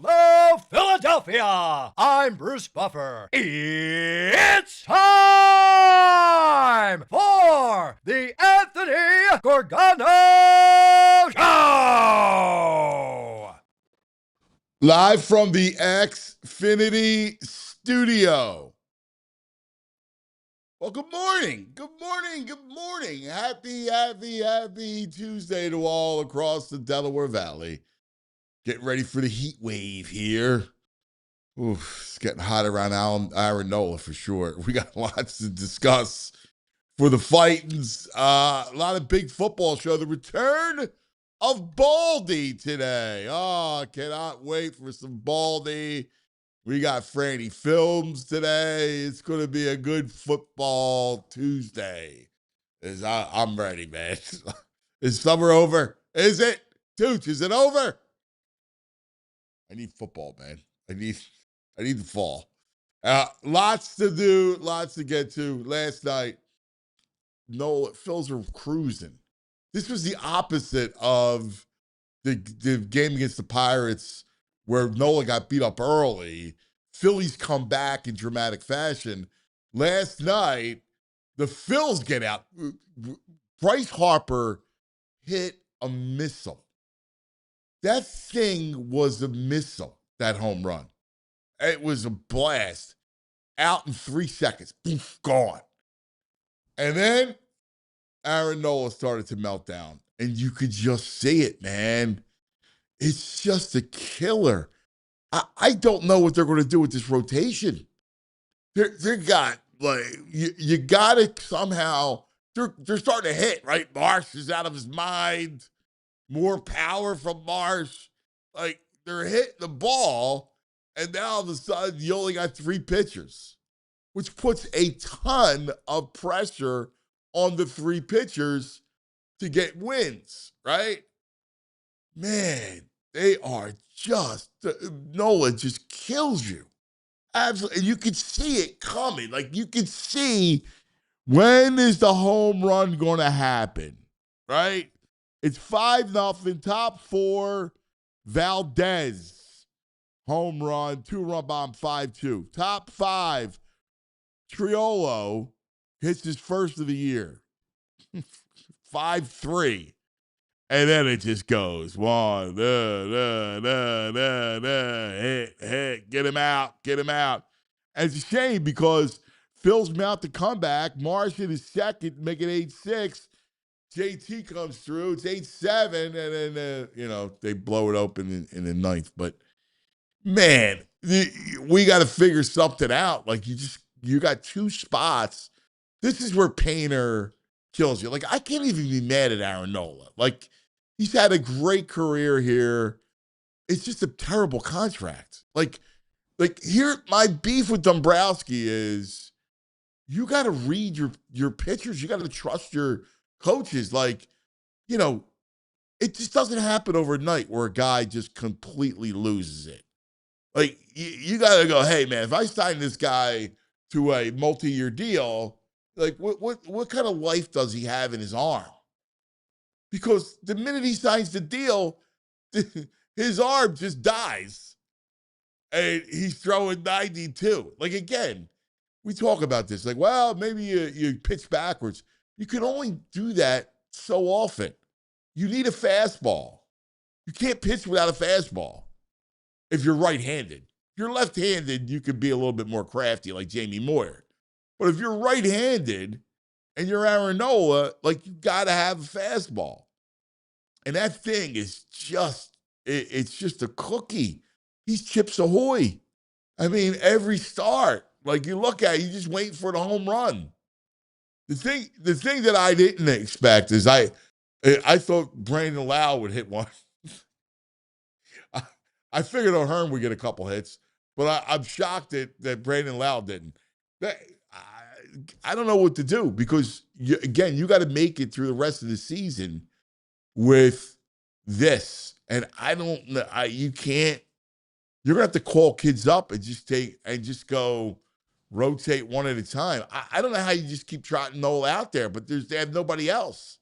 Hello, Philadelphia! I'm Bruce Buffer. It's time for the Anthony Gorgano Show! Live from the Xfinity studio. Well, good morning. Good morning. Good morning. Happy Tuesday to all across the Delaware Valley. Getting ready for the heat wave here. Oof, it's getting hot around Aaron Nola for sure. We got lots to discuss for the Fightins. A lot of big football show. The return of Baldy today. Oh, cannot wait for some Baldy. We got Franny Films today. It's going to be a good football Tuesday. I'm ready, man. Is summer over? Is it? Tooch, is it over? I need football, man. I need the fall. Lots to do, lots to get to. Last night, Phils are cruising. This was the opposite of the game against the Pirates where Nola got beat up early. Phillies come back in dramatic fashion. Last night, the Phils get out. Bryce Harper hit a missile. That thing was a missile, that home run. It was a blast. Out in 3 seconds. Poof, gone. And then Aaron Nola started to melt down. And you could just see it, man. It's just a killer. I don't know what they're going to do with this rotation. They got, like, you got to somehow, they're starting to hit, right? Marsch is out of his mind. More power from Marsch. Like, they're hitting the ball, and now all of a sudden you only got 3 pitchers, which puts a ton of pressure on the 3 pitchers to get wins, right? Man, they are just, Nola just kills you. Absolutely. And you can see it coming. Like, you can see when is the home run going to happen, right? It's 5-0, top 4, Valdez. Home run, 2-run bomb, 5-2. Top 5, Triolo hits his first of the year, 5-3. And then it just goes, hit, get him out. And it's a shame because Phil's mount to come back. Marsch hit his second, make it 8-6. JT comes through. It's 8-7, and then, they blow it open in the 9th. But, man, we got to figure something out. Like, you got 2 spots. This is where Painter kills you. Like, I can't even be mad at Aaron Nola. Like, he's had a great career here. It's just a terrible contract. Like here, my beef with Dombrowski is you got to read your pitchers. You got to trust your coaches. Like, it just doesn't happen overnight where a guy just completely loses it. Like, you got to go, hey, man, if I sign this guy to a multi-year deal, like, what kind of life does he have in his arm? Because the minute he signs the deal, his arm just dies. And he's throwing 92. Like, again, we talk about this. Like, well, maybe you pitch backwards. You can only do that so often. You need a fastball. You can't pitch without a fastball if you're right-handed. If you're left-handed, you could be a little bit more crafty like Jamie Moyer. But if you're right-handed and you're Aaron Nola, like, you got to have a fastball. And that thing is just, it's just a cookie. He's Chips Ahoy. I mean, every start, like, you look at it, you just wait for the home run. The thing that I didn't expect is I thought Brandon Lau would hit one. I figured O'Hearn would get a couple hits, but I'm shocked that Brandon Lau didn't. I don't know what to do because, you got to make it through the rest of the season with this. And I don't know. You can't. You're going to have to call kids up and just go rotate one at a time. I don't know how you just keep trotting Nola out there, but they have nobody else.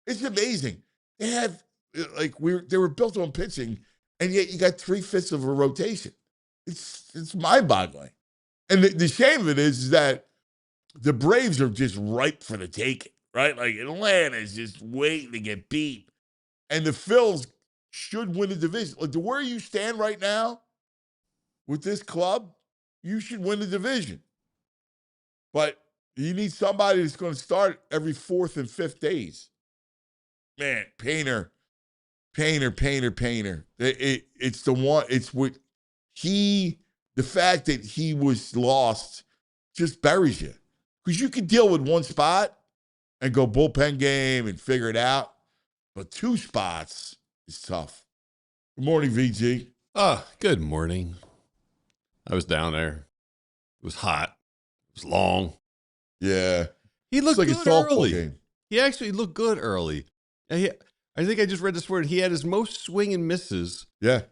It's amazing. They have, they were built on pitching. and yet you got 3/5 of a rotation. It's mind-boggling. And the shame of it is that the Braves are just ripe for the taking, right? Like Atlanta's just waiting to get beat. And the Phils should win the division. Like to where you stand right now with this club, you should win the division. But you need somebody that's going to start every 4th and 5th days. Man, Painter. It's the one, it's what the fact that he was lost just buries you. Because you can deal with one spot and go bullpen game and figure it out. But 2 spots is tough. Good morning, VG. Good morning. I was down there. It was hot. It was long. Yeah. He looked like good a softball early. game. He actually looked good early. I think I just read this word. He had his most swing and misses. Yeah.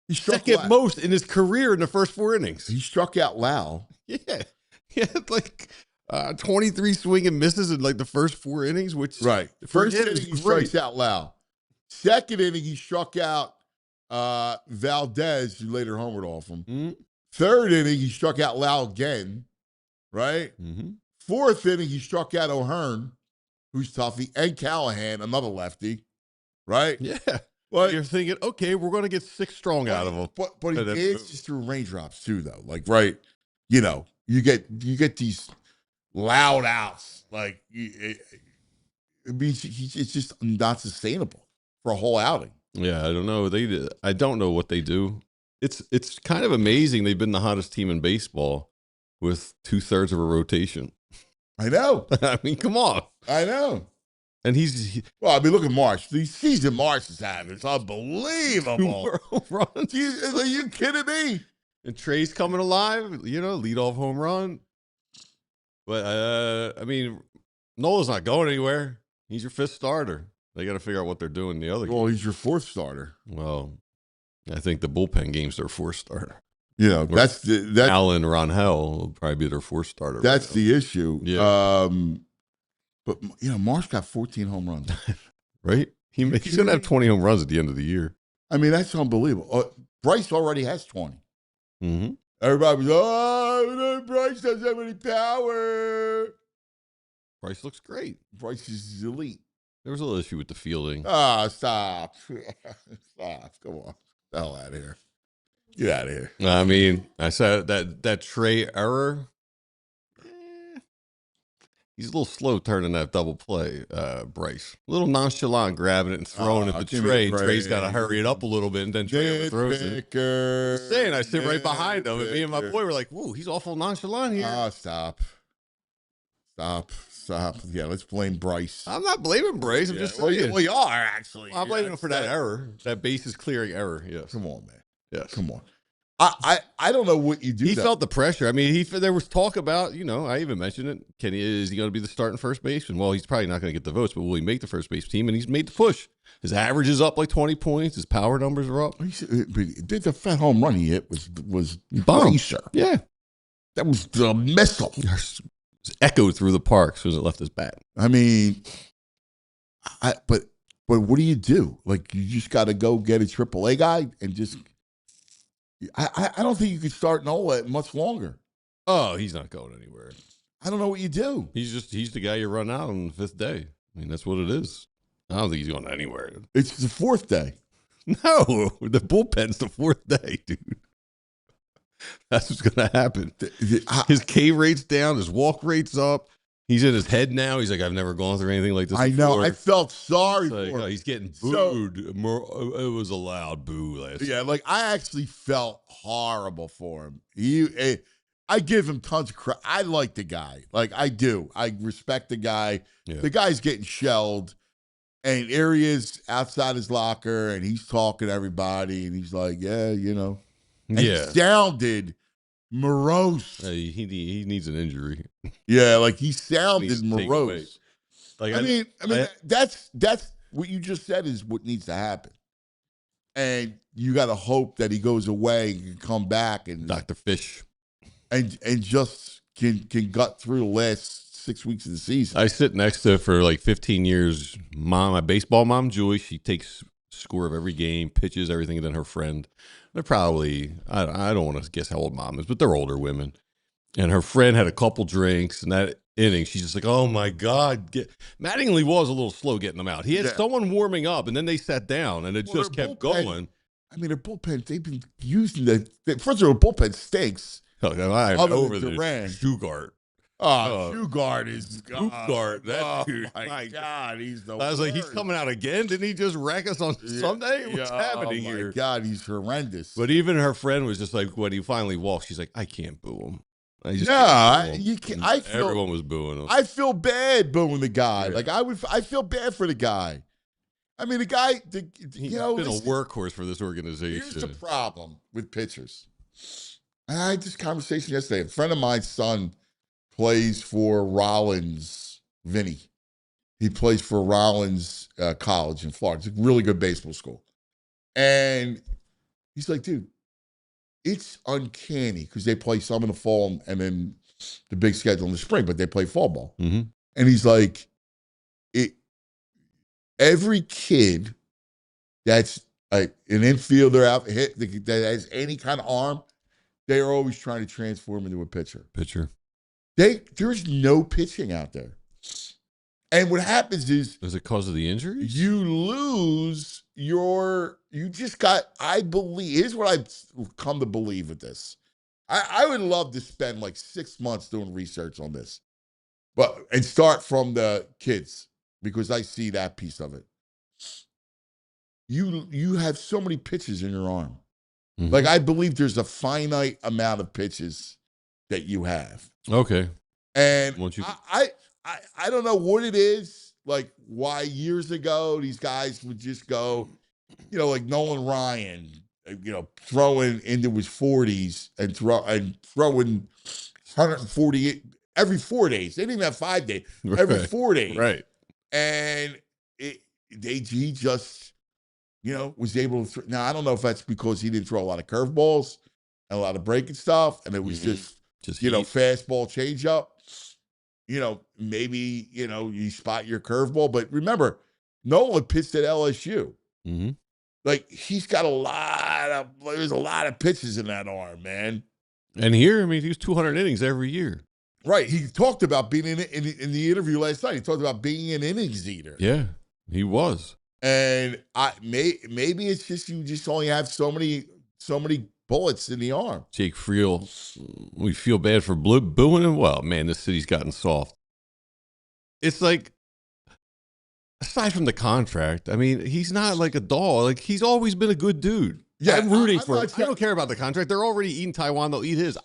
He struck Second out. most in his career in the first 4 innings. He struck out loud. Yeah. He had like 23 swing and misses in like the first 4 innings, which Right. for First him inning, is he great. strikes out loud. Second inning, he struck out Valdez, who later homered off him. Mm-hmm. Third inning, he struck out loud again. Right? Mm-hmm. Fourth inning, he struck out O'Hearn, who's toughy, and Callahan, another lefty. Right? Yeah. But You're thinking, okay, we're going to get 6 strong out of him. But he And then dances through raindrops too, though. Like, right, you know, you get these loud outs. Like, it means it's just not sustainable for a whole outing. Yeah, I don't know. I don't know what they do. It's kind of amazing. They've been the hottest team in baseball with 2/3 of a rotation. I know. I mean, come on. I know. And Well, I mean, look at Marsh. The season Marsh is having, it's unbelievable. home runs. Are you kidding me? And Trea's coming alive. Leadoff home run. But I mean, Nola's not going anywhere. He's your 5th starter. They got to figure out what they're doing in the other. Well, he's your 4th starter. Well, I think the bullpen game's their 4th starter. You know, that's Alan Ronhell will probably be their 4th starter. That's the issue. Yeah. But Marsh got 14 home runs. Right? He's going to have 20 home runs at the end of the year. I mean, that's unbelievable. Bryce already has 20. Mm-hmm. Everybody's, Bryce doesn't have any power. Bryce looks great. Bryce is elite. There was a little issue with the fielding. Stop. Stop. Come on. The hell out of here. Get out of here. I mean, I said that Trea error. He's a little slow turning that double play, Bryce. A little nonchalant grabbing it and throwing it to Trea. Trea's got to hurry it up a little bit, and then Trea throws it. Saying I sit right behind him, and me and my boy were like, "Whoa, he's awful nonchalant here." Stop. Yeah, let's blame Bryce. I'm not blaming Bryce. I'm just saying. Well, you are, actually. I'm blaming him for that error, that bases clearing error. Yes. Come on, man. Yes. Come on. I don't know what you do. He felt the pressure. I mean, there was talk about, I even mentioned it. Is he going to be the starting first baseman? Well, he's probably not going to get the votes, but will he make the first base team? And he's made the push. His average is up like 20 points. His power numbers are up. The fat home run he hit was bomb. Yeah. That was the missile. It echoed through the park as soon as it left his bat. I mean, but what do you do? Like, you just got to go get a AAA guy and just. I don't think you could start Nola much longer. Oh, he's not going anywhere. I don't know what you do. He's the guy you run out on the 5th day. I mean, that's what it is. I don't think he's going anywhere. It's the 4th day. No, the bullpen's the 4th day, dude. That's what's going to happen. His K rate's down. His walk rate's up. He's in his head now. He's like, I've never gone through anything like this I before. know. I felt sorry for him. He's getting booed. It was a loud boo last Yeah, like, I actually felt horrible for him. I give him tons of credit. I like the guy. Like, I do. I respect the guy. Yeah. The guy's getting shelled. And here he is outside his locker, and he's talking to everybody, and he's like, yeah. And he sounded morose. He needs an injury. Yeah, like he sounded morose. Like I mean, that's what you just said is what needs to happen. And you got to hope that he goes away and can come back and Dr. Fish and just can gut through the last 6 weeks of the season. I sit next to for like 15 years. My baseball mom, Julie, she takes score of every game, pitches, everything. And then her friend, they're probably, I don't want to guess how old mom is, but they're older women. And her friend had a couple drinks, and that inning, she's just like, oh, my God. Mattingly was a little slow getting them out. He had someone warming up, and then they sat down, and it just kept going. I mean, their bullpen, they've been using first of all, the bullpen stinks. I'm over the Shugart. Shugart is Shugart. That dude. My God, he's the I was like, he's coming out again? Didn't he just wreck us on Sunday? What's happening here? Oh, my God, he's horrendous. But even her friend was just like, when he finally walked, she's like, I can't boo him. You can't. Everyone was booing him. I feel bad booing the guy. Yeah. Like I feel bad for the guy. I mean, the guy, he's been a workhorse for this organization. Here's the problem with pitchers. I had this conversation yesterday. A friend of mine's son plays for Rollins, Vinny. He plays for Rollins College in Florida. It's a really good baseball school. And he's like, dude, it's uncanny because they play some in the fall and then the big schedule in the spring, but they play fall ball. Mm-hmm. And he's like, every kid that's like an infielder out hit that has any kind of arm, they are always trying to transform into a pitcher. There's no pitching out there. And what happens is it because of the injuries? You lose I believe, here's what I've come to believe with this. I would love to spend like 6 months doing research on this, and start from the kids because I see that piece of it. You have so many pitches in your arm. Mm-hmm. Like I believe there's a finite amount of pitches that you have. Okay. And I don't know what it is, like why years ago these guys would just go, like Nolan Ryan, throwing into his 40s and throwing 148 every 4 days. They didn't even have 5 days. Every 4 days. Right. And he just, was able to now, I don't know if that's because he didn't throw a lot of curveballs and a lot of breaking stuff, and it was just fastball changeup. Maybe, you spot your curveball. But remember, Nola pitched at LSU. Mm-hmm. Like, he's got there's a lot of pitches in that arm, man. And here, I mean, he's 200 innings every year. Right. He talked about being in the interview last night. He talked about being an innings eater. Yeah, he was. And maybe it's just you just only have so many bullets in the arm. Jake Friel, we feel bad for booing him. Well, man, this city's gotten soft. It's like, aside from the contract, I mean, he's not like a doll. Like, he's always been a good dude. Yeah, I'm rooting for him. I don't care about the contract. They're already eating Taiwan. They'll eat his.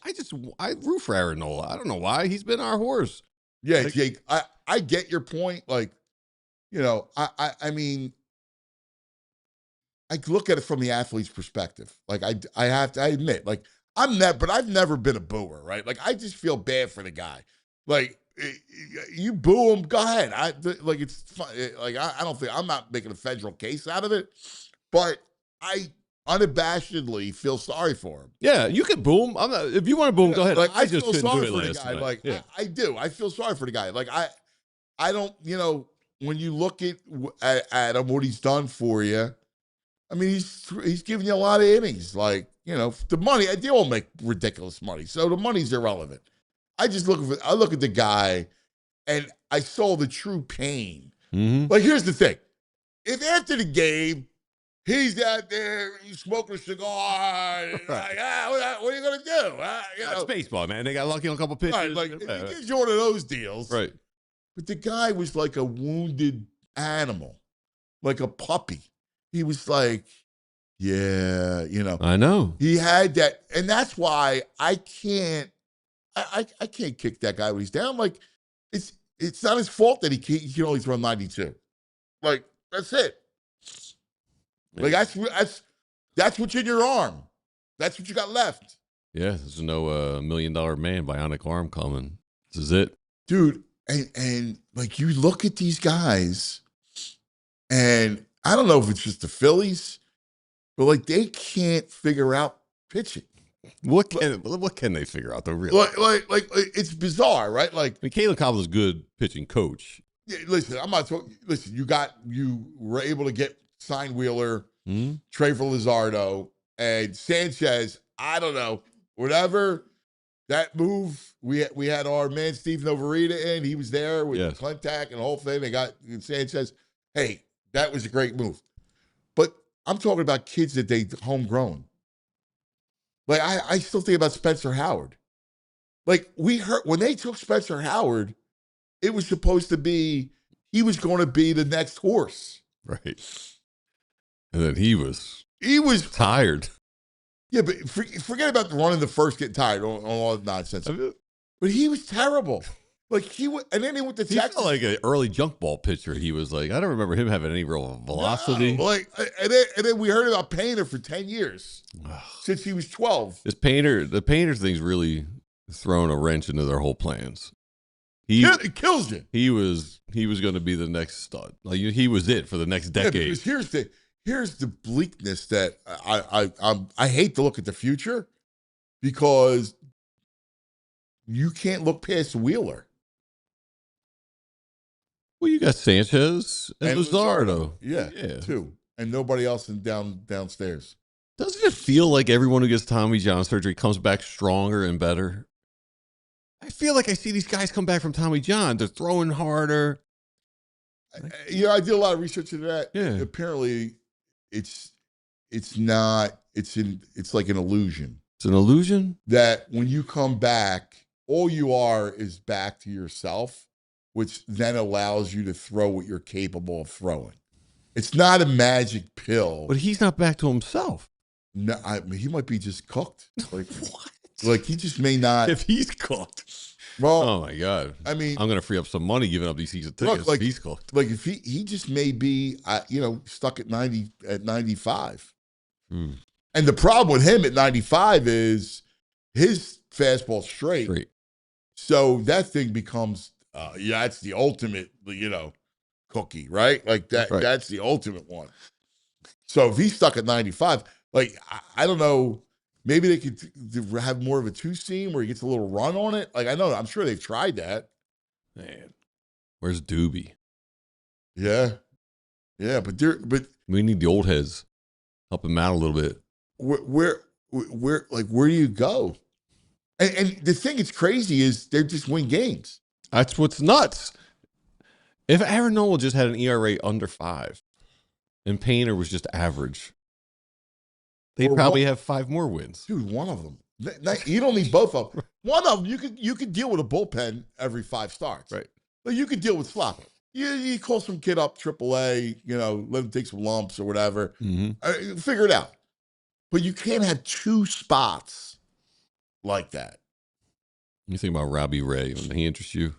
I root for Aaron Nola. I don't know why. He's been our horse. Yeah, like, Jake, I get your point. Like, I mean, I look at it from the athlete's perspective. Like, I have to admit, like, but I've never been a booer, right? Like, I just feel bad for the guy. Like, you boo him, go ahead. It's fun. Like, I don't think, I'm not making a federal case out of it, but I unabashedly feel sorry for him. Yeah, you can boo him. If you want to boo him, go ahead. Like, I just couldn't do it last night. Like, yeah. I do. I feel sorry for the guy. Like, I don't, when you look at him, what he's done for you, I mean, he's giving you a lot of innings. Like, the money, they all make ridiculous money. So the money's irrelevant. I look at the guy and I saw the true pain. Mm-hmm. Like, here's the thing. If after the game, he's out there, he's smoking a cigar, and like, what are you going to do? That's baseball, man. They got lucky on a couple pitches. Right, like, if he gives you one of those deals. Right. But the guy was like a wounded animal, like a puppy. He was like, yeah, I know. He had that, and that's why I can't kick that guy when he's down. Like, it's not his fault that he can only throw 92. Like, that's it. Like, that's what's in your arm. That's what you got left. Yeah, there's no $1 million man bionic arm coming. This is it, dude. And like, you look at these guys, and I don't know if it's just the Phillies, but like, they can't figure out pitching. What can they figure out though? Really, like it's bizarre, right? Like, I mean, Caleb Cobble's a good pitching coach. Yeah, listen, I'm not talking. Listen, you were able to get sign Wheeler, Hmm? trade for Luzardo, and Sanchez. I don't know, whatever that move. We had our man Steve Novarita in. He was there with Clintac and the whole thing. They got Sanchez. Hey, that was a great move. But I'm talking about kids that they homegrown. Like I still think about Spencer Howard. Like we heard when they took Spencer Howard, it was supposed to be he was going to be the next horse. Right. And then he was tired. Yeah, but forget about running the first, getting tired, on all the nonsense. But he was terrible. Like and then he went to Texas. He felt like an early junk ball pitcher. He was like, I don't remember him having any real velocity. No, and then we heard about Painter for 10 years since he was 12. The Painter thing's really thrown a wrench into their whole plans. It kills you. He was going to be the next stud. Like he was it for the next decade. Yeah, because here's the bleakness that I hate to look at the future because you can't look past Wheeler. Well, you got Sanchez and Luzardo. Yeah, too. And nobody else downstairs. Doesn't it feel like everyone who gets Tommy John surgery comes back stronger and better? I feel like I see these guys come back from Tommy John. They're throwing harder. I did a lot of research into that. Yeah. Apparently, it's not. It's like an illusion. It's an illusion? That when you come back, all you are is back to yourself, which then allows you to throw what you're capable of throwing. It's not a magic pill. But he's not back to himself. No, he might be just cooked. Like what? Like he just may not. If he's cooked. Well, oh my God. I mean, I'm going to free up some money giving up these season tickets. Look, if he's cooked. Like if he just may be, stuck at 95. Hmm. And the problem with him at 95 is his fastball straight. So that thing becomes, that's the ultimate, cookie, right? Like that. Right. That's the ultimate one. So if he's stuck at 95, like I don't know. Maybe they could have more of a two-seam where he gets a little run on it. Like I'm sure they've tried that. Man, where's Doobie? Yeah, but we need the old heads help him out a little bit. Where do you go? And the thing that's crazy is they just win games. That's what's nuts. If Aaron Nola just had an ERA under 5, and Painter was just average, they'd probably have 5 more wins. Dude, one of them. You don't need both of them. One of them, you could deal with a bullpen every 5 starts. Right. But you could deal with slop. You call some kid up AAA, let him take some lumps or whatever. Mm-hmm. Figure it out. But you can't have 2 spots like that. You think about Robbie Ray when he interests you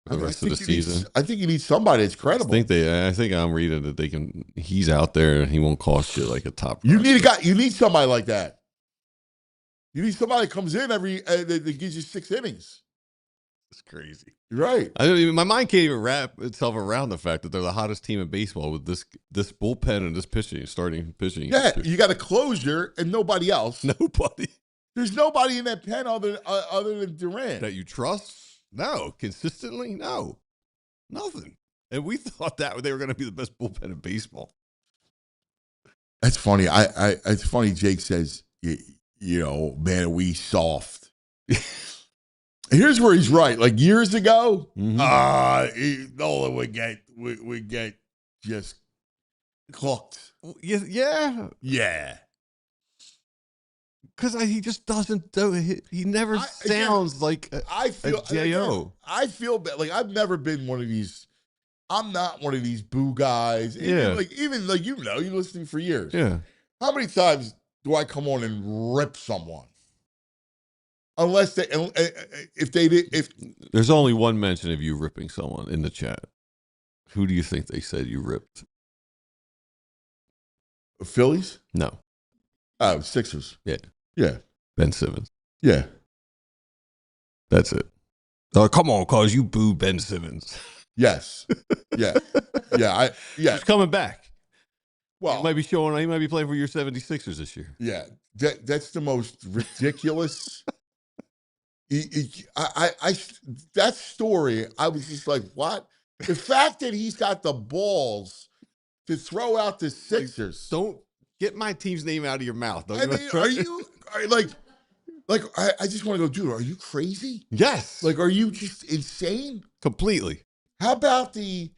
for the rest of the season? I think you need somebody that's credible. I think I'm reading that he's out there and he won't cost you like a top. You need somebody like that. You need somebody that comes in that gives you 6 innings. It's crazy. Right. My mind can't even wrap itself around the fact that they're the hottest team in baseball with this bullpen and this starting pitching. Yeah, you got a closure and nobody else. Nobody. There's nobody in that pen other than Durant. That you trust? No. Consistently? No. Nothing. And we thought that they were going to be the best bullpen in baseball. That's funny. It's funny. Jake says, man, we soft. Here's where he's right. Like years ago, Nola would get just cooked. Yeah. Yeah. Because he just doesn't do it. He never sounds like a J.O. I feel bad. Like I've never been one of these. I'm not one of these boo guys. Even you're listening for years. Yeah. How many times do I come on and rip someone? Unless if there's only one mention of you ripping someone in the chat. Who do you think they said you ripped? Phillies? No. Oh, Sixers. Yeah. Yeah. Ben Simmons. Yeah. That's it. Oh, come on, cause you booed Ben Simmons. Yes. Yeah. Yeah. He's coming back. Well, he might be playing for your 76ers this year. Yeah. That's the most ridiculous. That story, I was just like, what? The fact that he's got the balls to throw out the Sixers. Don't get my team's name out of your mouth. I mean, I just want to go, dude, are you crazy? Yes. Like, are you just insane? Completely. How about the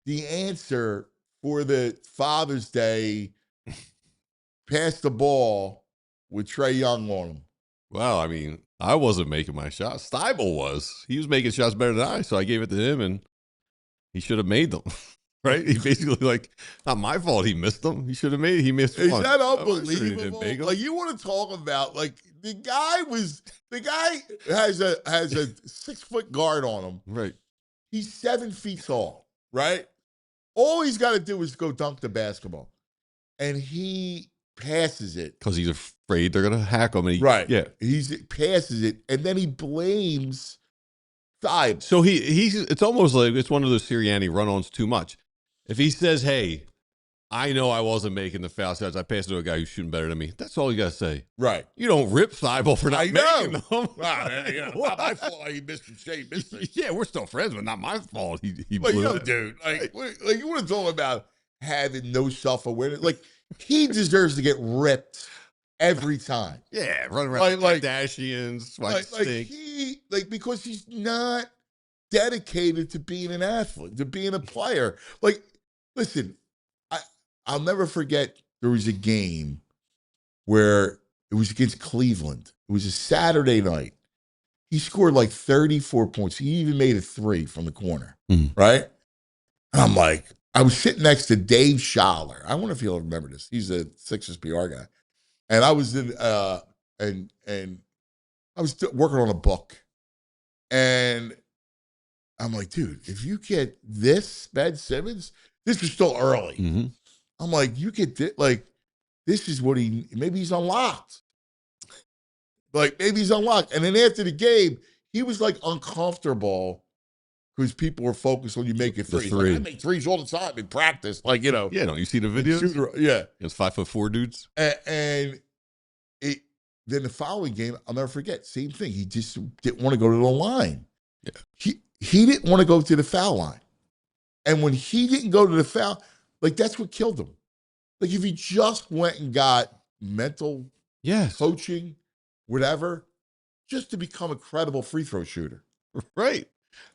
answer for the Father's Day pass the ball with Trae Young on him? Well, I mean, I wasn't making my shots. Steibel was. He was making shots better than I, so I gave it to him, and he should have made them. Right? He basically, not my fault he missed them. He should have made it. He missed one. Is that unbelievable? Like, you want to talk about, the guy has a 6-foot guard on him. Right. He's 7 feet tall, right? All he's got to do is go dunk the basketball. And he passes it. Because he's afraid they're going to hack him. And Right. Yeah. He passes it, and then he blames Thibault. So it's almost like it's one of those Sirianni run-ons too much. If he says, hey, I know I wasn't making the foul shots. I passed it to a guy who's shooting better than me. That's all you got to say. Right. You don't rip Thibault for not making them. Not my fault. He missed it. Yeah, we're still friends, but not my fault. He But blew it. dude, you want to talk about having no self-awareness? Like, he deserves to get ripped every time. Yeah, running around like Kardashians, because he's not dedicated to being an athlete, to being a player. Like, listen, I'll never forget there was a game where it was against Cleveland. It was a Saturday night. He scored 34 points. He even made a 3 from the corner, right? And I'm like, I was sitting next to Dave Schaller. I wonder if he'll remember this. He's a Sixers PR guy. And I was in, and I was working on a book. And I'm like, dude, if you get this, Ben Simmons, this was still early. Mm-hmm. I'm like, you get this, this is what maybe he's unlocked. Maybe he's unlocked. And then after the game, he was uncomfortable because people were focused on you making threes. I make threes all the time in practice. Yeah, don't you see the videos? Yeah. It's 5'4" dudes. And then the following game, I'll never forget, same thing. He just didn't want to go to the line. Yeah. He didn't want to go to the foul line. And when he didn't go to the foul, that's what killed him. If he just went and got mental coaching, whatever, just to become a credible free throw shooter. Right.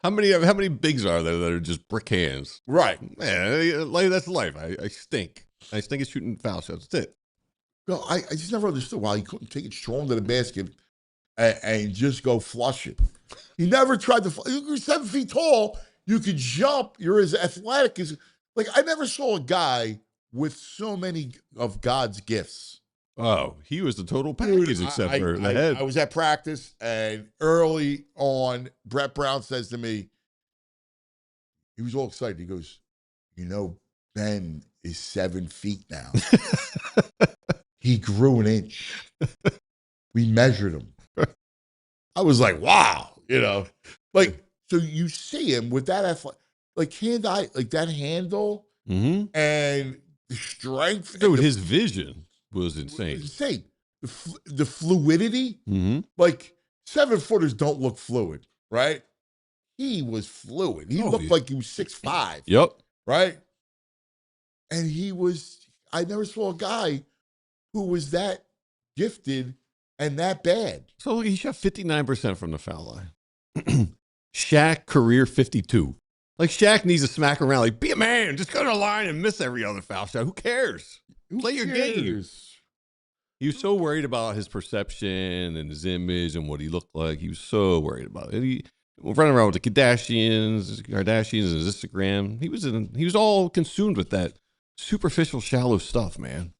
How many bigs are there that are just brick hands? Right. Man, that's life. I stink. I stink at shooting foul shots. That's it. No, I just never understood why he couldn't take it strong to the basket and just go flush it. He never tried to. You're 7 feet tall. You could jump. You're as athletic as. I never saw a guy with so many of God's gifts. Oh, he was the total package except for the head. I was at practice, and early on, Brett Brown says to me, he was all excited. He goes, Ben is 7 feet now. He grew an inch. We measured him. I was like, wow, so you see him with that, that handle and the strength. Dude, his vision was insane. Insane. The fluidity. 7-footers don't look fluid, right? He was fluid. He looked like he was 6'5". Yep. Right? And I never saw a guy who was that gifted and that bad. So he shot 59% from the foul line. Shaq, career 52. Shaq needs to smack around. Be a man. Just go to the line and miss every other foul shot. Who cares? Play your game. He was so worried about his perception and his image and what he looked like. He was so worried about it. He was running around with the Kardashians and his Instagram. He was all consumed with that superficial, shallow stuff, man.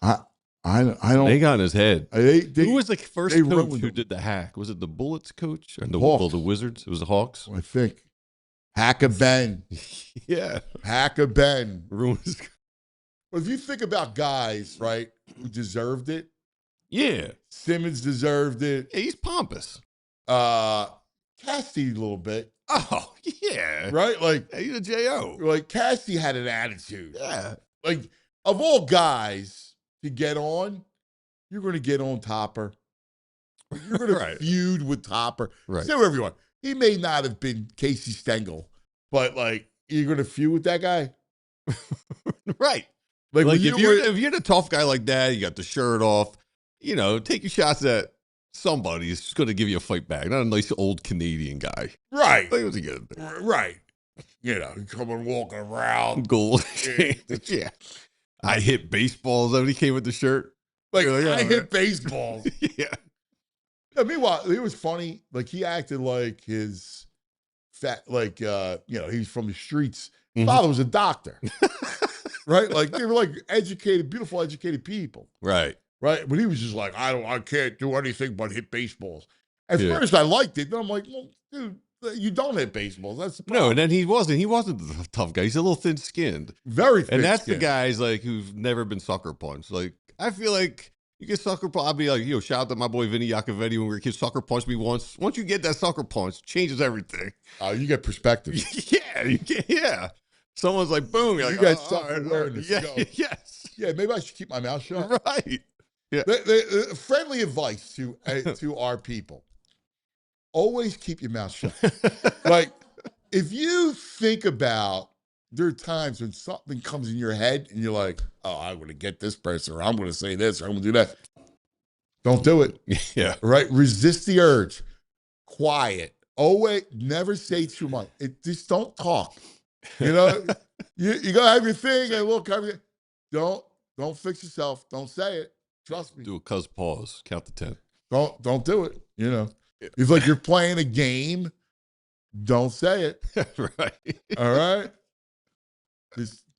I don't. They got in his head. Who was the first coach who did the hack? Was it the Bullets coach or the Wizards? It was the Hawks. I think. Hack a Ben. Yeah. Hack a Ben. Ruins. Well, if you think about guys, right, who deserved it. Yeah. Simmons deserved it. Yeah, he's pompous. Cassidy a little bit. Oh, yeah. Right? He's a J.O. Cassidy had an attitude. Yeah. Of all guys to get on, you're going to get on Topper. You're going to feud with Topper. Right. Say whatever you want. He may not have been Casey Stengel, but you're going to feud with that guy? Right. Like if you're the tough guy like that, you got the shirt off, take your shots at somebody who's going to give you a fight back. Not a nice old Canadian guy. right, Like, what's he gonna do? right. Coming walking around. Gold. Yeah. I hit baseballs when he came with the shirt. Like, I hit baseballs. Yeah. Meanwhile, it was funny. Like, he acted like his fat, like, he's from the streets. His father was a doctor. Right? Like, they were like educated, beautiful, educated people. Right. Right? But he was just like, I can't do anything but hit baseballs. At first, I liked it. Then I'm like, well, dude, you don't hit baseballs. That's the problem. No, and then he wasn't the tough guy. He's a little thin-skinned. Very thin-skinned. And that's the guys, like, who've never been sucker punched. Like, I feel like you get sucker punched. I'll be like, shout out to my boy Vinny Iacovetti when we were kids. Sucker punched me once. Once you get that sucker punch, changes everything. You get perspective. Yeah. Someone's like, boom. You're like, you get self-awareness. Yeah, yes. Yeah, maybe I should keep my mouth shut. Right. Yeah. Friendly advice to our people. Always keep your mouth shut. Like, if you think about, there are times when something comes in your head and you're like, oh, I'm going to get this person, or I'm going to say this, or I'm going to do that. Don't do it. Yeah. Right? Resist the urge. Quiet. Always, never say too much. Just don't talk. You got to have your thing and look, don't fix yourself. Don't say it. Trust me. Do a cuz pause. Count to 10. Don't do it. It's like you're playing a game. Don't say it. Right. All right.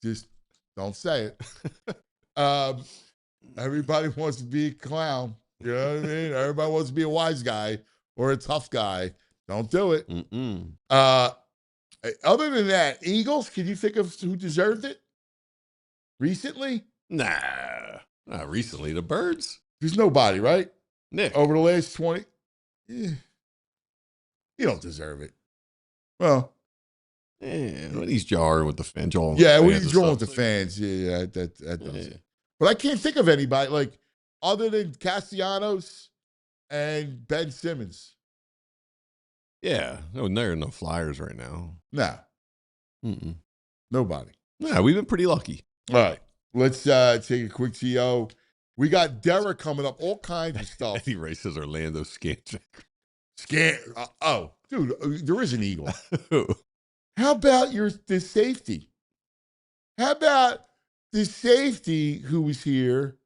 Just don't say it. Everybody wants to be a clown. You know what I mean? Everybody wants to be a wise guy or a tough guy. Don't do it. Other than that, Eagles, can you think of who deserved it recently? Nah, not recently. The Birds. There's nobody, right? Nick. Over the last 20. You don't deserve it. Well. When he's jarring with the fans. Yeah, when he's drawing with the fans. Yeah, that does. Yeah. But I can't think of anybody, like, other than Castellanos and Ben Simmons. Yeah. No, there are no Flyers right now. No. Nobody. Yeah, we've been pretty lucky. All right. Let's take a quick TO. We got Derek coming up, all kinds of stuff. Eddie Ray says Orlando Scant. Dude, there is an Eagle. How about the safety? How about the safety who was here,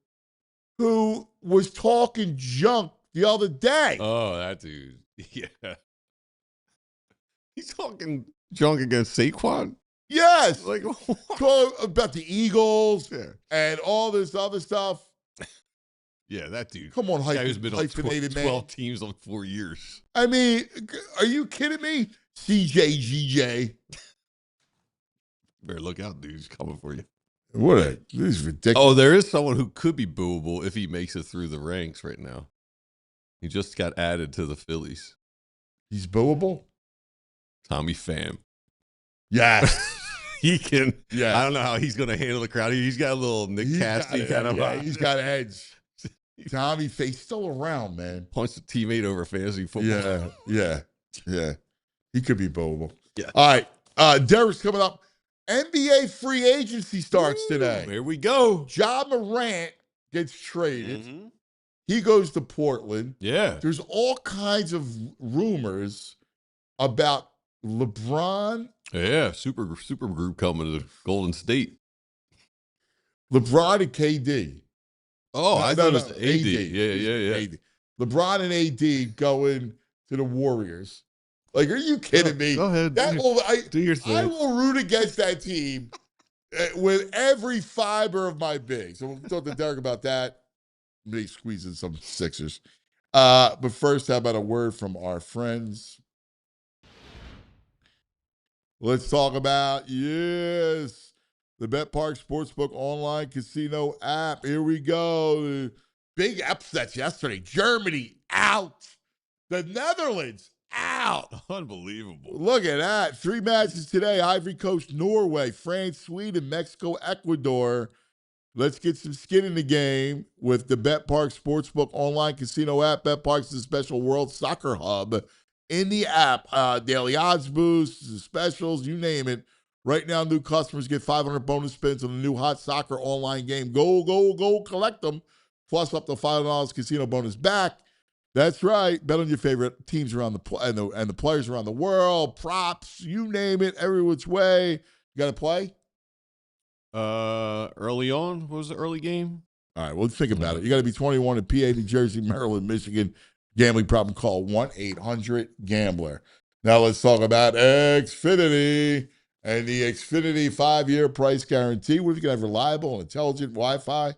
who was talking junk the other day? Oh, that dude. Yeah. He's talking junk against Saquon? Yes. Like, talk about the Eagles and all this other stuff. Yeah, that dude. Come on, guy who's been on 12 teams in 4 years. I mean, are you kidding me? CJGJ. Better look out, dude. He's coming for you. This is ridiculous. Oh, there is someone who could be booable if he makes it through the ranks right now. He just got added to the Phillies. He's booable? Tommy Pham. Yes. He can. Yeah. I don't know how he's going to handle the crowd. He's got a little Nick Casty kind of. Yeah, he's got edge. Tommy Pham still around, man. Punched a teammate over fantasy football. Yeah. He could be booable. Yeah. All right. Derek's coming up. NBA free agency starts today. Here we go. Ja Morant gets traded. He goes to Portland. Yeah. There's all kinds of rumors about LeBron. Yeah, super group coming to Golden State. LeBron and KD. Oh, I thought it was AD. Yeah. AD. LeBron and AD going to the Warriors. Like, are you kidding me? Go ahead. Do your thing. I will root against that team with every fiber of my being. So we'll talk to Derek about that. Maybe squeeze in some Sixers. But first, how about a word from our friends? Let's talk about, the Bet Park Sportsbook online casino app. Here we go. Big upsets yesterday. Germany out. The Netherlands out. Unbelievable. Look at that. 3 matches today. Ivory Coast, Norway, France, Sweden, Mexico, Ecuador. Let's get some skin in the game with the Bet Park Sportsbook online casino app. Bet Park's the special World Soccer Hub in the app. Daily odds boosts, specials, you name it, Right now, new customers get 500 bonus spins on the new hot soccer online game. Go, go, go, collect them. Plus up to $5 casino bonus back. That's right. Bet on your favorite teams around the players around the world, props, you name it, every which way. You got to play? Early on, what was the early game? All right, well, think about it. You got to be 21 in PA, New Jersey, Maryland, Michigan. Gambling problem, call 1-800-GAMBLER. Now let's talk about Xfinity and the Xfinity 5-year price guarantee. What if you can have reliable and intelligent Wi-Fi?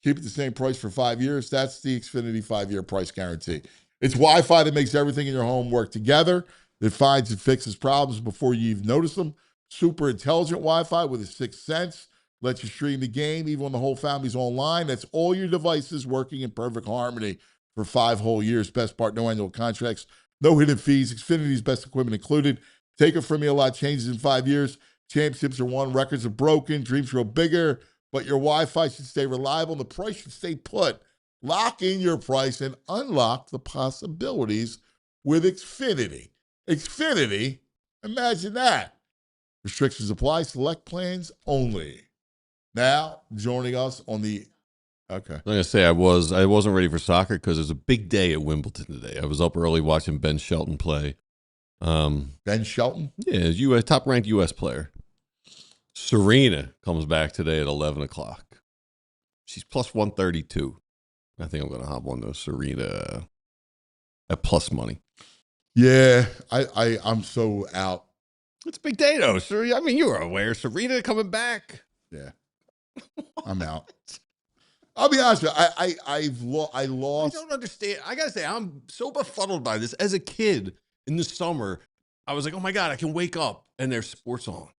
Keep it the same price for 5 years. That's the Xfinity 5-year price guarantee. It's Wi-Fi that makes everything in your home work together. That finds and fixes problems before you even notice them. Super intelligent Wi-Fi with a sixth sense. Lets you stream the game even when the whole family's online. That's all your devices working in perfect harmony for 5 whole years. Best part, no annual contracts, no hidden fees. Xfinity's best equipment included. Take it from me, a lot changes in 5 years. Championships are won, records are broken, dreams grow bigger, but your Wi-Fi should stay reliable and the price should stay put. Lock in your price and unlock the possibilities with Xfinity. Xfinity, imagine that. Restrictions apply, select plans only. Now, joining us on the, okay. I'm going to say I wasn't ready for soccer because there's a big day at Wimbledon today. I was up early watching Ben Shelton play. Ben Shelton? Yeah, US top-ranked U.S. player. Serena comes back today at 11 o'clock. She's plus 132. I think I'm going to hop on those Serena at plus money. Yeah, I'm so out. It's a big day, though. I mean, you were aware. Serena coming back. Yeah. I'm out. I'll be honest with you. I lost. I don't understand. I gotta say, I'm so befuddled by this. As a kid in the summer, I was like, "Oh my god, I can wake up and there's sports on,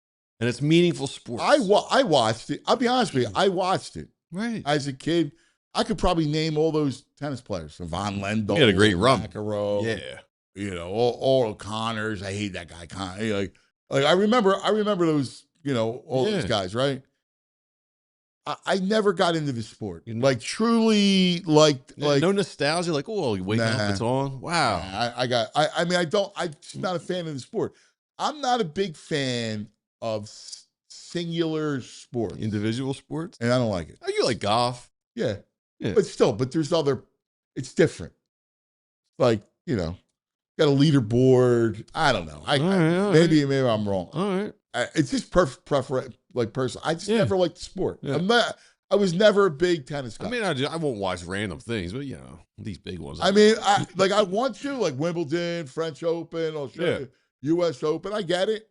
and it's meaningful sports." I watched it. I'll be honest with you. I watched it. Right. As a kid, I could probably name all those tennis players. Von Lendl. He had a great run. McEnroe, Yeah. You know, all Connors. I hate that guy. Like I remember those. You know, all those guys. Right. I never got into the sport. Like truly, like no nostalgia. Like, oh, you wake up, it's on. Wow. I'm just not a fan of the sport. I'm not a big fan of singular sports, Individual sports, and I don't like it. Oh, you like golf? Yeah, but there's other. It's different. Like got a leaderboard. I don't know. Maybe I'm wrong. All right. It's just preference. Like person, I just never liked the sport. Yeah. I was never a big tennis guy. I mean, I won't watch random things, but these big ones. I mean, I want to, like Wimbledon, French Open, Australia, U.S. Open. I get it.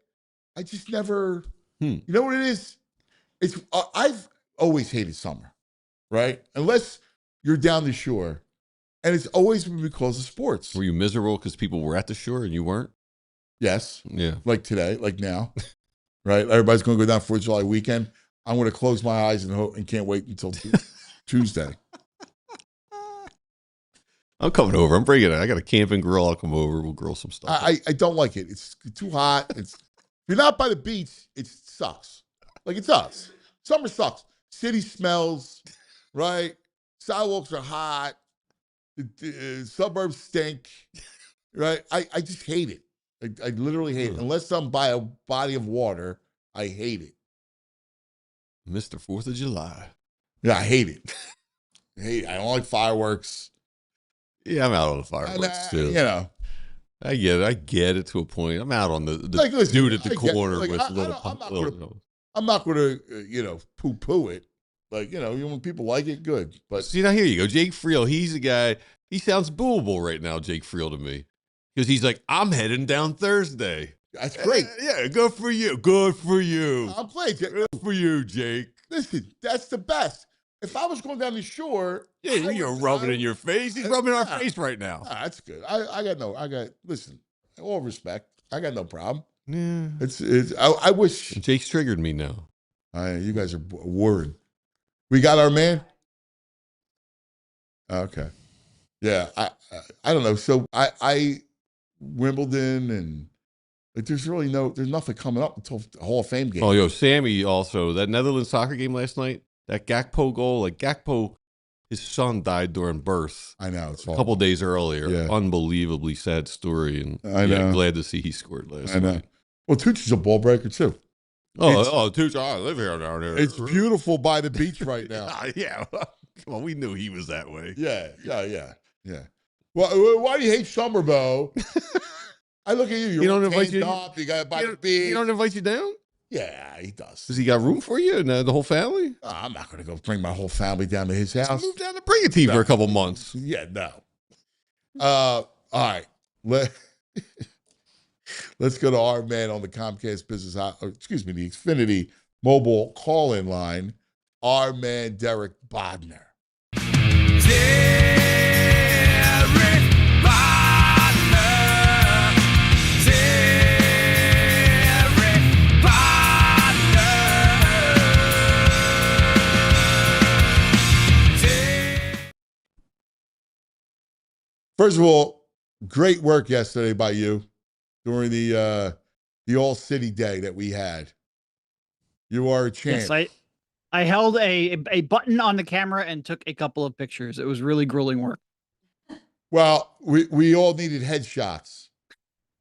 I just never. You know what it is? It's I've always hated summer, right? Unless you're down the shore, and it's always been because of sports. Were you miserable because people were at the shore and you weren't? Yes. Yeah. Like today, like now. Right, everybody's going to go down for July weekend. I'm going to close my eyes and can't wait until Tuesday. I'm coming over. I'm bringing it. I got a camping grill. I'll come over. We'll grill some stuff. I don't like it. It's too hot. If you're not by the beach, it sucks. Like it does. Summer sucks. City smells, right? Sidewalks are hot. The suburbs stink, right? I just hate it. I literally hate it. Unless I'm by a body of water, I hate it. Mr. 4th of July. Yeah, I hate it. I don't like fireworks. Yeah, I'm out on the fireworks too. I get it to a point. I'm out on the listen, dude at the corner with little. I'm not going to poo-poo it. Like when people like it, good. But see, now here you go, Jake Friel. He's a guy. He sounds booable right now, Jake Friel, to me. Because he's like, I'm heading down Thursday. That's great. Yeah, good for you. Good for you. I'm playing. Good for you, Jake. Listen, that's the best. If I was going down the shore, you're rubbing in your face. He's rubbing our face right now. That's good. Listen, all respect. I got no problem. Yeah. I wish. Jake's triggered me now. You guys are worried. We got our man. Okay. Yeah. I don't know. So I Wimbledon and there's nothing coming up until the Hall of Fame game. Oh, Sammy also, that Netherlands soccer game last night, that Gakpo goal, Gakpo, his son died during birth. I know. It's a couple days earlier. Yeah. Unbelievably sad story. And I know. I'm glad to see he scored last night. Well, Tucci's a ball breaker too. Tucson, I live here down here. It's beautiful by the beach right now. Yeah. Well, we knew he was that way. Yeah. Well, why do you hate summer, Bo? I look at you. You don't invite you. You got by the beach. He don't invite you down? Yeah, he does. Does he got room for you and the whole family? I'm not going to go bring my whole family down to his house. Just move down to bring it to you for a couple months. Yeah, no. All right. Let's go to our man on the Comcast the Xfinity mobile call-in line, our man Derek Bodner. First of all, great work yesterday by you during the All-City Day that we had. You are a champ. Yes, I held a button on the camera and took a couple of pictures. It was really grueling work. Well, we all needed headshots,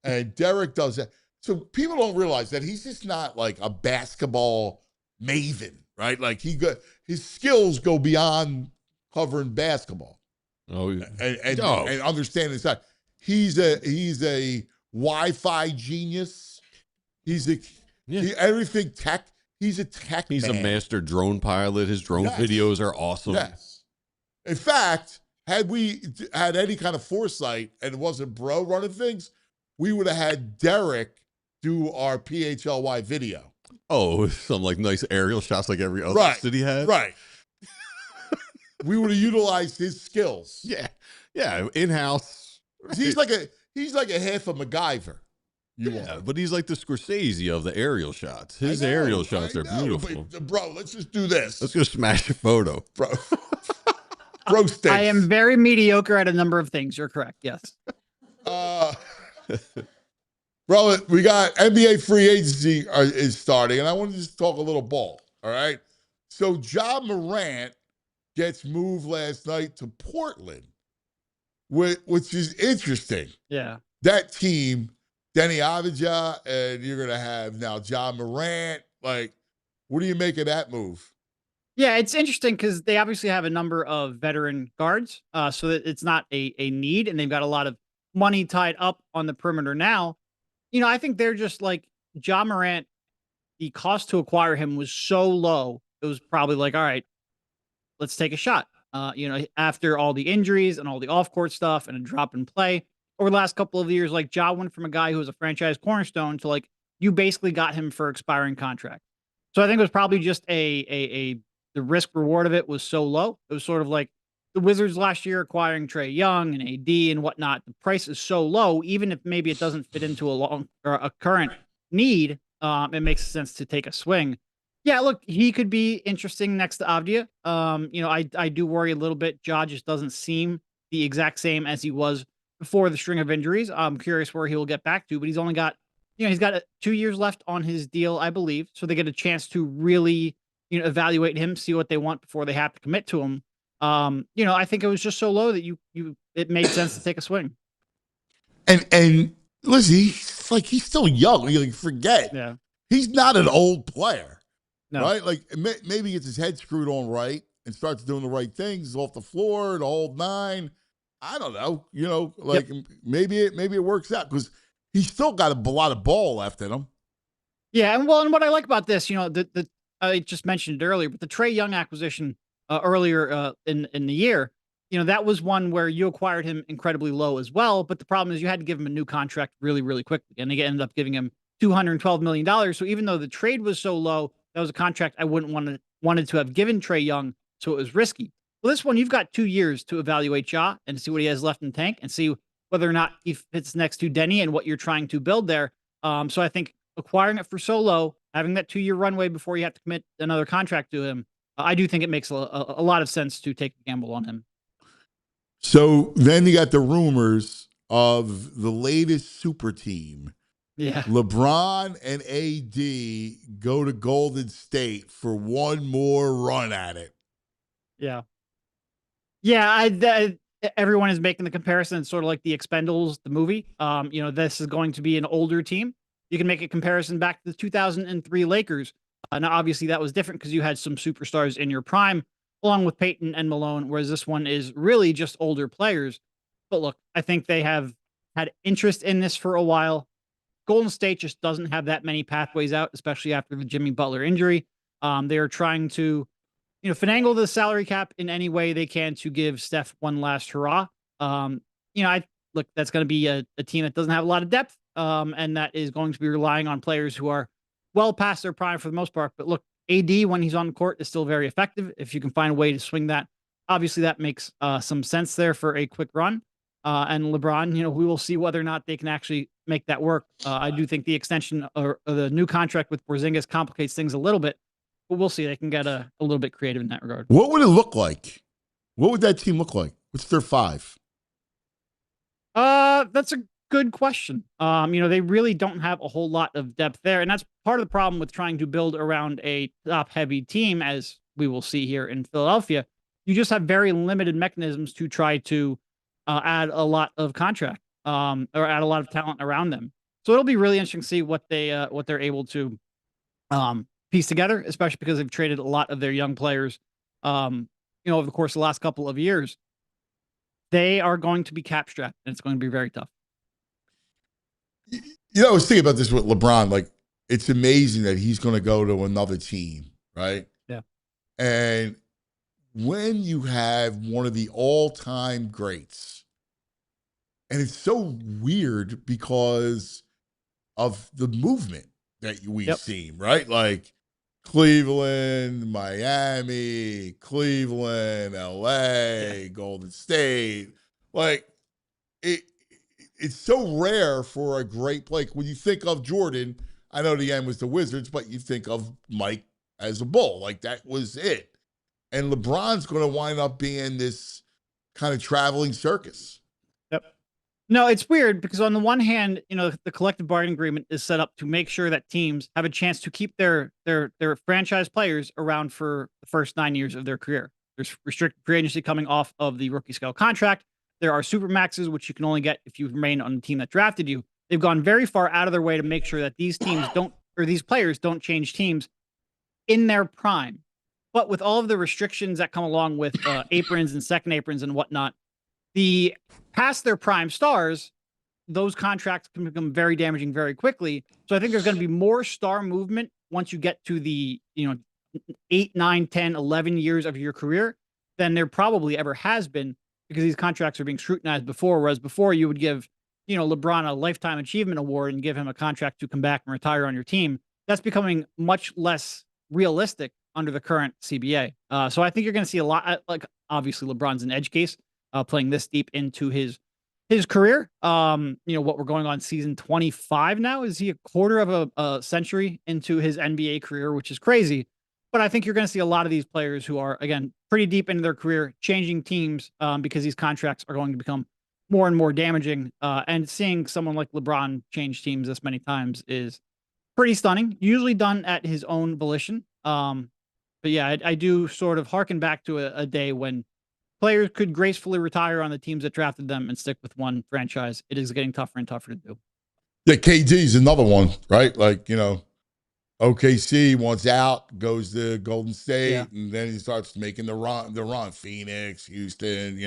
and Derek does that. So people don't realize that he's just not like a basketball maven, right? Like his skills go beyond covering basketball. Oh, yeah. And understanding that he's a Wi-Fi genius. Everything tech. He's a tech. He's man. A master drone pilot. His drone videos are awesome. Yes. In fact, had we had any kind of foresight and it wasn't Bro running things, we would have had Derek do our PHLY video. Oh, some like nice aerial shots like every other city has. Right. We would have utilized his skills. Yeah, in-house. Right. He's like a half a MacGyver. But he's like the Scorsese of the aerial shots. His aerial shots are beautiful. But, bro, let's just do this. Let's go smash a photo. Bro. Bro stinks. I am very mediocre at a number of things. You're correct. Yes. Bro, we got NBA free agency is starting, and I want to just talk a little ball. All right. So Ja Morant gets moved last night to Portland, which is interesting. Yeah. That team, Denny Avdija, and you're going to have now Ja Morant. Like, what do you make of that move? Yeah, it's interesting because they obviously have a number of veteran guards, so that it's not a need, and they've got a lot of money tied up on the perimeter now. I think they're just like Ja Morant, the cost to acquire him was so low. It was probably like, all right, let's take a shot. After all the injuries and all the off-court stuff and a drop in play over the last couple of years, like Ja went from a guy who was a franchise cornerstone to like, you basically got him for expiring contract. So I think it was probably just the risk reward of it was so low. It was sort of like the Wizards last year acquiring Trae Young and AD and whatnot. The price is so low, even if maybe it doesn't fit into a current need, it makes sense to take a swing. Yeah, look, he could be interesting next to Avdija. I do worry a little bit. Ja just doesn't seem the exact same as he was before the string of injuries. I'm curious where he will get back to, but he's only got, he's got 2 years left on his deal, I believe. So they get a chance to really, evaluate him, see what they want before they have to commit to him. I think it was just so low that it made sense to take a swing. And listen, he's still young. You forget. Yeah. He's not an old player. No. Right? Like maybe gets his head screwed on right and starts doing the right things off the floor, the whole nine. I don't know. Maybe it works out because he's still got a lot of ball left in him. Yeah, and what I like about this, I just mentioned it earlier, but the Trae Young acquisition earlier in the year, that was one where you acquired him incredibly low as well. But the problem is you had to give him a new contract really, really quickly, and they ended up giving him $212 million. So even though the trade was so low, that was a contract I wouldn't wanted to have given Trae Young, so it was risky. Well, this one, you've got 2 years to evaluate Ja and see what he has left in the tank and see whether or not he fits next to Denny and what you're trying to build there. So I think acquiring it for so low, having that 2-year runway before you have to commit another contract to him, I do think it makes a lot of sense to take a gamble on him. So then you got the rumors of the latest super team. Yeah. LeBron and AD go to Golden State for one more run at it. Yeah. Yeah, everyone is making the comparison. It's sort of like the Expendables, the movie. This is going to be an older team. You can make a comparison back to the 2003 Lakers. Now, obviously, that was different because you had some superstars in your prime, along with Peyton and Malone, whereas this one is really just older players. But look, I think they have had interest in this for a while. Golden State just doesn't have that many pathways out, especially after the Jimmy Butler injury. They are trying to, finagle the salary cap in any way they can to give Steph one last hurrah. I look, that's going to be a team that doesn't have a lot of depth, and that is going to be relying on players who are well past their prime for the most part. But look, AD, when he's on the court, is still very effective. If you can find a way to swing that, obviously that makes some sense there for a quick run. And LeBron, we will see whether or not they can actually make that work. I do think the extension or the new contract with Porzingis complicates things a little bit, but we'll see. They can get a little bit creative in that regard. What would it look like? What would that team look like? What's their five? That's a good question. They really don't have a whole lot of depth there, and that's part of the problem with trying to build around a top-heavy team, as we will see here in Philadelphia. You just have very limited mechanisms to try to add a lot of contract, or add a lot of talent around them. So it'll be really interesting to see what they're able to piece together, especially because they've traded a lot of their young players, over the course of the last couple of years. They are going to be cap strapped, and it's going to be very tough. I was thinking about this with LeBron. Like, it's amazing that he's going to go to another team, right? Yeah. And when you have one of the all-time greats, and it's so weird because of the movement that we've seen, right? Like Cleveland, Miami, Cleveland, LA, Golden State. Like, it's so rare for a great play. When you think of Jordan, I know the end was the Wizards, but you think of Mike as a Bull. Like, that was it. And LeBron's going to wind up being this kind of traveling circus. Yep. No, it's weird because on the one hand, the collective bargaining agreement is set up to make sure that teams have a chance to keep their franchise players around for the first 9 years of their career. There's restricted free agency coming off of the rookie scale contract. There are super maxes, which you can only get if you remain on the team that drafted you. They've gone very far out of their way to make sure that these players don't change teams in their prime. But with all of the restrictions that come along with aprons and second aprons and whatnot, the past their prime stars, those contracts can become very damaging very quickly. So I think there's going to be more star movement once you get to the 8, 9, 10, 11 years of your career than there probably ever has been, because these contracts are being scrutinized before, whereas before you would give LeBron a lifetime achievement award and give him a contract to come back and retire on your team. That's becoming much less realistic under the current CBA. So I think you're going to see a lot, like obviously LeBron's an edge case, playing this deep into his career. What we're going on season 25 now. Is he a quarter of a century into his NBA career, which is crazy. But I think you're going to see a lot of these players who are, again, pretty deep into their career, changing teams because these contracts are going to become more and more damaging. And seeing someone like LeBron change teams this many times is pretty stunning, usually done at his own volition. But yeah, I do sort of harken back to a day when players could gracefully retire on the teams that drafted them and stick with one franchise. It is getting tougher and tougher to do. Yeah, KD is another one, right? Like, OKC wants out, goes to Golden State, and then he starts making the run. Phoenix, Houston,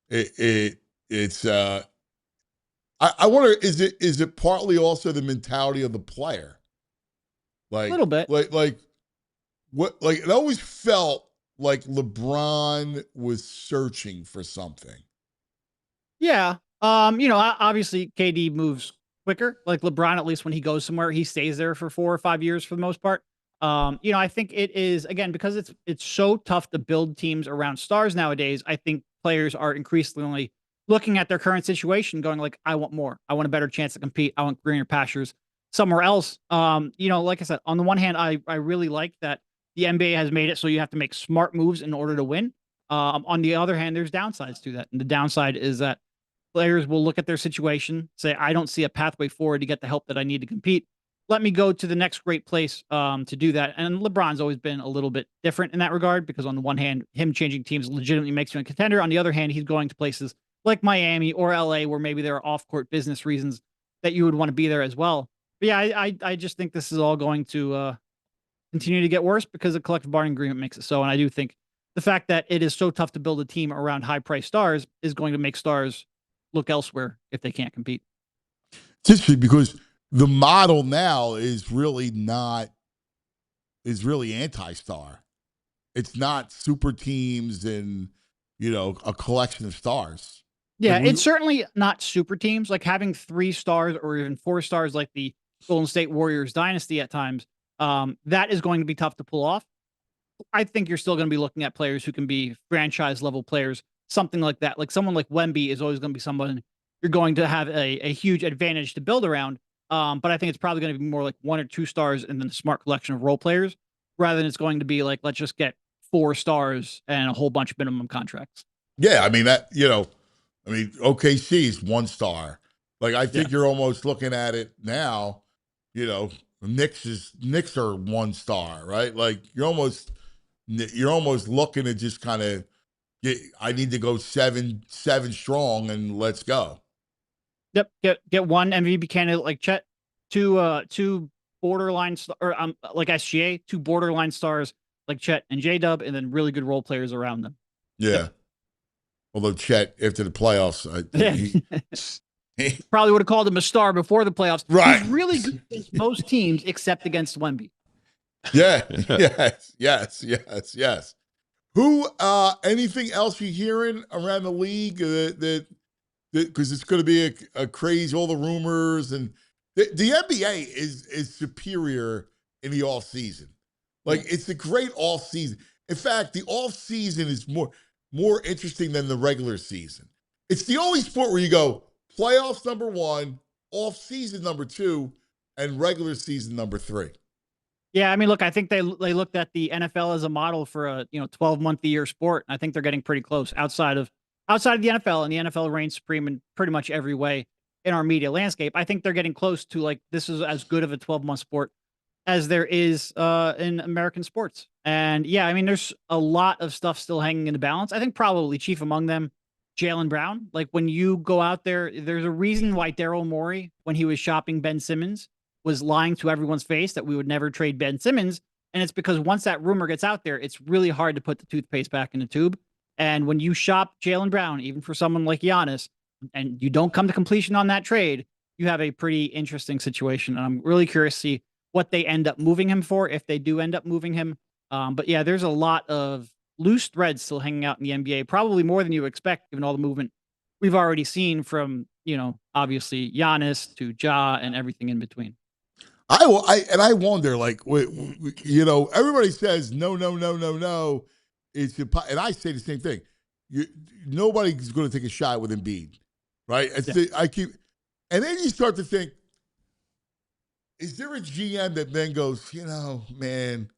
it's I wonder, is it partly also the mentality of the player? Like a little bit. Like it always felt like LeBron was searching for something. Yeah. Obviously KD moves quicker. Like LeBron, at least when he goes somewhere, he stays there for 4 or 5 years for the most part. I think it is, again, because it's so tough to build teams around stars nowadays. I think players are increasingly looking at their current situation going like, I want more. I want a better chance to compete. I want greener pastures somewhere else. Like I said, on the one hand, I really like that the NBA has made it so you have to make smart moves in order to win. On the other hand, there's downsides to that. And the downside is that players will look at their situation, say, I don't see a pathway forward to get the help that I need to compete. Let me go to the next great place to do that. And LeBron's always been a little bit different in that regard, because on the one hand, him changing teams legitimately makes you a contender. On the other hand, he's going to places like Miami or LA where maybe there are off-court business reasons that you would want to be there as well. But yeah, I just think this is all going to continue to get worse because the collective bargaining agreement makes it so. And I do think the fact that it is so tough to build a team around high priced stars is going to make stars look elsewhere if they can't compete. It's interesting because the model now is really anti-star. It's not super teams and, a collection of stars. Yeah, it's certainly not super teams. Like having 3 stars or even 4 stars like the Golden State Warriors dynasty at times, that is going to be tough to pull off. I think you're still going to be looking at players who can be franchise level players, something like that. Like someone like Wemby is always going to be someone you're going to have a huge advantage to build around. But I think it's probably going to be more like 1 or 2 stars and then a smart collection of role players rather than it's going to be like, let's just get 4 stars and a whole bunch of minimum contracts. Yeah, I mean, OKC is 1 star. Like, I think you're almost looking at it now, Knicks are 1 star, right? Like, you're almost looking to just kind of I need to go seven strong and let's go. Yep. Get 1 MVP candidate like Chet, 2 borderline like SGA, 2 borderline stars like Chet and J-Dub, and then really good role players around them. Yeah. Yep. Although Chet, after the playoffs, he probably would have called him a star before the playoffs. Right. He's really good against most teams except against Wemby. Yeah. Yes. Who, anything else you're hearing around the league that because it's going to be a crazy, all the rumors, and the NBA is superior in the off season. Like, it's a great off season. In fact, the off season is more interesting than the regular season. It's the only sport where you go playoffs number 1, off season number 2, and regular season number 3. Yeah, I mean, look, I think they looked at the NFL as a model for a 12-month a year sport. I think they're getting pretty close outside of the NFL, and the NFL reigns supreme in pretty much every way in our media landscape. I think they're getting close to like this is as good of a 12-month sport as there is in American sports. And yeah, I mean, there's a lot of stuff still hanging in the balance. I think probably chief among them, Jaylen Brown. Like when you go out there, there's a reason why Daryl Morey, when he was shopping Ben Simmons, was lying to everyone's face that we would never trade Ben Simmons. And it's because once that rumor gets out there, it's really hard to put the toothpaste back in the tube. And when you shop Jaylen Brown, even for someone like Giannis, and you don't come to completion on that trade, you have a pretty interesting situation. And I'm really curious to see what they end up moving him for, if they do end up moving him. But yeah, there's a lot of loose threads still hanging out in the NBA, probably more than you expect, given all the movement we've already seen from, obviously Giannis to Ja and everything in between. I wonder, like, everybody says no. It's and I say the same thing. Nobody's going to take a shot with Embiid, right? And then you start to think, is there a GM that then goes, man,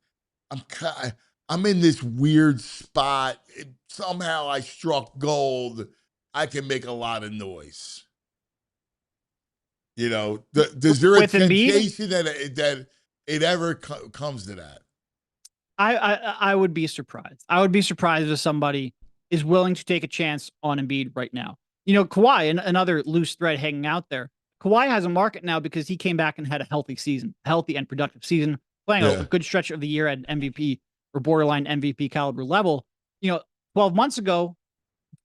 I'm in this weird spot. Somehow I struck gold. I can make a lot of noise. Does there a temptation that it ever comes to that? I would be surprised. I would be surprised if somebody is willing to take a chance on Embiid right now. Kawhi, another loose thread hanging out there. Kawhi has a market now because he came back and had a healthy and productive season, playing a good stretch of the year at MVP or borderline MVP caliber level. 12 months ago,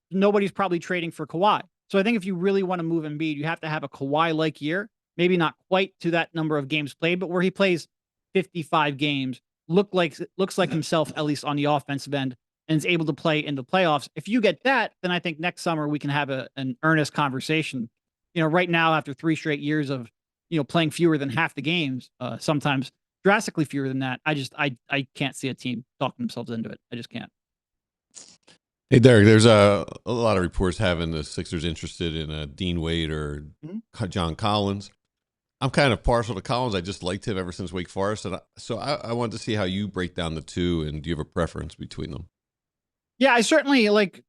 nobody's probably trading for Kawhi. So I think if you really want to move Embiid, you have to have a Kawhi-like year, maybe not quite to that number of games played, but where he plays 55 games, looks like himself, at least on the offensive end, and is able to play in the playoffs. If you get that, then I think next summer we can have an earnest conversation. Right now, after 3 straight years of, playing fewer than half the games, sometimes drastically fewer than that, I can't see a team talking themselves into it. I just can't. Hey, Derek, there's a lot of reports having the Sixers interested in Dean Wade or John Collins. I'm kind of partial to Collins. I just liked him ever since Wake Forest. And so I wanted to see how you break down the two, and do you have a preference between them? Yeah, I certainly like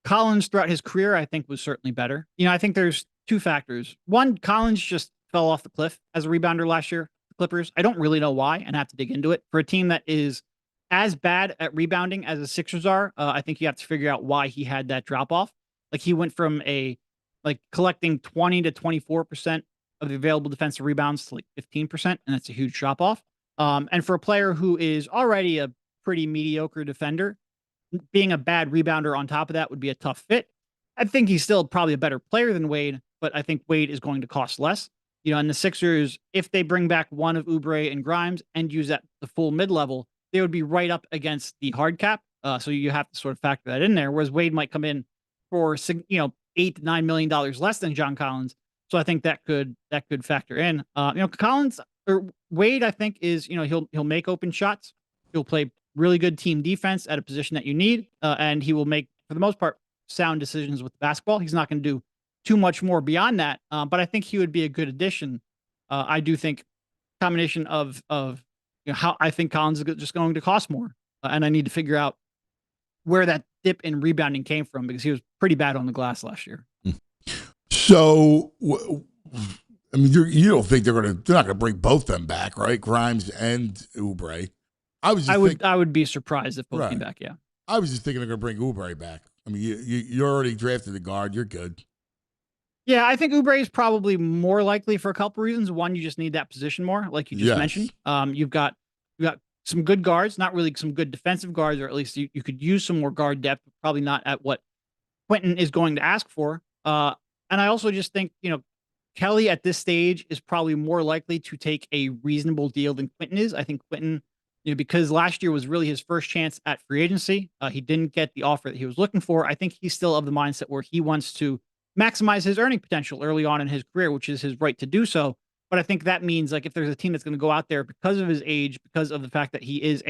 Collins throughout his career, I think was certainly better. I think there's 2 factors. One, Collins just fell off the cliff as a rebounder last year, the Clippers. I don't really know why and have to dig into it. For a team that is as bad at rebounding as the Sixers are, I think you have to figure out why he had that drop off. Like he went from collecting 20 to 24% of the available defensive rebounds to like 15%, and that's a huge drop off. And for a player who is already a pretty mediocre defender, being a bad rebounder on top of that would be a tough fit. I think he's still probably a better player than Wade, but I think Wade is going to cost less. And the Sixers, if they bring back one of Oubre and Grimes and use that the full mid-level, they would be right up against the hard cap. So you have to sort of factor that in there. Whereas Wade might come in for $8 to $9 million less than John Collins. So I think that could factor in. Collins or Wade, I think is he'll make open shots. He'll play really good team defense at a position that you need, and he will make, for the most part, sound decisions with the basketball. He's not going to do too much more beyond that, but I think he would be a good addition. I do think combination of how I think Collins is just going to cost more, and I need to figure out where that dip in rebounding came from because he was pretty bad on the glass last year. So, I mean, you don't think they're not going to bring both them back, right? Grimes and Oubre. I would be surprised if both came back. Yeah, I was just thinking they're going to bring Oubre back. I mean, you already drafted the guard. You're good. Yeah, I think Oubre is probably more likely for a couple reasons. One, you just need that position more, like you just mentioned. You've got some good guards, not really some good defensive guards, or at least you could use some more guard depth, probably not at what Quentin is going to ask for. And I also just think, Kelly at this stage is probably more likely to take a reasonable deal than Quentin is. I think Quentin, because last year was really his first chance at free agency. He didn't get the offer that he was looking for. I think he's still of the mindset where he wants to maximize his earning potential early on in his career, which is his right to do so. But I think that means if there's a team that's going to go out there because of his age, because of the fact that he is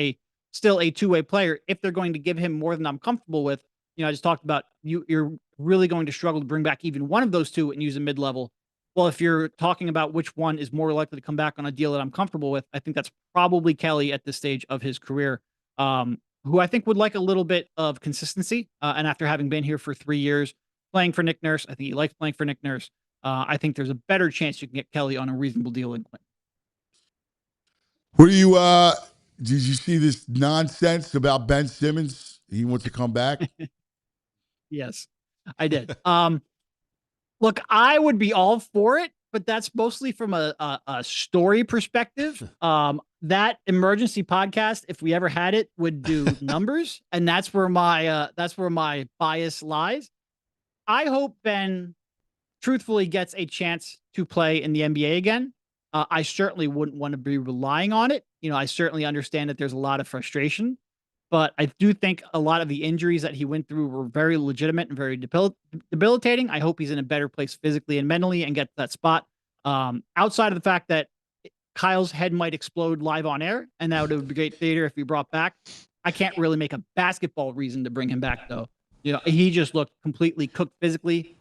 still a two-way player, if they're going to give him more than I'm comfortable with, I just talked about you're really going to struggle to bring back even one of those two and use a mid-level. Well, if you're talking about which one is more likely to come back on a deal that I'm comfortable with, I think that's probably Kelly at this stage of his career, who I think would like a little bit of consistency. And after having been here for 3 years, playing for Nick Nurse, I think he likes playing for Nick Nurse. I think there's a better chance you can get Kelly on a reasonable deal than Quentin. What do you, did you see this nonsense about Ben Simmons? He wants to come back? Yes, I did. Look, I would be all for it, but that's mostly from a story perspective. That emergency podcast, if we ever had it, would do numbers, and that's where my bias lies. I hope Ben truthfully gets a chance to play in the NBA again. I certainly wouldn't want to be relying on it. I certainly understand that there's a lot of frustration, but I do think a lot of the injuries that he went through were very legitimate and very debilitating. I hope he's in a better place physically and mentally and get that spot. Outside of the fact that Kyle's head might explode live on air, and that would be great theater if he brought back. I can't really make a basketball reason to bring him back, though. He just looked completely cooked physically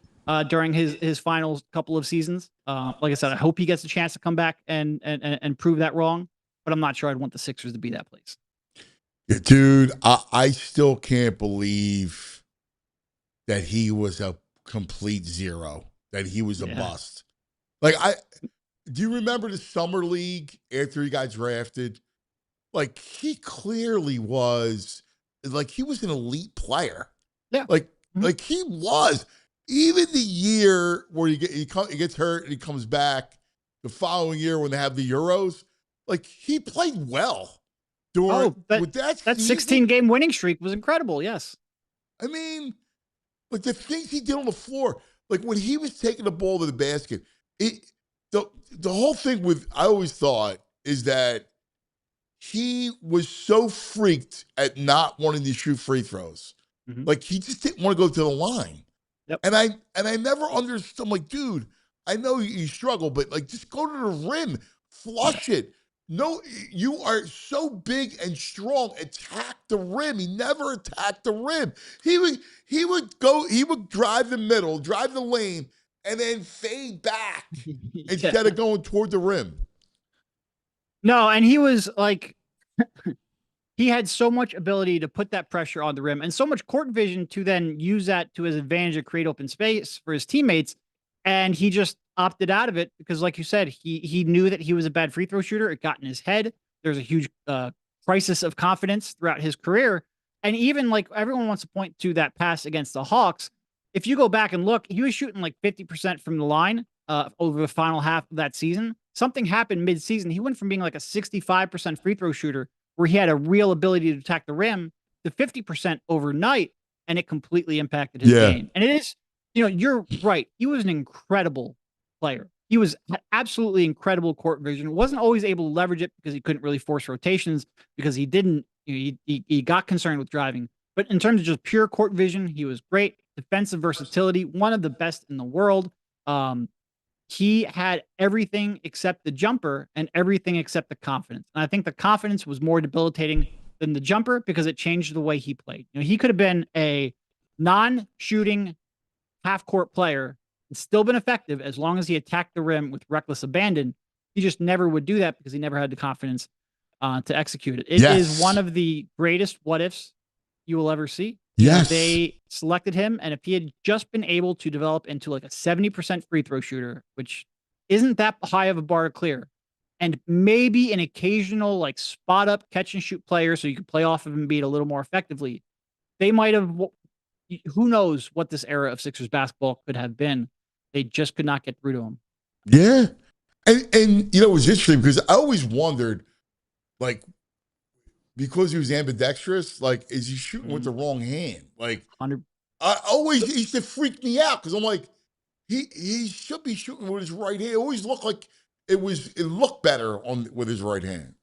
during his final couple of seasons. Like I said, I hope he gets a chance to come back and prove that wrong, but I'm not sure I'd want the Sixers to be that place. Yeah, dude, I still can't believe that he was a complete zero, that he was a bust. Do you remember the summer league after he got drafted? He clearly was, he was an elite player. Yeah. He was. Even the year where he gets hurt and he comes back the following year when they have the Euros, he played well. That 16-game winning streak was incredible. Yes. I mean, the things he did on the floor, when he was taking the ball to the basket, the whole thing I always thought is that he was so freaked at not wanting to shoot free throws. Mm-hmm. He just didn't want to go to the line. Yep. And I never understood. I'm like, dude, I know you struggle, but just go to the rim, flush it. No, you are so big and strong. Attack the rim. He never attacked the rim. He would drive the middle, drive the lane, and then fade back instead of going toward the rim. No, and he was he had so much ability to put that pressure on the rim and so much court vision to then use that to his advantage to create open space for his teammates. And he just opted out of it because, like you said, he knew that he was a bad free throw shooter. It got in his head. There's a huge crisis of confidence throughout his career. And even everyone wants to point to that pass against the Hawks. If you go back and look, he was shooting 50% from the line. over the final half of that season. Something happened mid-season. He went from being like a 65% free throw shooter, where he had a real ability to attack the rim, to 50% overnight, and it completely impacted his game. And it is, you're right. He was an incredible player. He was absolutely incredible court vision. Wasn't always able to leverage it because he couldn't really force rotations, because he didn't, he got concerned with driving. But in terms of just pure court vision, he was great. Defensive versatility, one of the best in the world. He had everything except the jumper and everything except the confidence. And I think the confidence was more debilitating than the jumper because it changed the way he played. He could have been a non-shooting half-court player and still been effective as long as he attacked the rim with reckless abandon. He just never would do that because he never had the confidence to execute it. It is one of the greatest what-ifs you will ever see. They selected him, and if he had just been able to develop into like a 70% free throw shooter, which isn't that high of a bar to clear, and maybe an occasional like spot up catch and shoot player so you could play off of Embiid a little more effectively, they might have, who knows what this era of Sixers basketball could have been. They just could not get through to him. Yeah. And it was interesting because I always wondered, like, because he was ambidextrous, like, is he shooting with the wrong hand? Like, 100. He used to freak me out because I'm like, he should be shooting with his right hand. It always looked like it looked better with his right hand.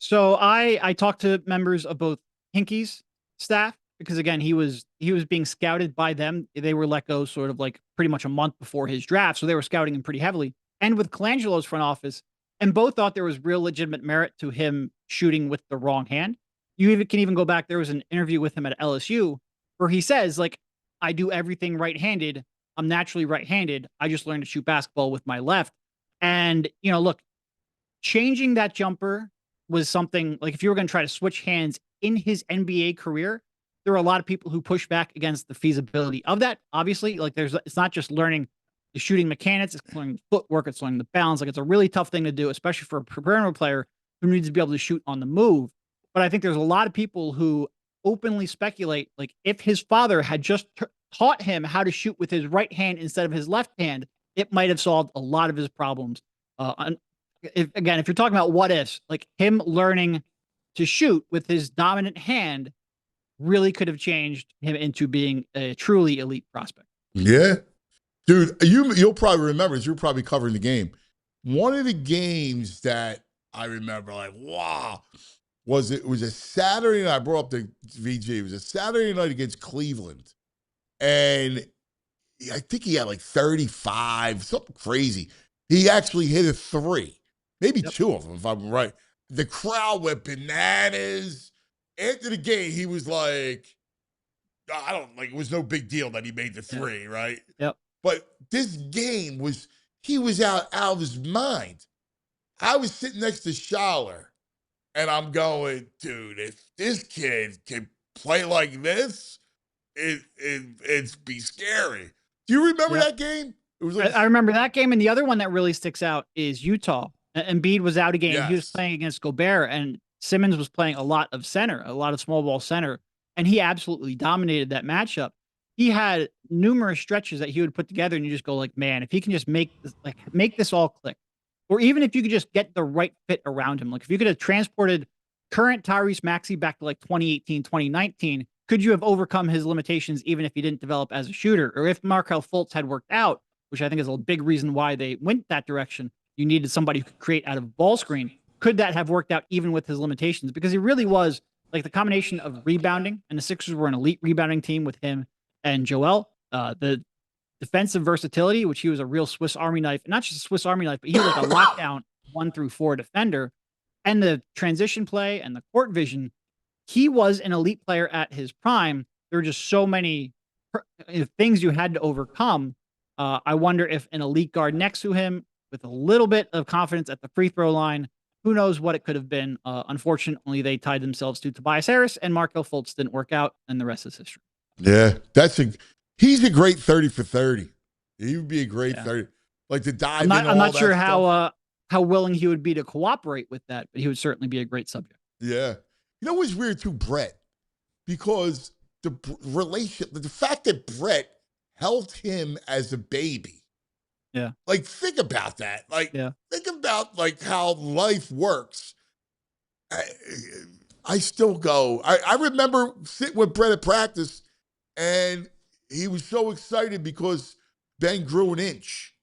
So I talked to members of both Hinkie's staff because, again, he was being scouted by them. They were let go sort of like pretty much a month before his draft, so they were scouting him pretty heavily. And with Colangelo's front office, and both thought there was real legitimate merit to him shooting with the wrong hand. You can even go back. There was an interview with him at LSU where he says, like, I do everything right-handed. I'm naturally right-handed. I just learned to shoot basketball with my left. And, look, changing that jumper was something like, if you were going to try to switch hands in his NBA career, there are a lot of people who push back against the feasibility of that. Obviously, like, it's not just learning the shooting mechanics, it's learning the footwork, it's learning the balance. Like, it's a really tough thing to do, especially for a perimeter player who needs to be able to shoot on the move. But I think there's a lot of people who openly speculate, like, if his father had just taught him how to shoot with his right hand instead of his left hand, it might have solved a lot of his problems. If you're talking about what ifs, like, him learning to shoot with his dominant hand really could have changed him into being a truly elite prospect. Yeah. Dude, you'll probably remember this. You're probably covering the game. One of the games that I remember, like, wow, it was a Saturday night. I brought up the VG. It was a Saturday night against Cleveland. And I think he had like 35, something crazy. He actually hit a three, maybe two of them, if I'm right. The crowd went bananas. After the game, he was like, it was no big deal that he made the three, right? Yep. But this game he was out of his mind. I was sitting next to Schaller, and I'm going, dude, if this kid can play like this, it's be scary. Do you remember that game? It was like, I remember that game, and the other one that really sticks out is Utah. Embiid was out again. Yes. He was playing against Gobert, and Simmons was playing a lot of center, a lot of small ball center, and he absolutely dominated that matchup. He had numerous stretches that he would put together, and you just go like, man, if he can just make this all click, or even if you could just get the right fit around him, like if you could have transported current Tyrese Maxey back to like 2018, 2019, could you have overcome his limitations even if he didn't develop as a shooter? Or if Markelle Fultz had worked out, which I think is a big reason why they went that direction, you needed somebody who could create out of ball screen. Could that have worked out even with his limitations? Because he really was like the combination of rebounding, and the Sixers were an elite rebounding team with him and Joel. The defensive versatility, which he was a real Swiss Army knife, not just a Swiss Army knife, but he was like a lockdown 1-4 defender. And the transition play and the court vision, he was an elite player at his prime. There were just so many things you had to overcome. I wonder if an elite guard next to him with a little bit of confidence at the free throw line, who knows what it could have been. Unfortunately, they tied themselves to Tobias Harris, and Markelle Fultz didn't work out, and the rest is history. Yeah, he's a great 30 for 30. He would be a great 30. Like the dive. I'm not sure how willing he would be to cooperate with that, but he would certainly be a great subject. Yeah. You know what's weird too, Brett? Because the fact that Brett held him as a baby Yeah. Like, think about that. Like, Yeah. think about like how life works. I still go. I remember sitting with Brett at practice, and he was so excited because Ben grew an inch.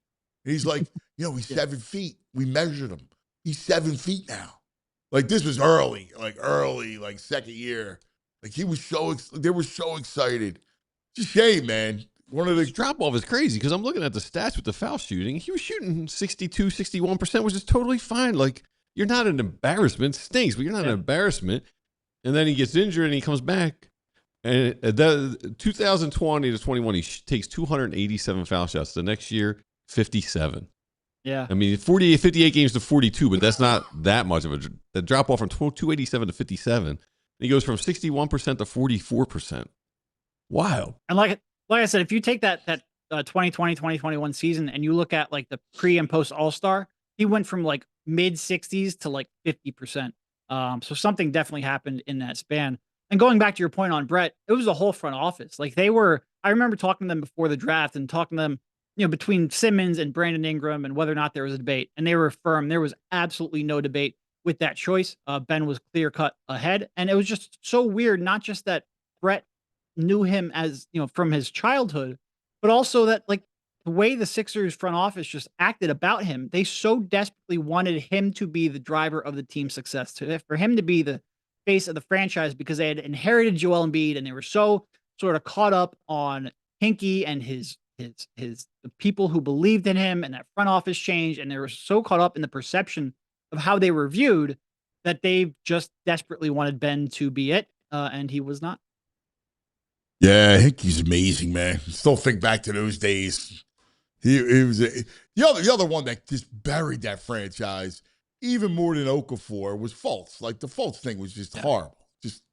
And he's like, he's 7 feet. We measured him. He's 7 feet now. Like, this was early, like second year. Like, they were so excited. It's a shame, man. One of the drop off is crazy because I'm looking at the stats with the foul shooting. He was shooting 62, 61%, which is totally fine. Like, you're not an embarrassment. It stinks, but you're not an embarrassment. And then he gets injured and he comes back. And 2020 to 21, he takes 287 foul shots. The next year, 57. Yeah. I mean, 58 games to 42, but that's not that much of a drop off from 287 to 57. And he goes from 61% to 44%. Wild. And like I said, if you take that 2020, 2021 season and you look at like the pre and post All-Star, he went from like mid 60s to like 50%. So something definitely happened in that span. And going back to your point on Brett, it was the whole front office. Like I remember talking to them before the draft and talking to them, between Simmons and Brandon Ingram and whether or not there was a debate. And they were firm. There was absolutely no debate with that choice. Ben was clear cut ahead. And it was just so weird, not just that Brett knew him as, from his childhood, but also that like the way the Sixers front office just acted about him, they so desperately wanted him to be the driver of the team's success, for him to be the face of the franchise because they had inherited Joel Embiid and they were so sort of caught up on Hinkie and the people who believed in him and that front office change. And they were so caught up in the perception of how they were viewed that they just desperately wanted Ben to be it. And he was not. Yeah, I think he's amazing, man. Still think back to those days. He was the other one that just buried that franchise even more than Okafor was Fultz. Like the Fultz thing was just horrible. Just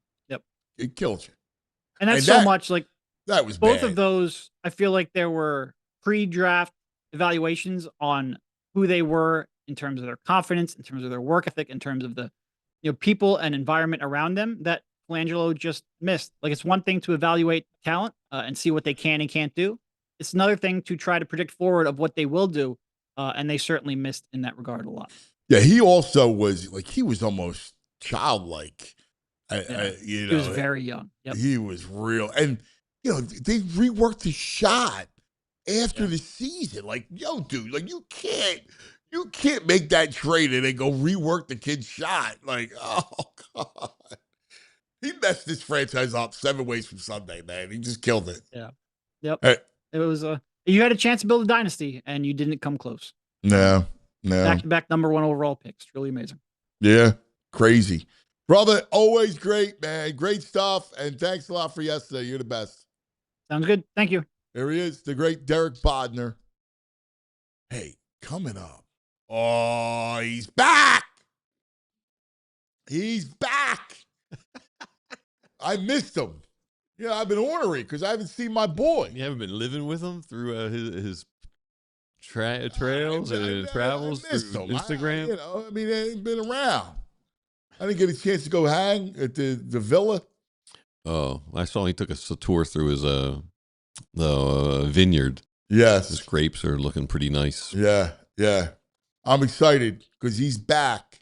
it killed you. And that's so much like that was both bad. of those. I feel like there were pre-draft evaluations on who they were in terms of their confidence, in terms of their work ethic, in terms of the people and environment around them that Colangelo just missed. Like it's one thing to evaluate talent and see what they can and can't do. It's another thing to try to predict forward of what they will do. And they certainly missed in that regard a lot. Yeah, he also was like, he was almost childlike. He was very young. Yep. He was real. And, they reworked the shot after the season. Like, dude, like you can't make that trade and then go rework the kid's shot. Like, oh, God. He messed this franchise up 7 ways from Sunday, man. He just killed it. Yeah. Yep. It was you had a chance to build a dynasty and you didn't come close. No. Back-to-back number 1 overall picks. Really amazing. Yeah. Crazy. Brother, always great, man. Great stuff. And thanks a lot for yesterday. You're the best. Sounds good. Thank you. There he is, the great Derek Bodner. Hey, coming up. Oh, he's back. He's back. I missed him. I've been ornery because I haven't seen my boy. You haven't been living with him through his trails and travels through Instagram? He ain't been around. I didn't get a chance to go hang at the villa. Oh, I saw he took a tour through his the vineyard. Yes. His grapes are looking pretty nice. Yeah. I'm excited because he's back.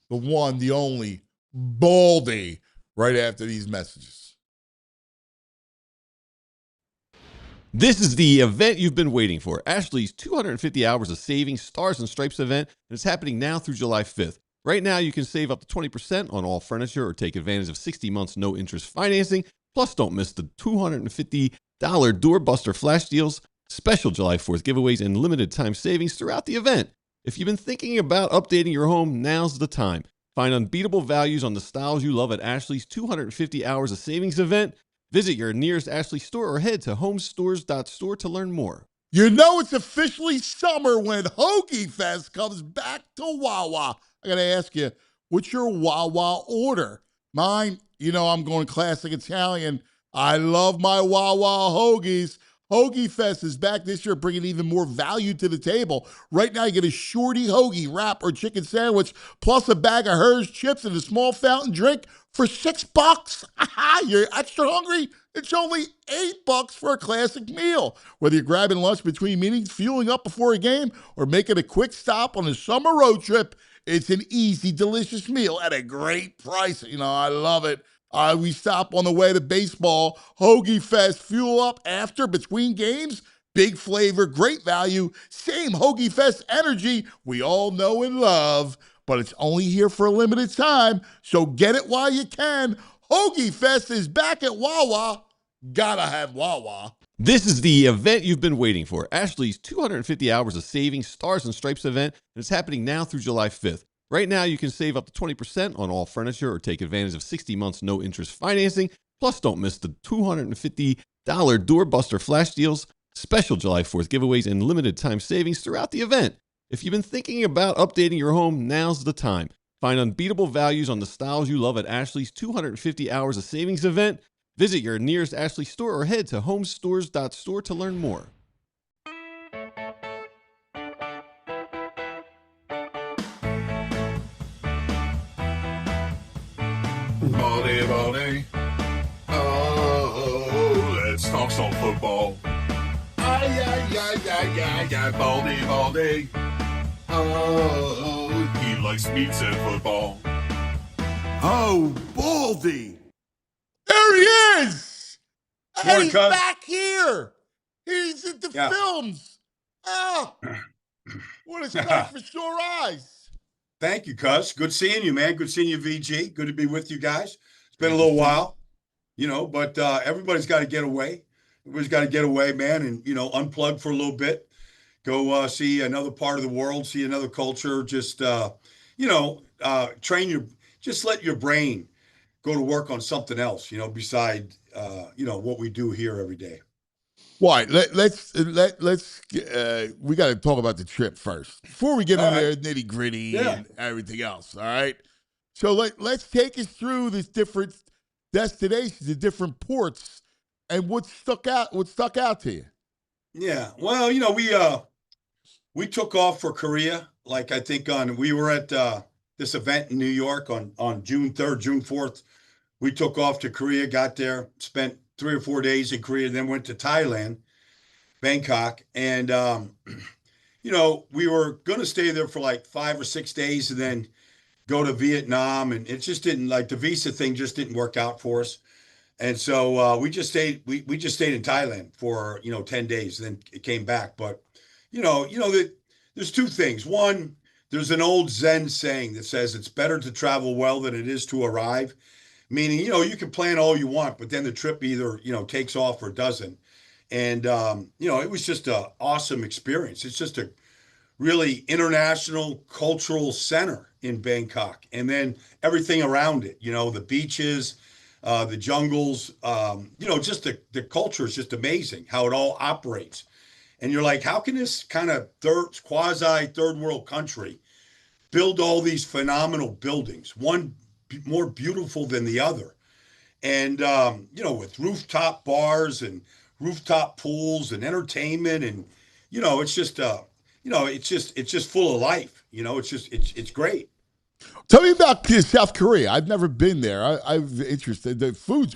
The one, the only, Baldy, right after these messages. This is the event you've been waiting for. Ashley's 250 Hours of Savings Stars and Stripes event, and it's happening now through July 5th. Right now, you can save up to 20% on all furniture or take advantage of 60 months no-interest financing. Plus, don't miss the $250 Doorbuster Flash Deals, special July 4th giveaways, and limited time savings throughout the event. If you've been thinking about updating your home, now's the time. Find unbeatable values on the styles you love at Ashley's 250 Hours of Savings event. Visit your nearest Ashley store or head to homestores.store to learn more. It's officially summer when Hoagie Fest comes back to Wawa. I got to ask you, what's your Wawa order? Mine, I'm going classic Italian. I love my Wawa hoagies. Hoagie Fest is back this year, bringing even more value to the table. Right now, you get a shorty hoagie, wrap, or chicken sandwich, plus a bag of Hers chips and a small fountain drink for $6. You're extra hungry? It's only $8 for a classic meal. Whether you're grabbing lunch between meetings, fueling up before a game, or making a quick stop on a summer road trip, it's an easy, delicious meal at a great price. I love it. We stop on the way to baseball, Hoagie Fest, fuel up after, between games. Big flavor, great value, same Hoagie Fest energy we all know and love, but it's only here for a limited time, so get it while you can. Hoagie Fest is back at Wawa. Gotta have Wawa. This is the event you've been waiting for. Ashley's 250 Hours of Savings Stars and Stripes event, and it's happening now through July 5th. Right now, you can save up to 20% on all furniture or take advantage of 60 months no-interest financing. Plus, don't miss the $250 Doorbuster Flash Deals, special July 4th giveaways, and limited time savings throughout the event. If you've been thinking about updating your home, now's the time. Find unbeatable values on the styles you love at Ashley's 250 Hours of Savings event. Visit your nearest Ashley store or head to homestores.store to learn more. Baldy. Oh, let's talk some football. Ay, Baldy. Oh, he likes pizza and football. Oh, Baldy. There he is. And he's back here. He's at the films. Oh, what a sight for sore eyes. Thank you, Cuz. Good seeing you, man. Good seeing you, VG. Good to be with you guys. It's been a little while, but everybody's got to get away. Everybody's got to get away, man, and, unplug for a little bit. Go see another part of the world, see another culture. Just, just let your brain go to work on something else, beside, what we do here every day. Why? Let's we got to talk about the trip first before we get into there nitty gritty and everything else. All right. So let's take us through these different destinations, the different ports, and what stuck out to you. Yeah. Well, we took off for Korea. Like I think we were at this event in New York on June 3rd, June 4th. We took off to Korea, got there, spent 3 or 4 days in Korea, then went to Thailand, Bangkok. And, we were going to stay there for like 5 or 6 days and then go to Vietnam. And it just didn't, like, the visa thing just didn't work out for us. And so we just stayed in Thailand for, 10 days, and then it came back. But, there's two things. One, there's an old Zen saying that says it's better to travel well than it is to arrive. Meaning, you can plan all you want, but then the trip either, takes off or doesn't. And, it was just an awesome experience. It's just a really international cultural center in Bangkok. And then everything around it, the beaches, the jungles, just the culture is just amazing how it all operates. And you're like, how can this kind of quasi third world country build all these phenomenal buildings, one more beautiful than the other, and with rooftop bars and rooftop pools and entertainment, and it's just it's just full of life. It's great. Tell me about South Korea. I've never been there. I'm interested. The food's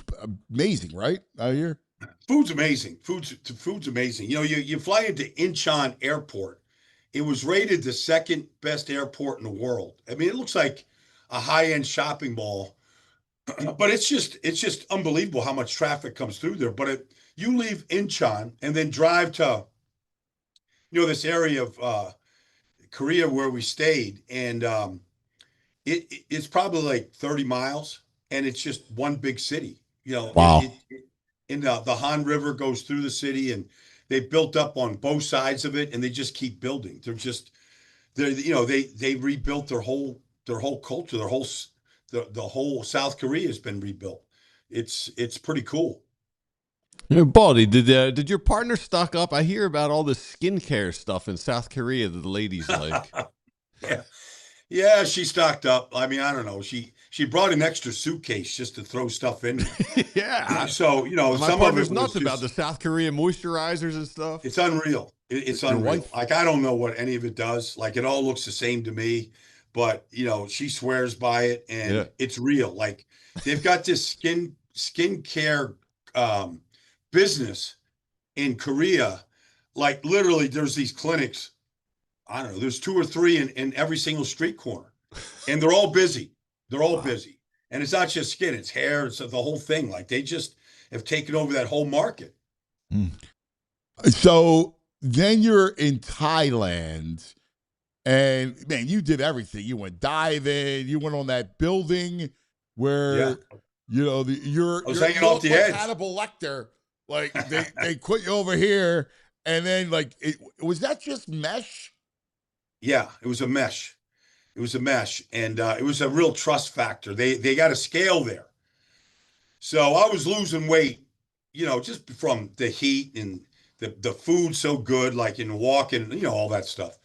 amazing, right? I hear. Food's amazing. Food's amazing. You fly into Incheon Airport. It was rated the second best airport in the world. I mean, it looks like a high-end shopping mall, but it's just unbelievable how much traffic comes through there. But you leave Incheon and then drive to, this area of Korea where we stayed, and it's probably like 30 miles, and it's just one big city. Wow. And the Han River goes through the city, and they built up on both sides of it, and they just keep building. They rebuilt their whole culture, the whole South Korea has been rebuilt. It's pretty cool. Baldy, did your partner stock up? I hear about all this skincare stuff in South Korea that the ladies like. Yeah, she stocked up. I mean, I don't know. She brought an extra suitcase just to throw stuff in there. Yeah. So, my some of it was nuts about the South Korean moisturizers and stuff. It's unreal. It's unreal. Like, I don't know what any of it does. Like, it all looks the same to me, but she swears by it, and it's real. Like, they've got this skincare business in Korea. Like literally, there's these clinics. I don't know. There's 2 or 3 in every single street corner, and they're all busy. They're all busy, and it's not just skin; it's hair. It's the whole thing. Like they just have taken over that whole market. So then you're in Thailand, and man, you did everything. You went diving. You went on that building where I was hanging off the edge. Hannibal Lecter, like they put you over here, and then like was that just mesh? Yeah, it was a mesh. It was a mesh, and it was a real trust factor. They got a scale there, so I was losing weight, just from the heat and the food so good, like in walking, all that stuff.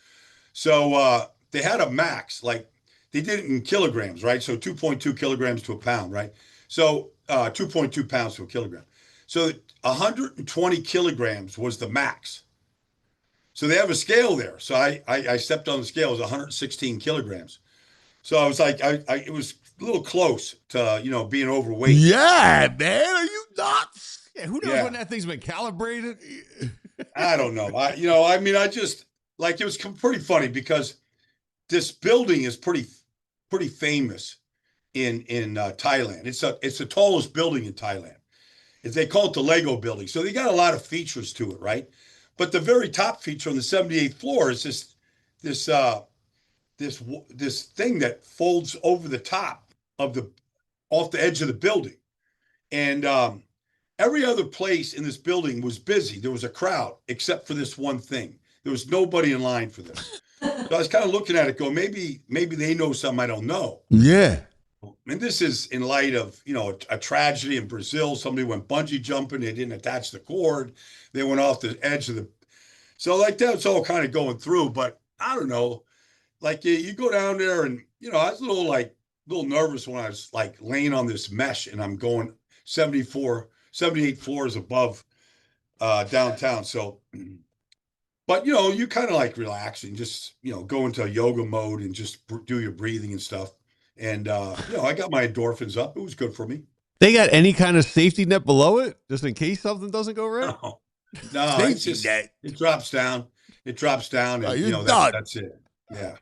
So they had a max, like they did it in kilograms, right? So 2.2 kilograms to a pound, right? So 2.2 pounds to a kilogram. So 120 kilograms was the max. So they have a scale there. So I stepped on the scale. It was 116 kilograms. So I was like, it was a little close to, being overweight. Yeah, man. Are you nuts? Yeah, who knows when that thing's been calibrated? I don't know. I just like, it was pretty funny because this building is pretty famous in Thailand. It's the tallest building in Thailand. They call it the Lego building. So they got a lot of features to it, right? But the very top feature on the 78th floor is this thing that folds over the top off the edge of the building. And every other place in this building was busy. There was a crowd, except for this one thing. There was nobody in line for this. So I was kind of looking at it going, maybe they know something I don't know. Yeah. And this is in light of, a tragedy in Brazil. Somebody went bungee jumping. They didn't attach the cord. They went off the edge of so like that's all kind of going through. But I don't know, like you go down there and, I was a little nervous when I was like laying on this mesh and I'm going 78 floors above downtown. So, but, you kind of like relax and just, go into a yoga mode and just do your breathing and stuff. And, I got my endorphins up. It was good for me. They got any kind of safety net below it, just in case something doesn't go right? No, it's just, it drops down. It drops down. And, that's it. Yeah.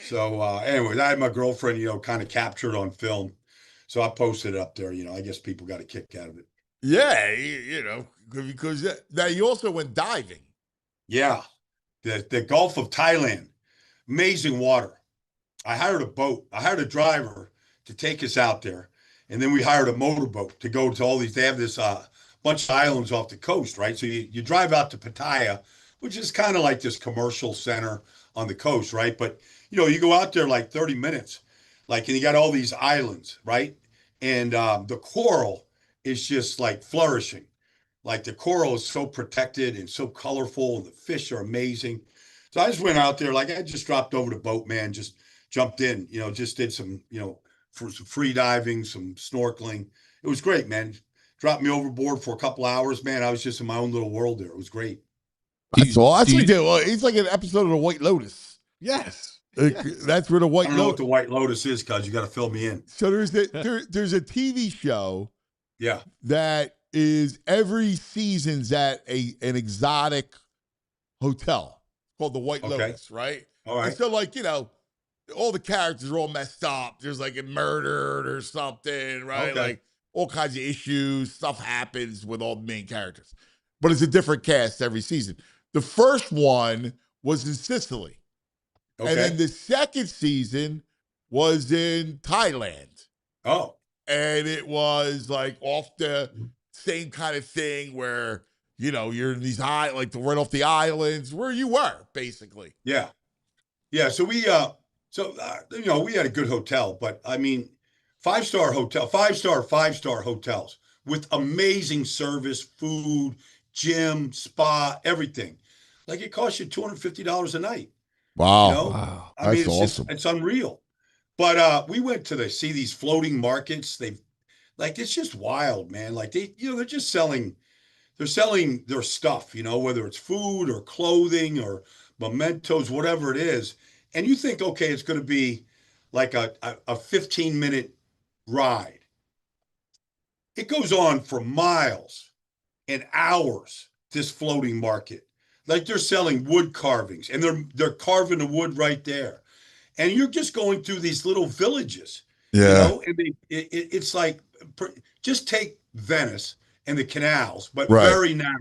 So, anyways, I had my girlfriend, kind of captured on film. So I posted it up there. I guess people got a kick out of it. Yeah, because now you also went diving. Yeah. The Gulf of Thailand. Amazing water. I hired a boat. I hired a driver to take us out there. And then we hired a motorboat to go to all these. They have this bunch of islands off the coast, right? So you drive out to Pattaya, which is kind of like this commercial center on the coast, right? But, you go out there like 30 minutes, and you got all these islands, right? And the coral is just like flourishing. Like the coral is so protected and so colorful, and the fish are amazing. So I just went out there, I just dropped over the boat, man, just jumped in, just did some, for some free diving, some snorkeling. It was great, man. Dropped me overboard for a couple hours, man. I was just in my own little world there. It was great. That's it's like an episode of The White Lotus. Yes. That's where the White Lotus. I don't know what the White Lotus is, cuz you got to fill me in. So there's a TV show. Yeah. That is every season's at an exotic hotel called the White Lotus, right? All right. And so all the characters are all messed up. There's like a murdered or something, right? Okay. Like all kinds of issues. Stuff happens with all the main characters. But it's a different cast every season. The first one was in Sicily. Okay. And then the second season was in Thailand. Oh. And it was like off the same kind of thing where, you're in these right off the islands where you were, basically. Yeah. Yeah. So we had a good hotel, but I mean, five-star hotels with amazing service, food, gym, spa, everything. Like it costs you $250 a night. Wow. Wow. That's awesome. It's unreal. But we went to see these floating markets. It's just wild, man. They're just selling their stuff, whether it's food or clothing or mementos, whatever it is. And you think, okay, it's going to be like a 15-minute ride. it goes on for miles and hours, this floating market. Like they're selling wood carvings and they're carving the wood right there. And you're just going through these little villages, you know, and it's like, just take Venice and the canals, but very narrow.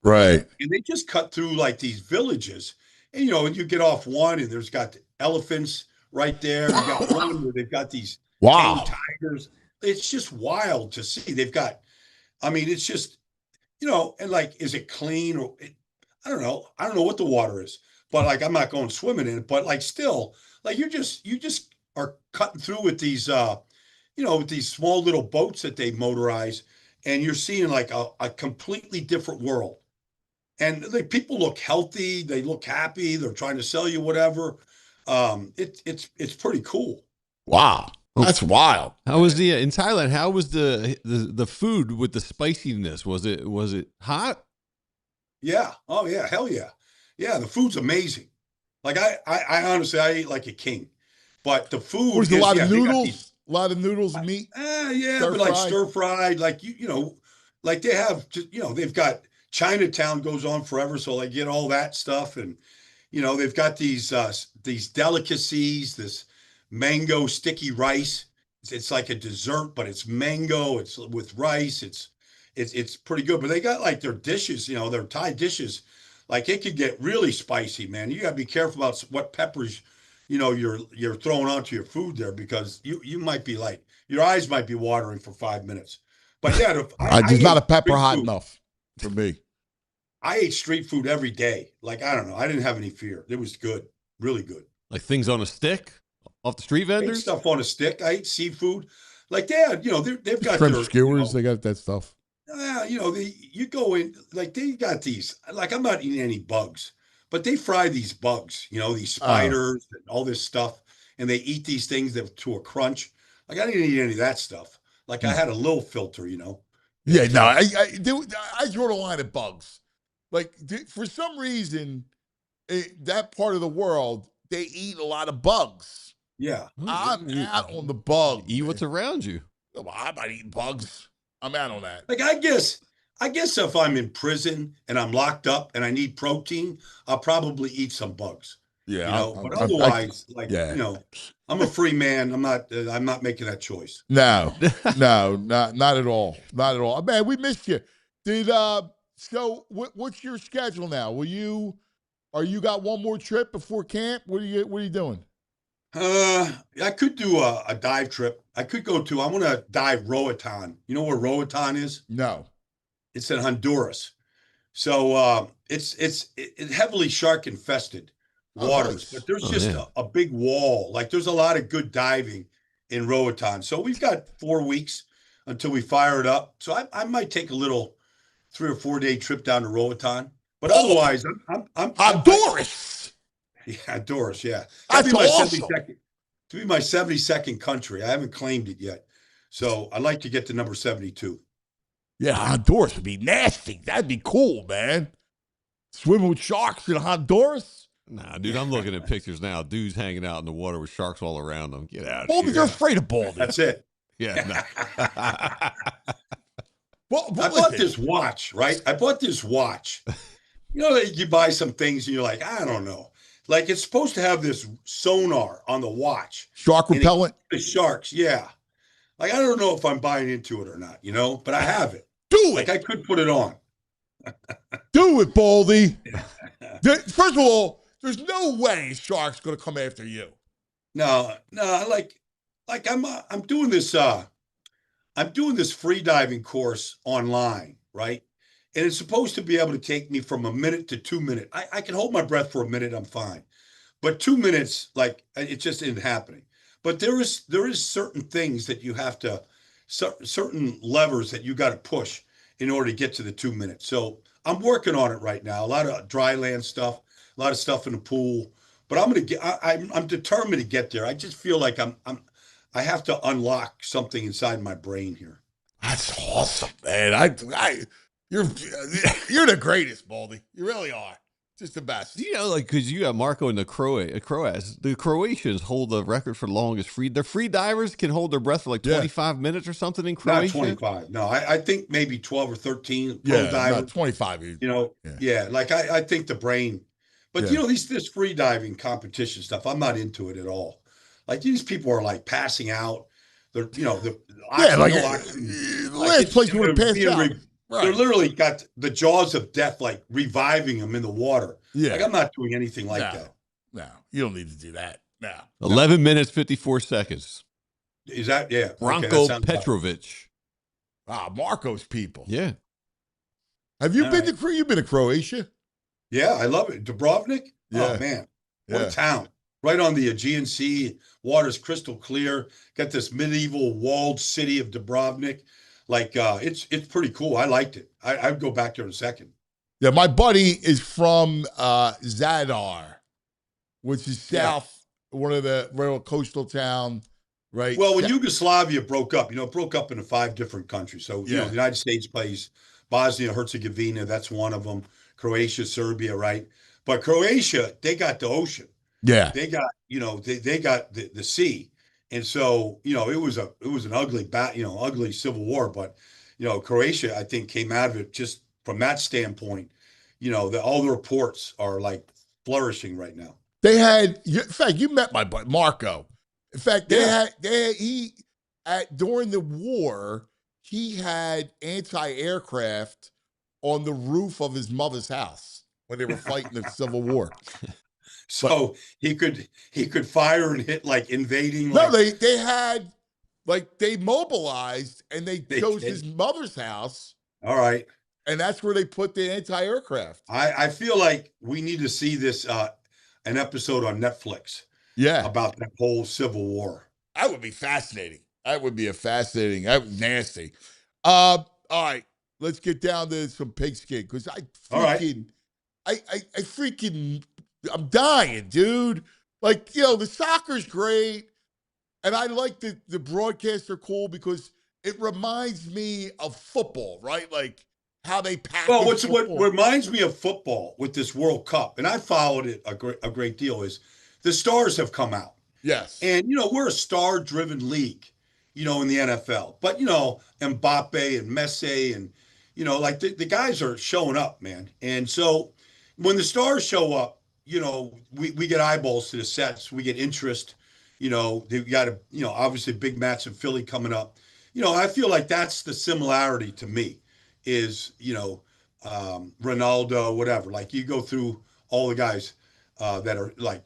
Right. And they just cut through like these villages. And, you know, and you get off one and there's got elephants right there. You got one where they've got these tigers. It's just wild to see. They've got, I mean, it's just, you know, and like, is it clean or I don't know. I don't know what the water is, but like, I'm not going swimming in it, but like still like you just are cutting through with these, you know, with these small little boats that they motorize and you're seeing like a completely different world. And like people look healthy, they look happy, they're trying to sell you whatever. It's pretty cool. Wow. That's wild. How was the in Thailand? How was the food with the spiciness? Was it hot? Yeah. Oh yeah. Hell yeah. Yeah. The food's amazing. Like I honestly I ate like a king, but the food was a lot of noodles, a lot of noodles and meat. Yeah, but like stir fried, like you know, like they have, you know, they've got Chinatown goes on forever, so they get all that stuff, and you know they've got these delicacies, this mango sticky rice. It's like a dessert, but it's mango. It's with rice. It's pretty good. But they got like their dishes, you know, their Thai dishes. Like it could get really spicy, man. You got to be careful about what peppers, you know, you're throwing onto your food there because you might be like your eyes might be watering for 5 minutes. But yeah, just not a pepper hot enough for me. I ate street food every day. Like, I don't know. I didn't have any fear. It was good. Really good. Like things on a stick off the street vendors? Stuff on a stick. I ate seafood. Like they had, you know, they've got shrimp skewers. You know, they got that stuff. You know, you go in, like they got these, like I'm not eating any bugs, but they fry these bugs, you know, these spiders and all this stuff. And they eat these things to a crunch. Like I didn't eat any of that stuff. Like I had a little filter, you know. Yeah, no, I draw the line at bugs. Like for some reason, that part of the world, they eat a lot of bugs. Yeah. I'm out on the bugs. Eat what's around you. I'm not eating bugs. I'm out on that. Like, I guess if I'm in prison and I'm locked up and I need protein, I'll probably eat some bugs. Yeah. You know, but otherwise, you know, I'm a free man. I'm not making that choice. No, not at all. Not at all. Man, we missed you. So what's your schedule now? Are you got one more trip before camp? What are you doing? I could do a dive trip. I want to dive Roatan. You know where Roatan is? No. It's in Honduras. So it's heavily shark infested waters, but there's just a big wall. Like there's a lot of good diving in Roatan. So we've got 4 weeks until we fire it up. So I might take a little 3 or 4 day trip down to Roatan. But otherwise, I'm Honduras. Yeah, Honduras. Yeah, that's awesome. To be my 72nd country. I haven't claimed it yet, so I'd like to get to number 72. Yeah, Honduras would be nasty. That'd be cool, man. Swimming with sharks in Honduras. Nah, dude, I'm looking at pictures now. Dudes hanging out in the water with sharks all around them. Get out of Baldy, here. they're afraid of Baldy. That's it. Yeah. Well, I bought this watch, right? You know, you buy some things and you're like, I don't know. Like it's supposed to have this sonar on the watch. Shark repellent? The sharks, yeah. Like I don't know if I'm buying into it or not, you know, but I have it. Do it. Like I could put it on. Do it, Baldy. First of all, there's no way shark's gonna come after you. No, like I'm doing this free diving course online, right? And it's supposed to be able to take me from a minute to 2 minutes. I can hold my breath for a minute, I'm fine. But 2 minutes, like it just isn't happening. But there is certain things that you have to, certain levers that you got to push in order to get to the 2 minutes. So I'm working on it right now. A lot of dry land stuff, a lot of stuff in the pool. But I'm determined to get there. I just feel like I have to unlock something inside my brain here. That's awesome, man. You're the greatest, Baldy. You really are. Just the best. You know, like, because you got Marco and the Croats. The Croatians hold the record for longest free. Their free divers can hold their breath for like 25 minutes or something in Croatia. Not 25. No, I think maybe 12 or 13 pro Yeah, divers. not 25. You know, like I think the brain. But, you know, this free diving competition stuff, I'm not into it at all. Like, these people are, like, passing out. They're, you know, the last place you want to pass out. Right. They're literally got the jaws of death, like reviving them in the water. Yeah. Like, I'm not doing anything like that. No, you don't need to do that. No. 11 minutes, 54 seconds. Is that, yeah. Branko Petrovic. Marco's people. Yeah. Have you you've been to Croatia? Yeah, I love it. Dubrovnik? Yeah. Oh, man. What a town. Right on the Aegean Sea. Water's crystal clear. Got this medieval walled city of Dubrovnik. Like, it's pretty cool. I liked it. I'd go back there in a second. Yeah, my buddy is from Zadar, which is south, one of the real coastal town, right? Well, when Yugoslavia broke up, it broke up into 5 different countries. So, you know, the United States plays Bosnia, Herzegovina, that's one of them. Croatia, Serbia, right? But Croatia, they got the ocean. Yeah. They got, they got the sea. And so, it was an ugly ugly civil war, but, Croatia, I think, came out of it just from that standpoint. All the reports are like flourishing right now. They had, in fact, you met my buddy Marco. In fact, during the war, he had anti-aircraft on the roof of his mother's house when they were fighting the Civil War. So he could fire and hit, like, invading. No, they had, like, they mobilized and they chose his mother's house. All right. And that's where they put the anti-aircraft. I feel like we need to see this an episode on Netflix. Yeah. About that whole Civil War. That would be fascinating. That would be that was nasty. All right. Let's get down to some pigskin because I'm dying, dude. Like, the soccer's great. And I like the broadcasts are cool because it reminds me of football, right? Like how they package what reminds me of football with this World Cup, and I followed it a great deal, is the stars have come out. Yes. And, we're a star-driven league, in the NFL. But, Mbappe and Messi and, like the guys are showing up, man. And so when the stars show up, we get eyeballs to the sets. We get interest. They've got obviously a big match in Philly coming up. I feel like that's the similarity to me is, Ronaldo, whatever. Like, you go through all the guys that are, like,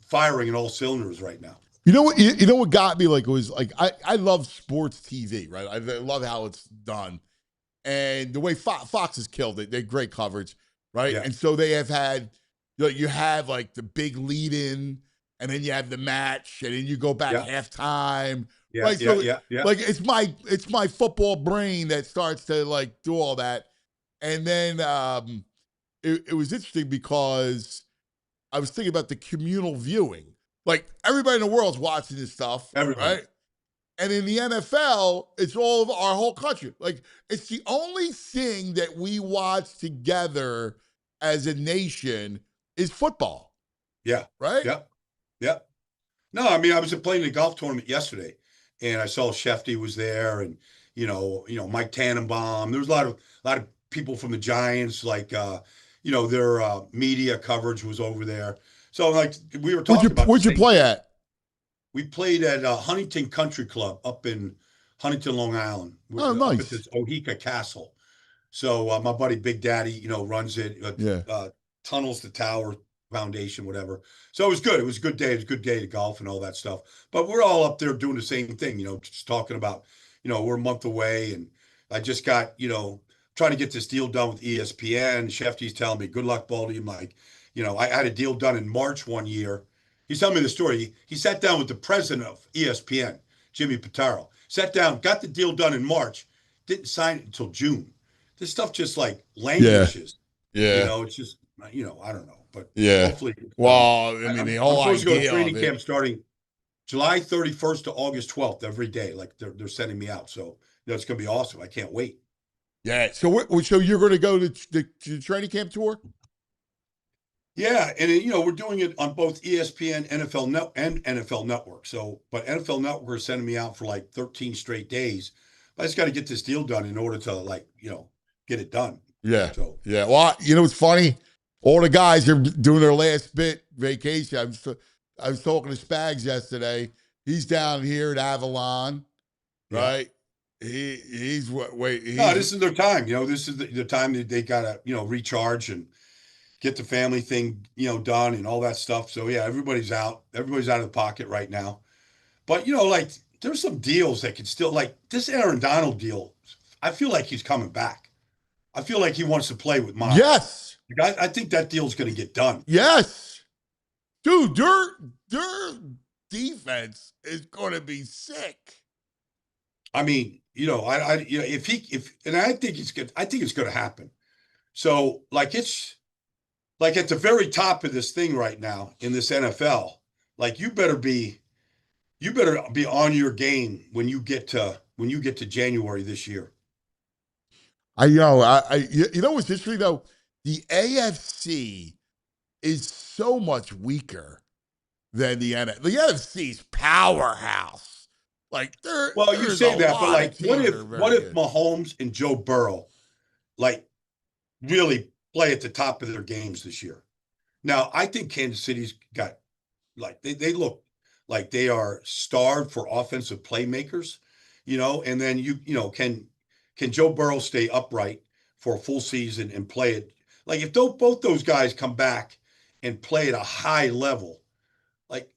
firing in all cylinders right now. You know what got me, like, it was like, I love sports TV, right? I love how it's done. And the way Fox has killed it, they're great coverage, right? Yeah. And so they have had, you have like the big lead in, and then you have the match, and then you go back halftime. Yeah, right? Like it's my football brain that starts to like do all that. And then it was interesting because I was thinking about the communal viewing. Like, everybody in the world's watching this stuff, right? And in the NFL, it's all of our whole country. Like, it's the only thing that we watch together as a nation is football. Yeah. Right? Yeah. No, I mean, I was playing the golf tournament yesterday, and I saw Shefty was there, and Mike Tannenbaum. There was a lot of people from the Giants, like their media coverage was over there. So, like, we were talking about. Where'd you play at? We played at Huntington Country Club up in Huntington, Long Island. Oh, nice. Up at this Oheka Castle. So my buddy Big Daddy, runs it. Tunnels the Tower Foundation, whatever. So it was good. It was a good day. It was a good day to golf and all that stuff. But we're all up there doing the same thing, just talking about, we're a month away, and I just got, trying to get this deal done with ESPN. Shefty's telling me, good luck, Baldy. I'm like, I had a deal done in March one year. He's telling me the story. He sat down with the president of ESPN, Jimmy Pitaro. Sat down, got the deal done in March, didn't sign it until June. This stuff just like languishes. Yeah. It's just, I don't know. But hopefully. Well, I mean, the whole idea. I'm supposed to go to training camp starting July 31st to August 12th every day. Like, they're sending me out. So, it's going to be awesome. I can't wait. Yeah. So you're going to go to the training camp tour? Yeah, and you know we're doing it on both ESPN, and NFL Network. So, but NFL Network is sending me out for like 13 straight days. But I just got to get this deal done in order to get it done. Yeah. So Yeah. Well, you know what's funny? All the guys are doing their last bit vacation. I was talking to Spags yesterday. He's down here at Avalon, yeah. right? He's wait. No, this is their time. You know, this is the time that they gotta recharge and get the family thing done and all that stuff. So yeah, everybody's out. Everybody's out of the pocket right now. But like there's some deals that could still like this Aaron Donald deal. I feel like he's coming back. I feel like he wants to play with Miles. Yes. I think that deal's going to get done. Yes. Dude, their defense is going to be sick. I mean, and I think it's good. I think it's going to happen. So like it's like at the very top of this thing right now in this NFL, like you better be on your game when you get to January this year. I know. You know what's interesting though? The AFC is so much weaker than the NFC. The NFC's powerhouse. Like You say that, but like, what if Mahomes and Joe Burrow, like, really play at the top of their games this year? Now, I think Kansas City's got like they look like they are starved for offensive playmakers, and then can Joe Burrow stay upright for a full season and play it? Like if both those guys come back and play at a high level, like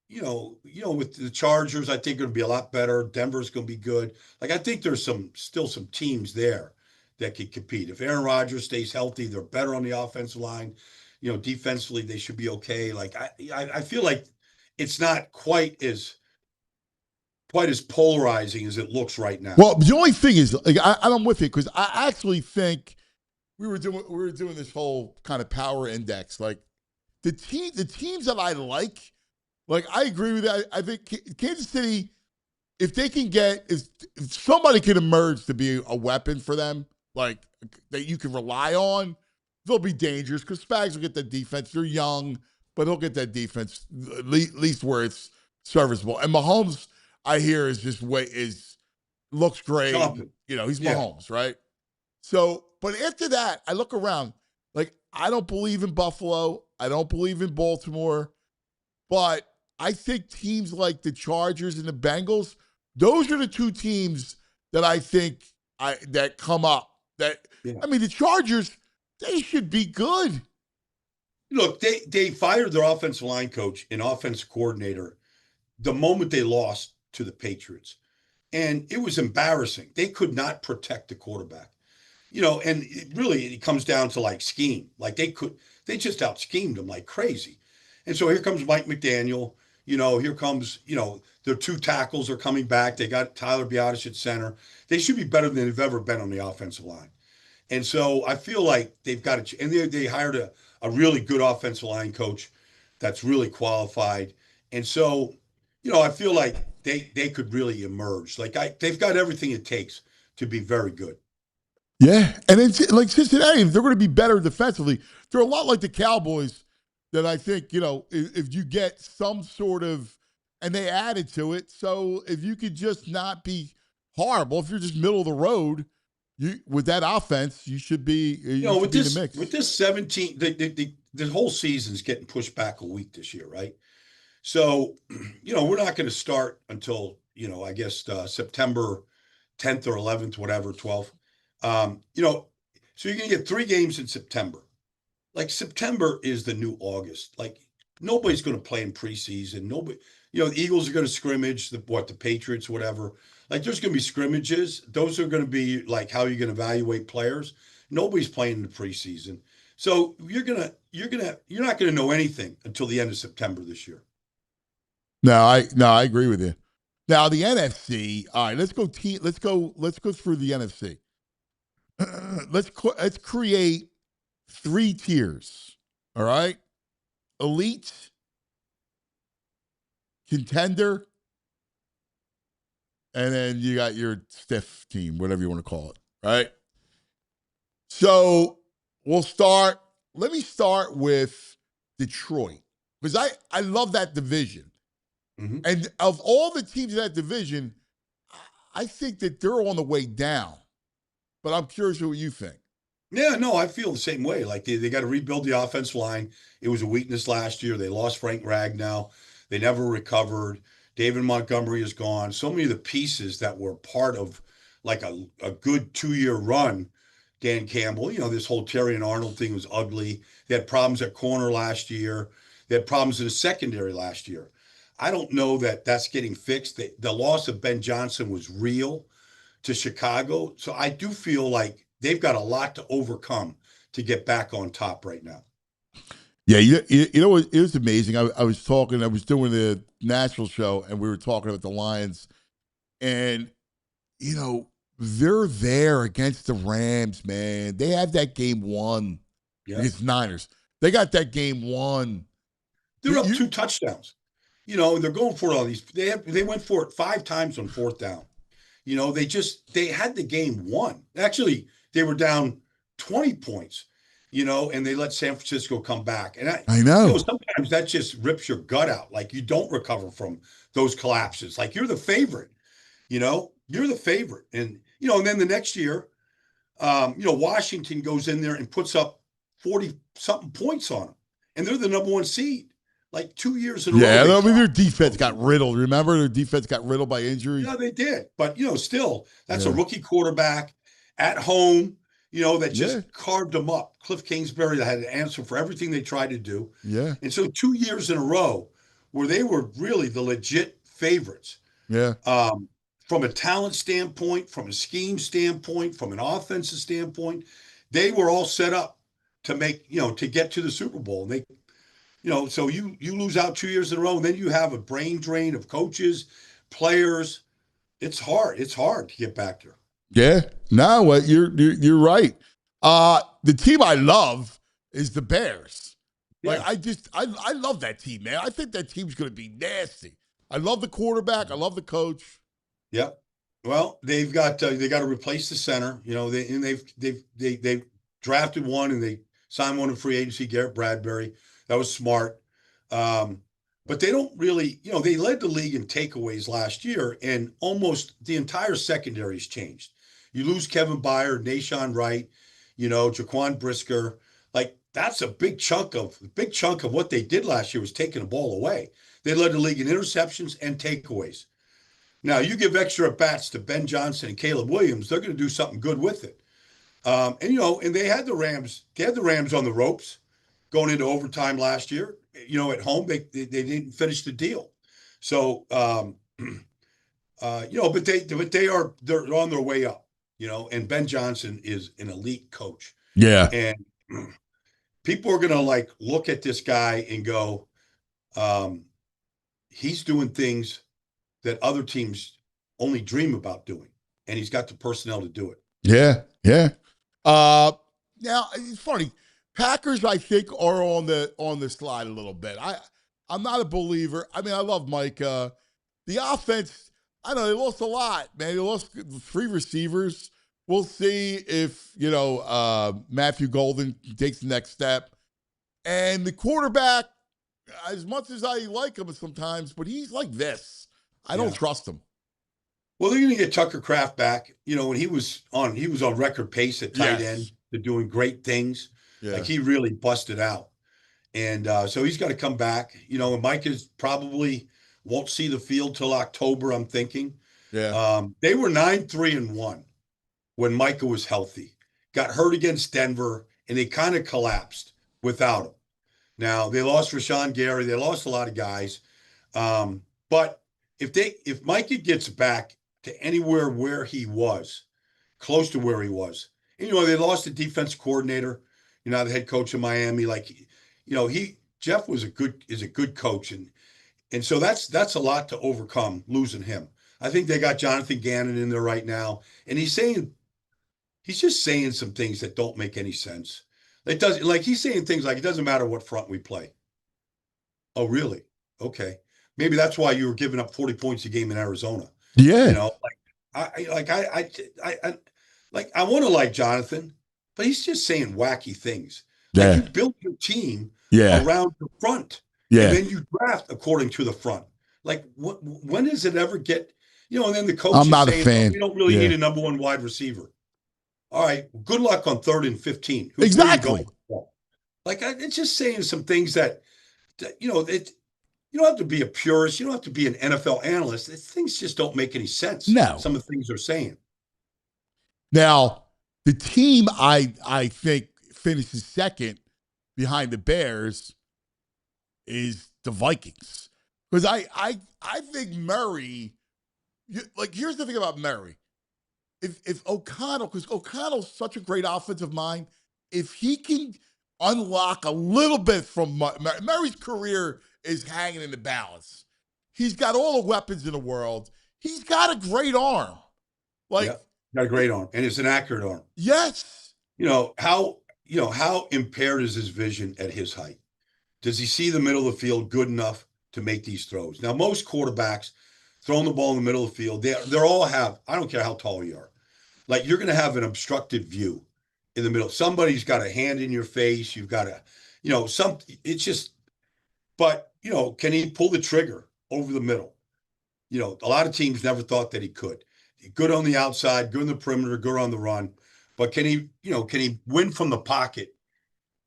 with the Chargers, I think going to be a lot better. Denver's going to be good. Like I think there's still some teams there that could compete. If Aaron Rodgers stays healthy, they're better on the offensive line. Defensively they should be okay. Like I feel like it's not quite as polarizing as it looks right now. Well, the only thing is, like, I'm with you because I actually think we were doing this whole kind of power index. Like the teams that I like I agree with that. I think Kansas City, if they can if somebody can emerge to be a weapon for them, like that you can rely on, they'll be dangerous because Spags will get that defense. They're young, but he'll get that defense at least where it's serviceable. And Mahomes, I hear, looks great. Chomping. He's Mahomes, right? So, but after that, I look around. Like, I don't believe in Buffalo. I don't believe in Baltimore. But I think teams like the Chargers and the Bengals, those are the two teams that I think that come up. I mean, the Chargers, they should be good. Look, they fired their offensive line coach and offensive coordinator the moment they lost to the Patriots. And it was embarrassing. They could not protect the quarterback. And it comes down to like scheme. Like they just out schemed them like crazy. And so here comes Mike McDaniel. Here comes, their two tackles are coming back. They got Tyler Biadasz at center. They should be better than they've ever been on the offensive line. And so I feel like they've got and they hired a really good offensive line coach that's really qualified. And so, I feel like they could really emerge. Like they've got everything it takes to be very good. Yeah, and it's like Cincinnati, they're going to be better defensively. They're a lot like the Cowboys that I think, if you get some sort of, and they added to it. So if you could just not be horrible, if you're just middle of the road, with that offense, you should be, with be this, in the mix. With this 17, the whole season's getting pushed back a week this year, right? So, we're not going to start until, I guess September 10th or 11th, whatever, 12th. So you're going to get 3 games in September. Like September is the new August. Like nobody's going to play in preseason. Nobody, the Eagles are going to scrimmage, the Patriots, whatever. Like there's going to be scrimmages. Those are going to be like how you're going to evaluate players. Nobody's playing in the preseason. So you're not going to know anything until the end of September this year. No, I agree with you. Now the NFC. All right, let's go through the NFC. Let's create 3 tiers. All right, elite, contender, and then you got your stiff team, whatever you want to call it. Right. So we'll start. Let me start with Detroit, because I love that division. Mm-hmm. And of all the teams in that division, I think that they're on the way down. But I'm curious what you think. Yeah, no, I feel the same way. Like they got to rebuild the offense line. It was a weakness last year. They lost Frank Ragnow. They never recovered. David Montgomery is gone. So many of the pieces that were part of like a good 2-year run, Dan Campbell, this whole Terry and Arnold thing was ugly. They had problems at corner last year. They had problems in the secondary last year. I don't know that that's getting fixed. The loss of Ben Johnson was real to Chicago. So I do feel like they've got a lot to overcome to get back on top right now. Yeah, it was amazing. I was doing the Nashville show, and we were talking about the Lions, and they're there against the Rams, man. They have that game won against Niners. They got that game won. They're up 2 touchdowns. And they're going for all these. They went for it 5 times on 4th down. They had the game won. Actually, they were down 20 points, and they let San Francisco come back. And I know. Sometimes that just rips your gut out. Like you don't recover from those collapses. Like you're the favorite, you're the favorite. And, and then the next year, Washington goes in there and puts up 40 something points on them. And they're the number 1 seed. Like 2 years in a row. Yeah, I mean, their defense got riddled. Remember, their defense got riddled by injuries? Yeah, they did. But, still, that's a rookie quarterback at home, that just carved them up. Cliff Kingsbury that had an answer for everything they tried to do. Yeah. And so 2 years in a row where they were really the legit favorites. Yeah. From a talent standpoint, from a scheme standpoint, from an offensive standpoint, they were all set up to make, to get to the Super Bowl. And they so you lose out 2 years in a row, and then you have a brain drain of coaches, players. It's hard. It's hard to get back there. Yeah. No, you're right. The team I love is the Bears. Yeah. Like I love that team, man. I think that team's going to be nasty. I love the quarterback. I love the coach. Yep. Well, they got to replace the center. They've drafted one and they signed one in free agency, Garrett Bradbury. That was smart. But they don't really, they led the league in takeaways last year, and almost the entire secondary's changed. You lose Kevin Byard, Nashawn Wright, Jaquan Brisker. Like that's a big chunk of what they did last year was taking the ball away. They led the league in interceptions and takeaways. Now you give extra at bats to Ben Johnson and Caleb Williams, they're going to do something good with it. And they had the Rams. They had the Rams on the ropes going into overtime last year. At home they didn't finish the deal. So but they're on their way up. And Ben Johnson is an elite coach. Yeah. And people are gonna look at this guy and go, he's doing things that other teams only dream about doing, and he's got the personnel to do it. Yeah, yeah. Now it's funny. Packers, I think, are on the slide a little bit. I'm not a believer. I mean, I love Micah. The offense, I don't know, they lost a lot, man. They lost 3 receivers. We'll see if, Matthew Golden takes the next step. And the quarterback, as much as I like him sometimes, but he's like this. I don't trust him. Well, they're going to get Tucker Kraft back. When he was on record pace at tight end. They're doing great things. Yeah. Like he really busted out. And so he's got to come back, and Mike is probably won't see the field till October, I'm thinking. Yeah. They were 9-3-1 when Micah was healthy. Got hurt against Denver, and they kind of collapsed without him. Now, they lost Rashawn Gary. They lost a lot of guys. But if Micah gets back to anywhere where he was, close to where he was, and, they lost the defense coordinator, the head coach of Miami. Jeff is a good coach. And so that's a lot to overcome, losing him. I think they got Jonathan Gannon in there right now. And he's just saying some things that don't make any sense. He's saying things like, it doesn't matter what front we play. Oh, really? Okay. Maybe that's why you were giving up 40 points a game in Arizona. Yeah. I want to like Jonathan, but he's just saying wacky things. Yeah. Like you build your team Yeah. around the front. Yeah. And then you draft according to the front. Like when does it ever get, and then the coach I'm is not a saying, fan. we don't really need a number one wide receiver. All right, good luck on 3rd and 15. Exactly. Like it's just saying some things that you don't have to be a purist. You don't have to be an NFL analyst. Things just don't make any sense. No. Some of the things they're saying. Now, the team I think finishes second behind the Bears is the Vikings. Because I think Murray, here's the thing about Murray. If O'Connell, because O'Connell's such a great offensive mind, if he can unlock a little bit from Murray's career is hanging in the balance. He's got all the weapons in the world. He's got a great arm. Got a great arm, and it's an accurate arm. Yes. How impaired is his vision at his height? Does he see the middle of the field good enough to make these throws? Now, most quarterbacks throwing the ball in the middle of the field, they all have, I don't care how tall you are, like you're going to have an obstructed view in the middle. Somebody's got a hand in your face. You've got it's just, but, can he pull the trigger over the middle? A lot of teams never thought that he could. Good on the outside, good on the perimeter, good on the run. But can he win from the pocket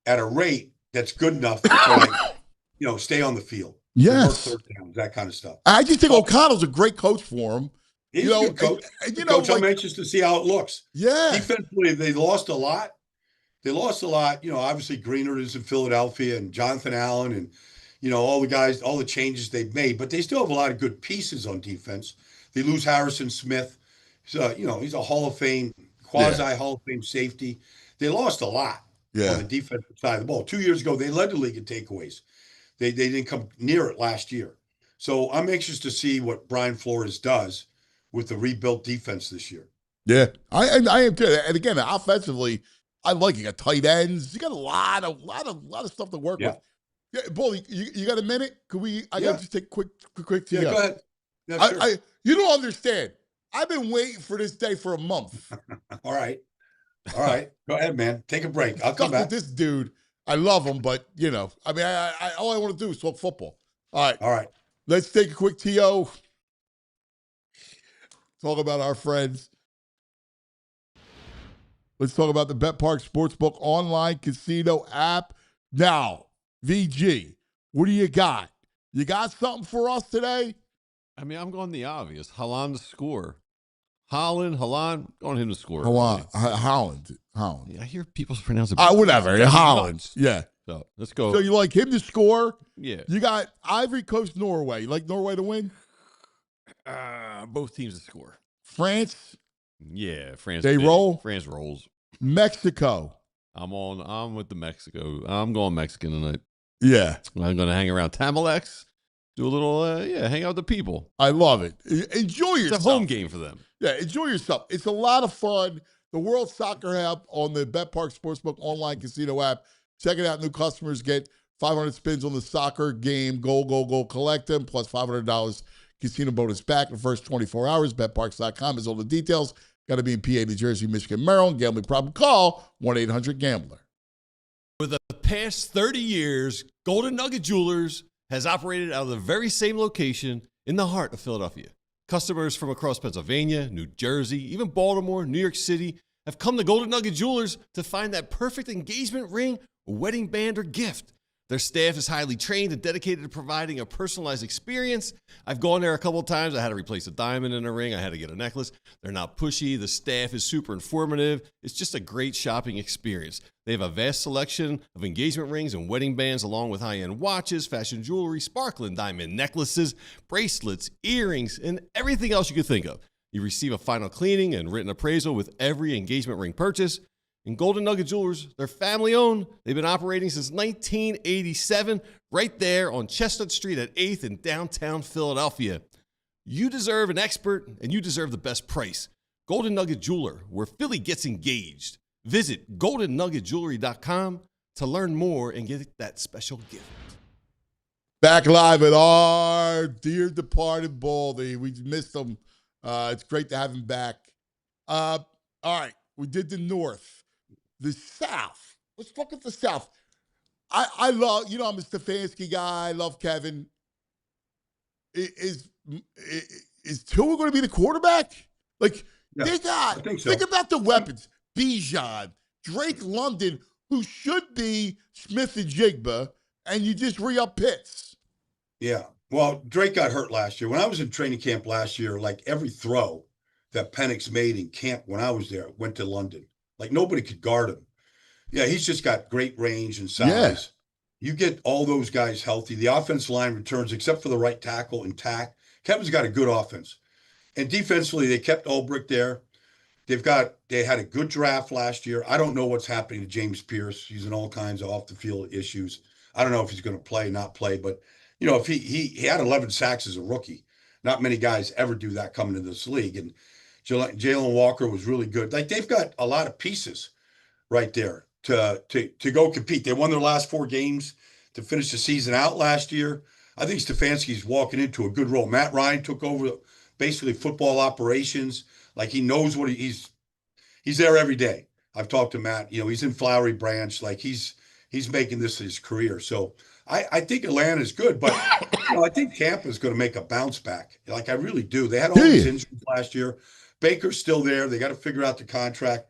at a rate that's good enough to stay on the field? Yes. Third downs, that kind of stuff. I just think O'Connell's a great coach for him. He's a good coach. Coach, I'm anxious to see how it looks. Yeah. Defensively, they lost a lot. Obviously Greener is in Philadelphia and Jonathan Allen and, all the guys, all the changes they've made. But they still have a lot of good pieces on defense. They lose Harrison Smith. He's a Hall of Fame, quasi-Hall of Fame safety. They lost a lot on the defensive side of the ball. 2 years ago, they led the league in takeaways. They didn't come near it last year. So I'm anxious to see what Brian Flores does with the rebuilt defense this year. Yeah, I am too. And again, offensively, I like you got tight ends. You got a lot of stuff to work with. Yeah, Bull, you got a minute? Could we? I got to just take quick. Yeah, go ahead. Yeah, sure. You don't understand. I've been waiting for this day for a month. All right. Go ahead, man. Take a break. I'll come back. With this dude. I love him, but I all I want to do is talk football. All right. Let's take a quick TO. Talk about our friends. Let's talk about the BetPark Sportsbook online casino app. Now, VG, what do you got? You got something for us today? I'm going the obvious. Haaland to score. Haaland, going him to score. Holland. Yeah, I hear people pronounce it. Whatever. Holland. Yeah. So let's go. So you like him to score? Yeah. You got Ivory Coast, Norway. You like Norway to win? Both teams to score. France? Yeah, France. They roll? France rolls. Mexico? I'm with the Mexico. I'm going Mexican tonight. Yeah. I'm going to hang around Tamalex. Do a little, hang out with the people. I love it. Enjoy yourself. It's a home game for them. Yeah, enjoy yourself. It's a lot of fun. The World Soccer app on the BetPark Sportsbook online casino app. Check it out. New customers get 500 spins on the soccer game. Goal, collect them, plus $500 casino bonus back in the first 24 hours. BetParks.com is all the details. Got to be in PA, New Jersey, Michigan, Maryland. Gambling problem? Call 1-800-GAMBLER. For the past 30 years, Golden Nugget Jewelers has operated out of the very same location in the heart of Philadelphia. Customers from across Pennsylvania, New Jersey, even Baltimore, New York City have come to Golden Nugget Jewelers to find that perfect engagement ring, wedding band, or gift. Their staff is highly trained and dedicated to providing a personalized experience. I've gone there a couple of times. I had to replace a diamond in a ring. I had to get a necklace. They're not pushy. The staff is super informative. It's just a great shopping experience. They have a vast selection of engagement rings and wedding bands, along with high-end watches, fashion jewelry, sparkling diamond necklaces, bracelets, earrings, and everything else you could think of. You receive a final cleaning and written appraisal with every engagement ring purchase. And Golden Nugget Jewelers, they're family-owned. They've been operating since 1987, right there on Chestnut Street at 8th in downtown Philadelphia. You deserve an expert, and you deserve the best price. Golden Nugget Jeweler, where Philly gets engaged. Visit goldennuggetjewelry.com to learn more and get that special gift. Back live at our dear departed Baldy. We missed him. It's great to have him back. All right, we did the North. The South. let's fuck with the South. I love, I'm a Stefanski guy. I love Kevin. Is Tua going to be the quarterback? Like, Yeah, I think so. think about the weapons. Bijan, Drake London, who should be Smith and Jigba, and you just re-up Pitts. Yeah. Well, Drake got hurt last year. When I was in training camp last year, like every throw that Penix made in camp when I was there went to London. Like nobody could guard him. Yeah, he's just got great range and size. Yeah. You get all those guys healthy. The offensive line returns, except for the right tackle intact. Kevin's got a good offense. And defensively, they kept Ulbrich there. They had a good draft last year. I don't know what's happening to James Pierce. He's in all kinds of off the field issues. I don't know if he's going to play, not play, but if he had 11 sacks as a rookie. Not many guys ever do that coming into this league. And Jalen Walker was really good. Like they've got a lot of pieces right there to go compete. They won their last 4 games to finish the season out last year. I think Stefanski's walking into a good role. Matt Ryan took over basically football operations. Like he knows what he's there every day. I've talked to Matt. He's in Flowery Branch. Like he's making this his career. So I think Atlanta is good, but I think Tampa is going to make a bounce back. Like I really do. They had all these injuries last year. Baker's still there. They got to figure out the contract.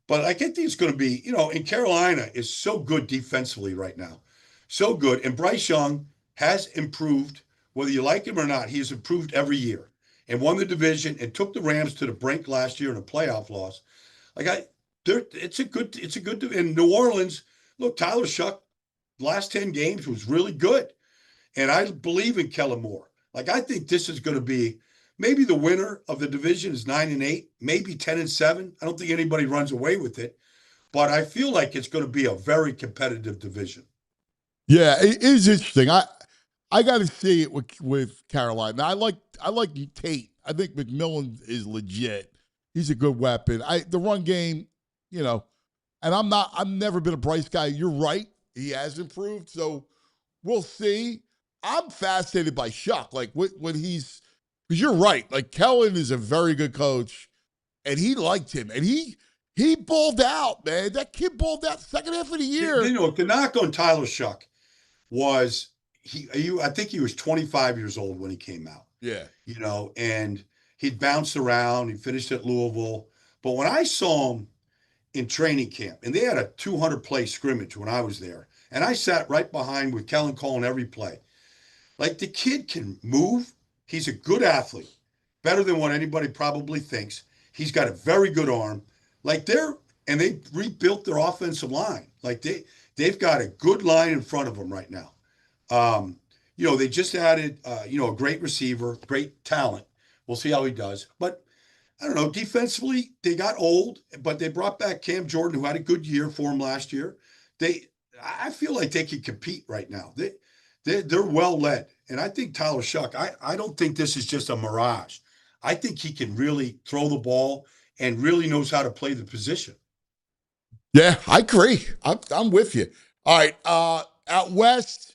But I think it's going to be, and Carolina is so good defensively right now. So good. And Bryce Young has improved, whether you like him or not. He has improved every year and won the division and took the Rams to the brink last year in a playoff loss. It's a good, in New Orleans, look, Tyler Shuck, last 10 games was really good. And I believe in Kellen Moore. Like, I think this is going to be maybe the winner of the division is 9-8, maybe 10-7. I don't think anybody runs away with it, but I feel like it's going to be a very competitive division. Yeah, it is interesting. I got to see it with Carolina. I like Tate. I think McMillan is legit. He's a good weapon. The run game, and I've never been a Bryce guy. You're right. He has improved. So we'll see. I'm fascinated by Shuck. Like when he's, because you're right. Like Kellen is a very good coach and he liked him and he balled out, man. That kid balled out the second half of the year. The knock on Tyler Shuck was I think he was 25 years old when he came out. Yeah. And he'd bounced around. He finished at Louisville. But when I saw him in training camp, and they had a 200-play scrimmage when I was there, and I sat right behind with Kellen calling every play. Like, the kid can move. He's a good athlete, better than what anybody probably thinks. He's got a very good arm. Like, they rebuilt their offensive line. Like, they've got a good line in front of them right now. They just added, a great receiver, great talent. We'll see how he does. But I don't know, defensively, they got old, but they brought back Cam Jordan, who had a good year for him last year. I feel like they can compete right now. They're well led. And I think Tyler Shuck, I don't think this is just a mirage. I think he can really throw the ball and really knows how to play the position. Yeah, I agree. I'm with you. All right. Out west,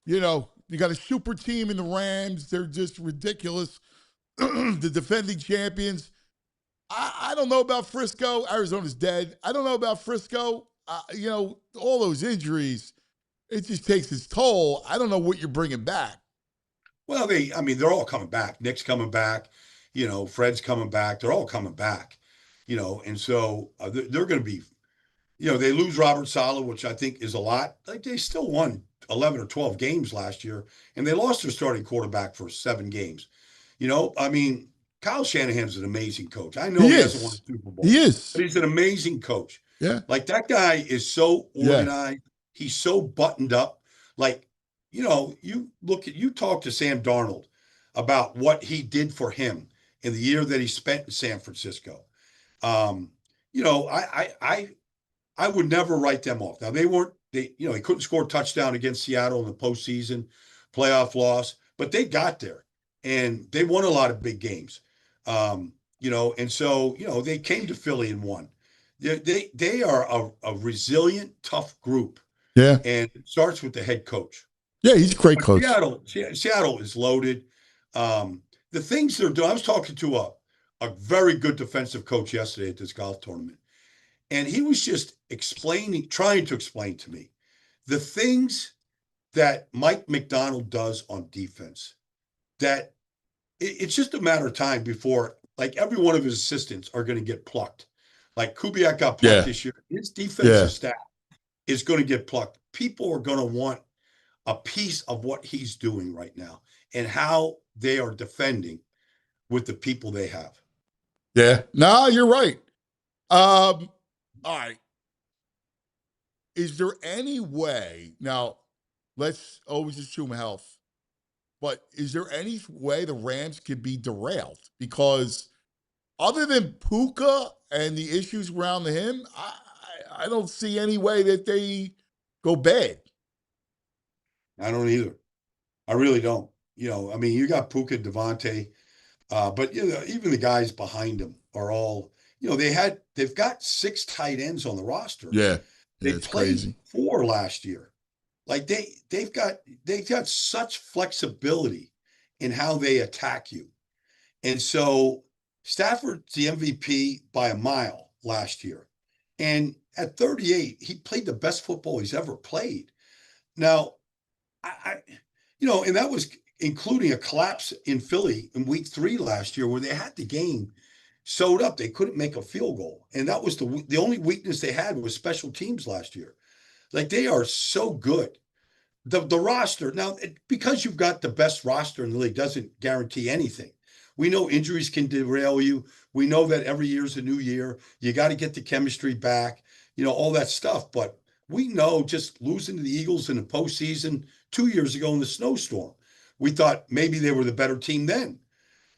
you got a super team in the Rams. They're just ridiculous. The defending champions. I don't know about Frisco. Arizona's dead. I don't know about Frisco. All those injuries, it just takes its toll. I don't know what you're bringing back. Well, they're all coming back. Nick's coming back. Fred's coming back. They're all coming back. And so they're going to be, they lose Robert Saleh, which I think is a lot. Like, they still won 11 or 12 games last year, and they lost their starting quarterback for 7 games. Kyle Shanahan's an amazing coach. I know he hasn't won a Super Bowl. He is. But he's an amazing coach. Yeah. Like, that guy is so organized. Yeah. He's so buttoned up. Like, you talk to Sam Darnold about what he did for him in the year that he spent in San Francisco. I would never write them off. Now, they couldn't score a touchdown against Seattle in the postseason, playoff loss, but they got there and they won a lot of big games. And so, they came to Philly and won. They are a resilient, tough group. Yeah. And it starts with the head coach. Yeah, he's a great coach. Seattle is loaded. The things they're doing, I was talking to a very good defensive coach yesterday at this golf tournament. And he was just trying to explain to me the things that Mike McDonald does on defense, that it's just a matter of time before, like, every one of his assistants are going to get plucked. Like Kubiak got plucked this year. His defensive staff is going to get plucked. People are going to want a piece of what he's doing right now and how they are defending with the people they have. Yeah. No, you're right. All right. Is there any way, now let's always assume health, but is there any way the Rams could be derailed? Because other than Puka and the issues around him, I don't see any way that they go bad. I don't either. I really don't. I mean, you got Puka, Devontae, but even the guys behind him are all, they've got 6 tight ends on the roster. Yeah. They it's played crazy. 4 last year. Like they've got such flexibility in how they attack you. And so Stafford's the MVP by a mile last year. And at 38, he played the best football he's ever played. Now, and that was including a collapse in Philly in week 3 last year where they had the game sewed up. They couldn't make a field goal. And that was the only weakness they had was special teams last year. Like, they are so good. The roster, now, because you've got the best roster in the league doesn't guarantee anything. We know injuries can derail you. We know that every year is a new year. You got to get the chemistry back, all that stuff. But we know just losing to the Eagles in the postseason 2 years ago in the snowstorm, we thought maybe they were the better team then.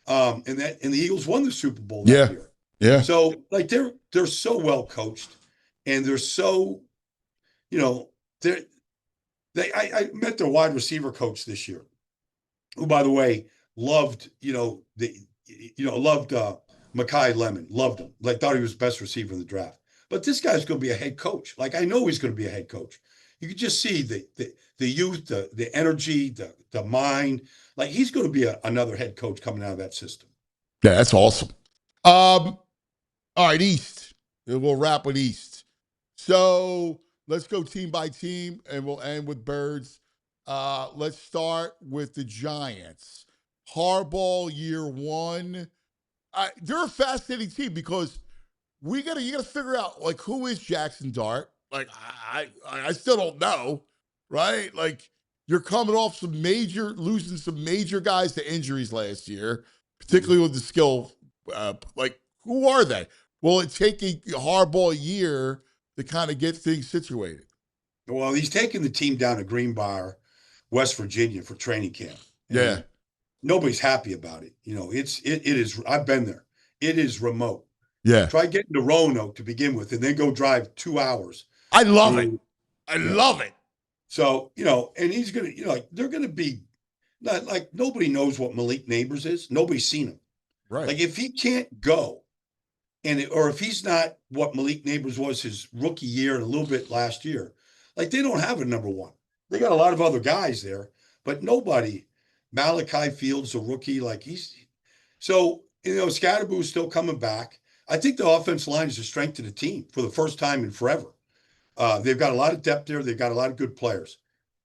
And the Eagles won the Super Bowl that year. Yeah. So, like, they're so well coached, and they're so, I met their wide receiver coach this year, who, by the way, loved Mekhi Lemon, loved him, like, thought he was the best receiver in the draft. But this guy's going to be a head coach. Like, I know he's going to be a head coach. You can just see the youth, the energy, the mind. Like, he's going to be another head coach coming out of that system. Yeah, that's awesome. All right, East. We'll wrap with East. So let's go team by team, and we'll end with Birds. Let's start with the Giants. Harbaugh year 1. They're a fascinating team because you got to figure out, like, who is Jackson Dart? Like, I still don't know, right? Like, you're coming off losing some major guys to injuries last year, particularly with the skill. Like, who are they? Will it take a Harbaugh year to kind of get things situated? Well, he's taking the team down to Greenbrier, West Virginia for training camp. Yeah. Nobody's happy about it. It is, I've been there. It is remote. Yeah. Try getting to Roanoke to begin with and then go drive 2 hours. I love it. I love it. So, and he's going to, like, they're going to be not like, nobody knows what Malik Neighbors is. Nobody's seen him. Right. Like, if he can't go or if he's not what Malik Neighbors was his rookie year and a little bit last year, like, they don't have a number 1. They got a lot of other guys there, but nobody. Malachi Fields, a rookie, like, Scatterboo's still coming back. I think the offensive line is the strength of the team for the first time in forever. They've got a lot of depth there. They've got a lot of good players.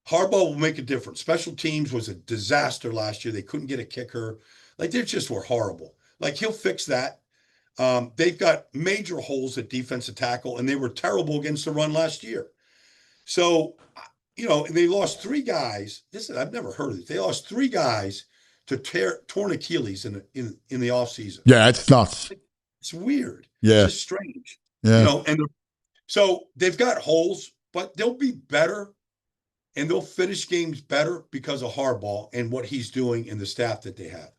Harbaugh will make a difference. Special teams was a disaster last year. They couldn't get a kicker. Like, they just were horrible. Like, he'll fix that. They've got major holes at defensive tackle, and they were terrible against the run last year. So, they lost 3 guys. I've never heard of it. They lost 3 guys to torn Achilles in the offseason. Yeah, it's nuts. It's weird. Yeah. It's just strange. Yeah. So they've got holes, but they'll be better, and they'll finish games better because of Harbaugh and what he's doing and the staff that they have.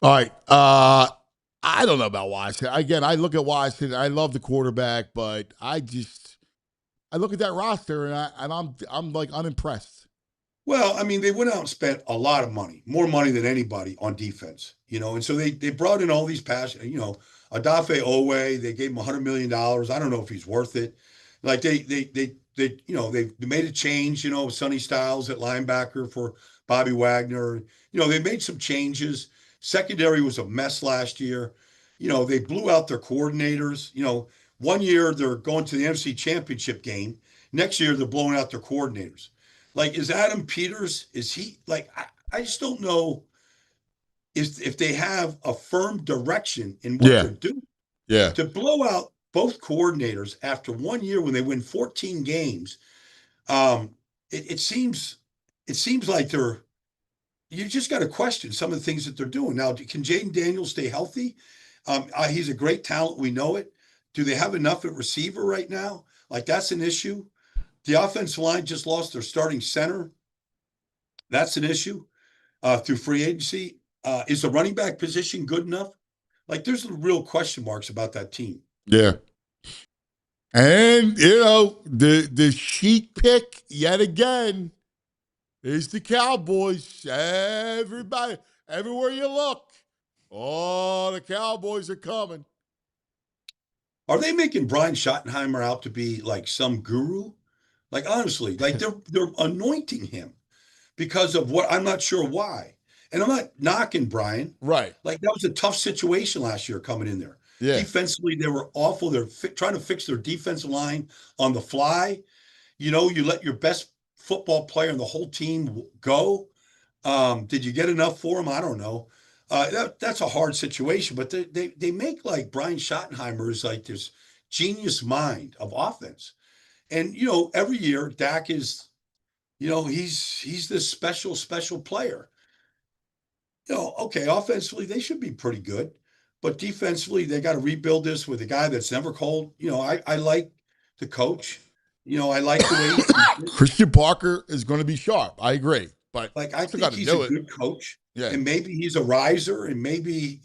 All right. I don't know about Washington. Again, I look at Washington. I love the quarterback, but I look at that roster and I'm like unimpressed. Well, I mean, they went out and spent a lot of money, more money than anybody on defense, and so they brought in all these Adafe Owe, they gave him $100 million. I don't know if he's worth it. Like, they made a change, Sonny Styles at linebacker for Bobby Wagner. They made some changes. Secondary was a mess last year. They blew out their coordinators. one year they're going to the NFC Championship game. Next year they're blowing out their coordinators. Like, is Adam Peters, is he like, I just don't know if they have a firm direction in what they're doing. Yeah. To blow out both coordinators after 1 year when they win 14 games, it seems like you just got to question some of the things that they're doing. Now, can Jaden Daniels stay healthy? He's a great talent. We know it. Do they have enough at receiver right now? Like, that's an issue. The offensive line just lost their starting center. That's an issue through free agency. Is the running back position good enough? Like, there's real question marks about that team. Yeah. And, the sheet pick yet again is the Cowboys. Everybody, everywhere you look, the Cowboys are coming. Are they making Brian Schottenheimer out to be like some guru? Like, honestly, like they're anointing him because of what, I'm not sure why. And I'm not knocking Brian. Right. Like, that was a tough situation last year coming in there. Yeah. Defensively, they were awful. They're trying to fix their defensive line on the fly. You let your best football player in the whole team go. Did you get enough for him? I don't know. That's a hard situation, but they make like Brian Schottenheimer is like this genius mind of offense. And, every year Dak is, he's this special player. Okay, offensively, they should be pretty good, but defensively, they got to rebuild this with a guy that's never called. I like the coach. I like the way Christian Parker is going to be sharp. I agree, but like, I think he's a good coach. Yeah. And maybe he's a riser, and maybe,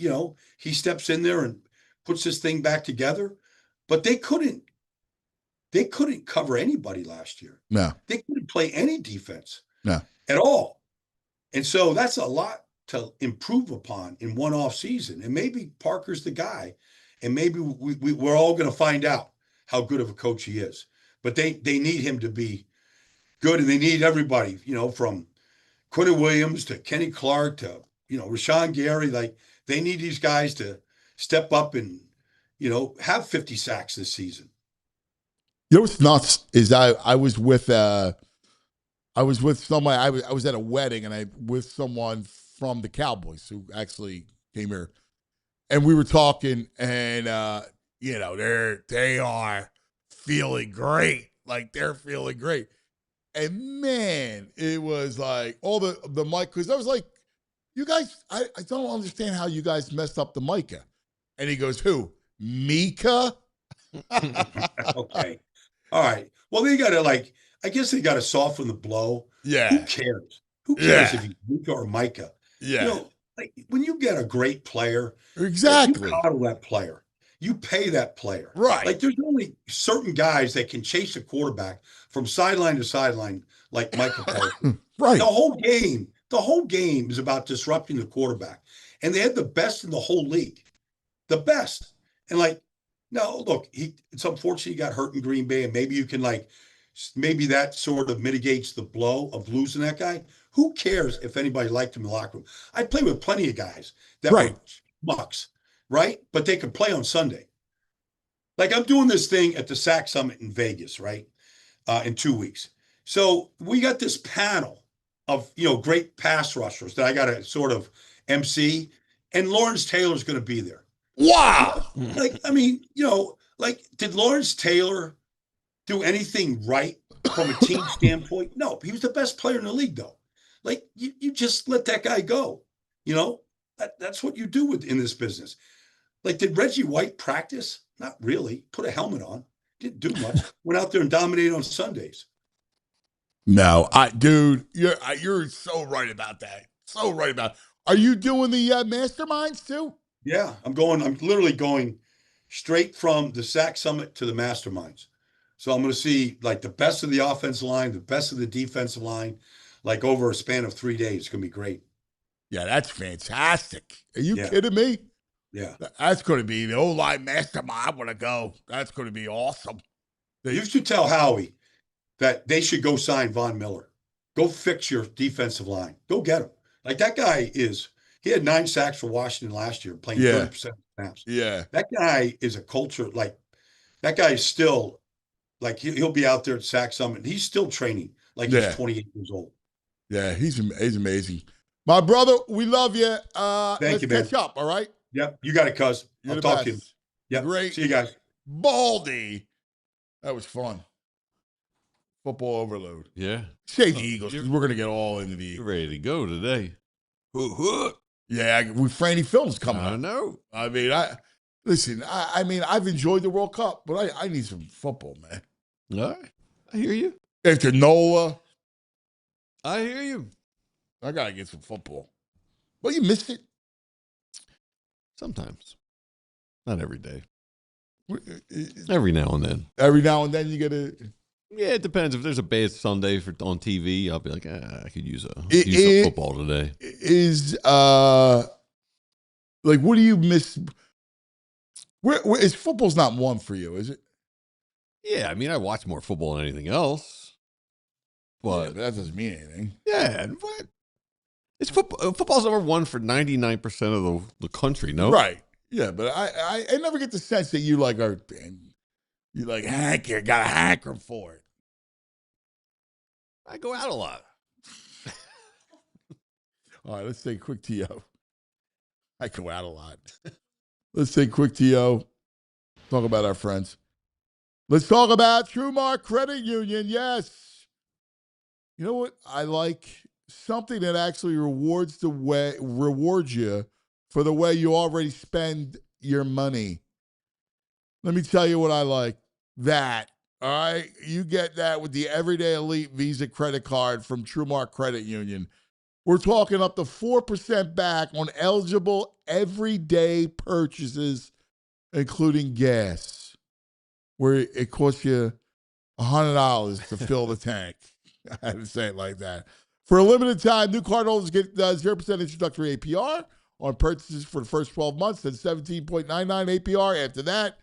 he steps in there and puts this thing back together. But they couldn't cover anybody last year. No. They couldn't play any defense. No. At all. And so that's a lot to improve upon in one off season. And maybe Parker's the guy. And maybe we're all going to find out how good of a coach he is. But they need him to be good, and they need everybody, from Quentin Williams to Kenny Clark to, Rashawn Gary. Like, they need these guys to step up and, have 50 sacks this season. What's nuts is I was with somebody. I was at a wedding, and I with someone from the Cowboys who actually came here, and we were talking, and they are feeling great. Like, they're feeling great. And man, it was like all the mic, because I was like, you guys, I don't understand how you guys messed up the Micah. And he goes, who? Mika? Okay. All right. Well, they got to I guess they got to soften the blow. Yeah. Who cares? Who cares if he's Mika or Micah? Yeah. Like, when you get a great player, exactly. You coddle that player. You pay that player. Right. Like, there's only certain guys that can chase a quarterback from sideline to sideline, like Michael Parsons. Right. The whole game is about disrupting the quarterback. And they had the best in the whole league. The best. And no, look, it's unfortunate he got hurt in Green Bay, and maybe you can maybe that sort of mitigates the blow of losing that guy. Who cares if anybody liked him in the locker room? I play with plenty of guys that were mucks, right? But they could play on Sunday. Like, I'm doing this thing at the SAC Summit in Vegas, right? In 2 weeks. So we got this panel of, great pass rushers that I got to sort of MC, and Lawrence Taylor's going to be there. Wow. Did Lawrence Taylor do anything right from a team standpoint? No, he was the best player in the league, though. Like, you just let that guy go. That's what you do in this business. Like, did Reggie White practice? Not really. Put a helmet on. Didn't do much. Went out there and dominated on Sundays. No, dude, you're so right about that. So right about it. Are you doing the masterminds too? Yeah, I'm literally going straight from the SAC Summit to the masterminds. So I'm going to see the best of the offensive line, the best of the defensive line, over a span of 3 days. It's going to be great. Yeah, that's fantastic. Are you kidding me? Yeah. That's going to be the O-line mastermind. I want to go. That's going to be awesome. You should tell Howie that they should go sign Von Miller. Go fix your defensive line. Go get him. Like, that guy he had 9 sacks for Washington last year, playing 30% of snaps. Yeah. That guy is a culture, That guy is still like he'll be out there at Sac Summit. He's still training like he's 28 years old. Yeah, he's amazing. My brother, we love you. Thank you, man. Let's catch up, all right? Yep, you got it, cuz. You're I'll the talk best. to you. Yep. Great. See you guys. Baldy. That was fun. Football overload. Yeah. Save the Eagles because we're going to get all into the You're ready to go today. Yeah, with Franny Films coming up. I know. I mean, I mean, I've enjoyed the World Cup, but I need some football, man. All right. I hear you. After Nola, I hear you. I got to get some football. Well, you missed it. Sometimes. Not every day. Every now and then. Every now and then you get to. Yeah, it depends. If there's a bad Sunday on TV, I'll be like, I could use some football today. Is like, what do you miss? Where is football's not one for you, is it? Yeah, I mean, I watch more football than anything else. But that doesn't mean anything. Yeah, what? It's football. Football's number one for 99% of the country. No, right? Yeah, but I never get the sense that you like got a hankering for it. I go out a lot. All right, let's take a quick TO. I go out a lot. Let's take a quick TO. Talk about our friends. Let's talk about TrueMark Credit Union. Yes. You know what I like? Something that actually rewards you for the way you already spend your money. Let me tell you what I like. That. All right? You get that with the Everyday Elite Visa credit card from TrueMark Credit Union. We're talking up to 4% back on eligible everyday purchases, including gas, where it costs you $100 to fill the tank. I had to say it like that. For a limited time, new cardholders get 0% introductory APR on purchases for the first 12 months, then 17.99 APR after that.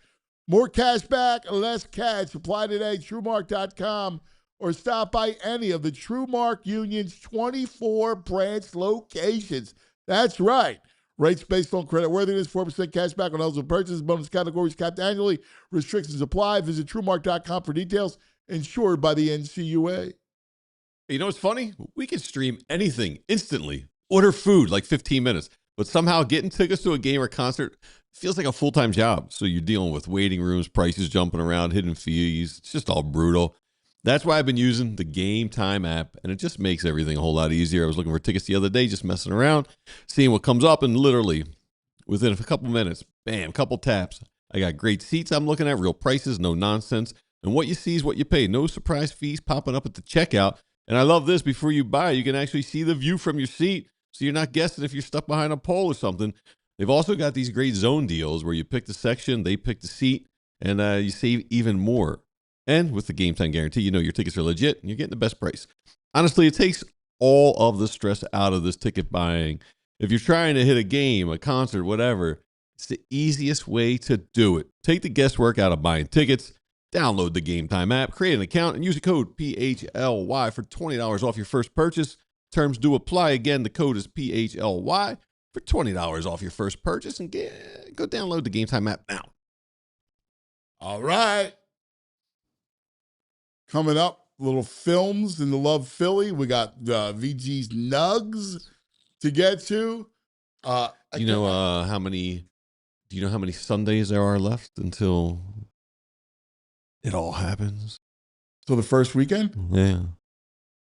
More cash back, less cash. Apply today, TrueMark.com, or stop by any of the TrueMark Union's 24 branch locations. That's right. Rates based on creditworthiness, 4% cash back on eligible purchases. Bonus categories capped annually. Restrictions apply. Visit TrueMark.com for details. Insured by the NCUA. You know what's funny? We can stream anything instantly. Order food like 15 minutes. But somehow getting tickets to a game or concert feels like a full-time job. So you're dealing with waiting rooms, prices jumping around, hidden fees. It's just all brutal. That's why I've been using the Game Time app, and it just makes everything a whole lot easier. I was looking for tickets the other day, just messing around, seeing what comes up, and literally within a couple minutes, bam, couple taps, I got great seats I'm looking at, real prices, no nonsense. And what you see is what you pay. No surprise fees popping up at the checkout. And I love this. Before you buy, you can actually see the view from your seat, so you're not guessing if you're stuck behind a pole or something. They've also got these great zone deals where you pick the section, they pick the seat, and you save even more. And with the Game Time guarantee, you know your tickets are legit and you're getting the best price. Honestly, it takes all of the stress out of this ticket buying. If you're trying to hit a game, a concert, whatever, it's the easiest way to do it. Take the guesswork out of buying tickets. Download the Game Time app, create an account, and use the code PHLY for $20 off your first purchase. Terms do apply. Again, the code is PHLY for $20 off your first purchase. And go download the Game Time app now. All right. Coming up, little films in the Love Philly. We got VG's Nugs to get to. Do you know how many Sundays there are left until it all happens? So the first weekend? Yeah.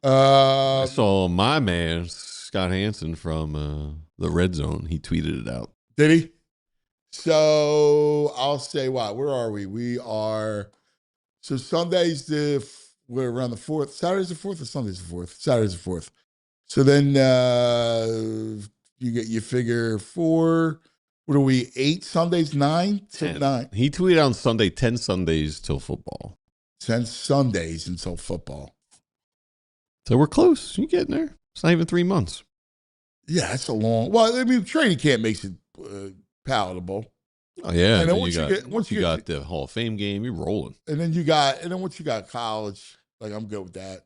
I saw my man, Scott Hansen from the Red Zone. He tweeted it out. Did he? So I'll say what? Where are we? We are... So Sunday's we're around the 4th. Saturday's the 4th or Sunday's the 4th? Saturday's the 4th. So then you figure 4, what are we, 8 Sundays, 9? 10. 9. He tweeted on Sunday, 10 Sundays till football. 10 Sundays until football. So we're close. You're getting there. It's not even 3 months. Yeah, that's a long... Well, I mean, training camp makes it palatable. Oh yeah, and then once you got the Hall of Fame game, you're rolling. And then once you got college, like I'm good with that.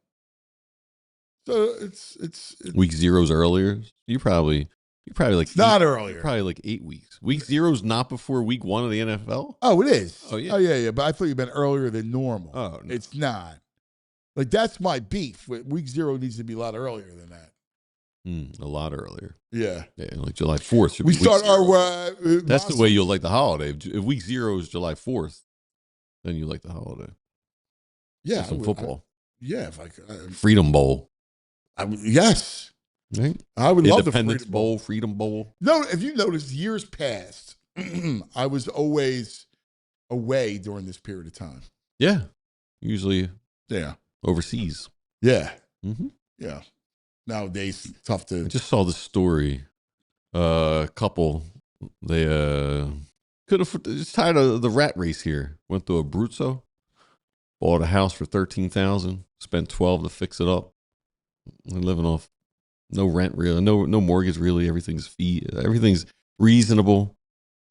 So it's week 0's earlier. You probably You're probably like it's not earlier. Probably like 8 weeks. Week 0 is not before week 1 of the NFL. Oh, it is. Oh yeah. Oh yeah. But I thought you meant earlier than normal. Oh, no. It's not. Like that's my beef. Week 0 needs to be a lot earlier than that. A lot earlier. Yeah. Like July 4th. Should We be start our. our. That's the way you'll like the holiday. If week 0 is July 4th, then you like the holiday. Yeah. Some football. If Freedom Bowl. Yes. Right? I would love the Independence Bowl, Freedom Bowl. No, if you notice, years past, I was always away during this period of time. Yeah. Usually Yeah. overseas. Yeah. Mm-hmm. Yeah. Nowadays, it's tough to. I just saw this story. A couple, they could have, it's tired of the rat race here. Went to Abruzzo, bought a house for $13,000, spent $12,000 to fix it up. They're living off no rent, really, no mortgage, really. Everything's reasonable.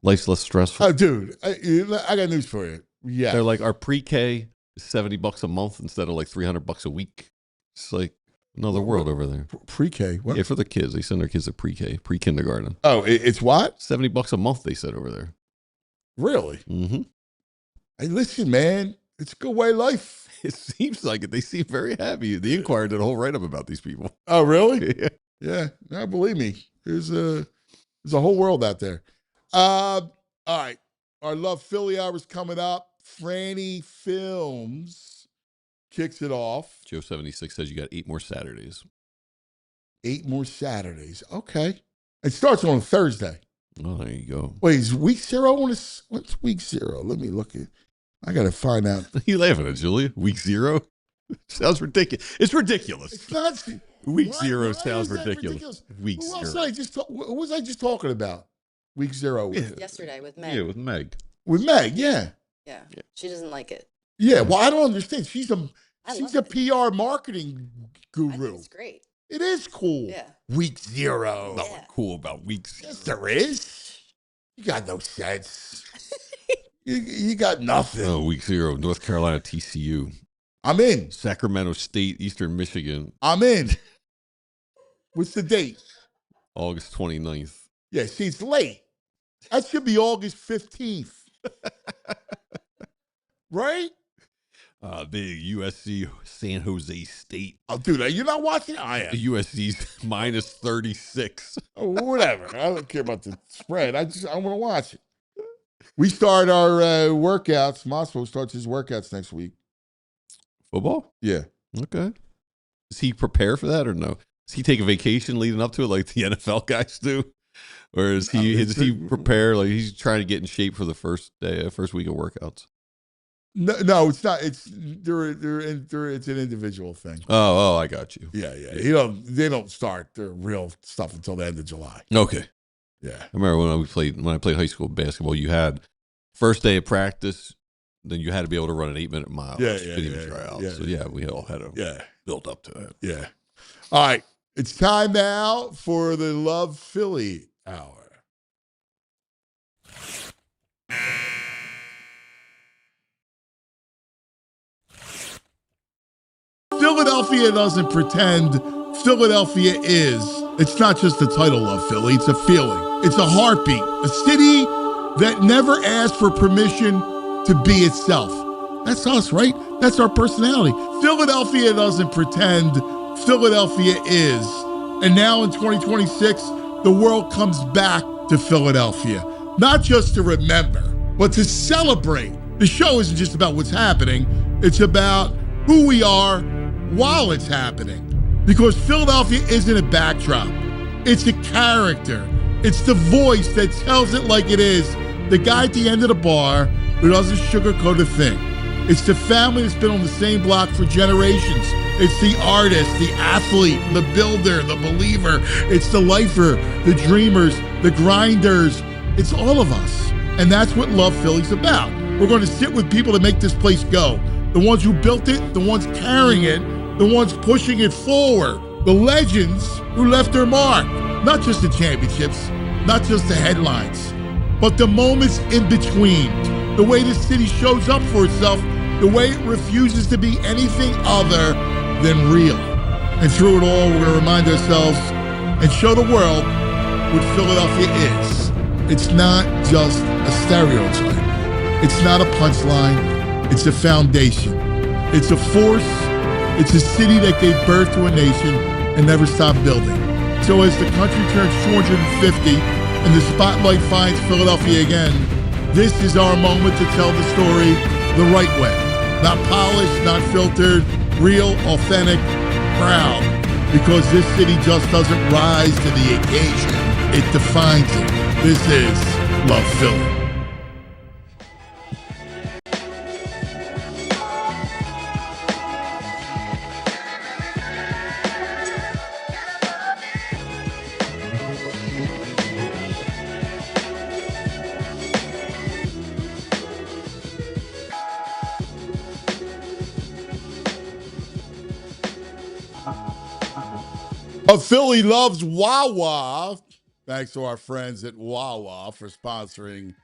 Life's less stressful. Oh, dude, I got news for you. Yeah, They're like, our pre-K is $70 a month instead of like $300 a week. It's like another world over there. Pre-K. What? Yeah, for the kids. They send their kids to pre-kindergarten. Oh, it's what? $70 a month, they said over there. Really? Mm-hmm. Hey, listen, man, it's a good way of life. It seems like it. They seem very happy. The Inquirer did a whole write-up about these people. Oh, really? Yeah. Yeah. No, believe me, there's a whole world out there. All right, our Love Philly hour's coming up. Franny Films kicks it off. Joe 76 says you got 8 more Saturdays. 8 more Saturdays. Okay. It starts on Thursday. Oh, there you go. Wait, is week 0 on this? What's week 0? Let me look at. I got to find out. You laughing at, Julia? Week 0? Sounds ridiculous. It's ridiculous. It's not. Week why, 0 why sounds is that ridiculous. Week Who 0. Who was I just talking about? Week 0 with? Yesterday with Meg. Yeah, with Meg. With Meg, yeah. Yeah. She doesn't like it. Yeah, well, I don't understand. She's a love PR marketing I guru. think it's great. It is cool. Yeah. Week 0. Nothing cool about week 0. Yes, there is. You got no sense. you got nothing. Oh, week 0. North Carolina, TCU. I'm in. Sacramento State, Eastern Michigan. I'm in. What's the date? August 29th. Yeah, see, it's late. That should be August 15th. Right? Big USC, San Jose State. Oh, dude, you're not watching? I am. The USC's minus 36. Oh, whatever. I don't care about the spread. I want to watch it. We start our workouts. Moscow starts his workouts next week. Football? Yeah. Okay. Does he prepare for that or no? Does he take a vacation leading up to it like the NFL guys do? Or does he prepare like he's trying to get in shape for the first week of workouts? No, it's not. It's it's an individual thing. Oh, I got you. Yeah. They don't start their real stuff until the end of July. Okay. Yeah. I remember when I played high school basketball, you had first day of practice, then you had to be able to run an 8-minute mile. Yeah. Try out. So we all had to build up to it. Yeah. All right. It's time now for the Love Philly Hour. Philadelphia doesn't pretend. Philadelphia is. It's not just the title of Philly. It's a feeling. It's a heartbeat. A city that never asked for permission to be itself. That's us, right? That's our personality. Philadelphia doesn't pretend. Philadelphia is. And now in 2026, the world comes back to Philadelphia. Not just to remember, but to celebrate. The show isn't just about what's happening. It's about who we are while it's happening. Because Philadelphia isn't a backdrop. It's a character. It's the voice that tells it like it is. The guy at the end of the bar who doesn't sugarcoat a thing. It's the family that's been on the same block for generations. It's the artist, the athlete, the builder, the believer. It's the lifer, the dreamers, the grinders. It's all of us. And that's what Love Philly's about. We're going to sit with people that make this place go. The ones who built it, the ones carrying it, the ones pushing it forward. The legends who left their mark. Not just the championships, not just the headlines, but the moments in between. The way the city shows up for itself, the way it refuses to be anything other than real. And through it all, we're going to remind ourselves and show the world what Philadelphia is. It's not just a stereotype. It's not a punchline. It's a foundation. It's a force. It's a city that gave birth to a nation and never stopped building. So as the country turns 250 and the spotlight finds Philadelphia again, this is our moment to tell the story the right way. Not polished, not filtered, real, authentic, proud. Because this city just doesn't rise to the occasion. It defines it. This is Love Philly. Philly loves Wawa. Thanks to our friends at Wawa for sponsoring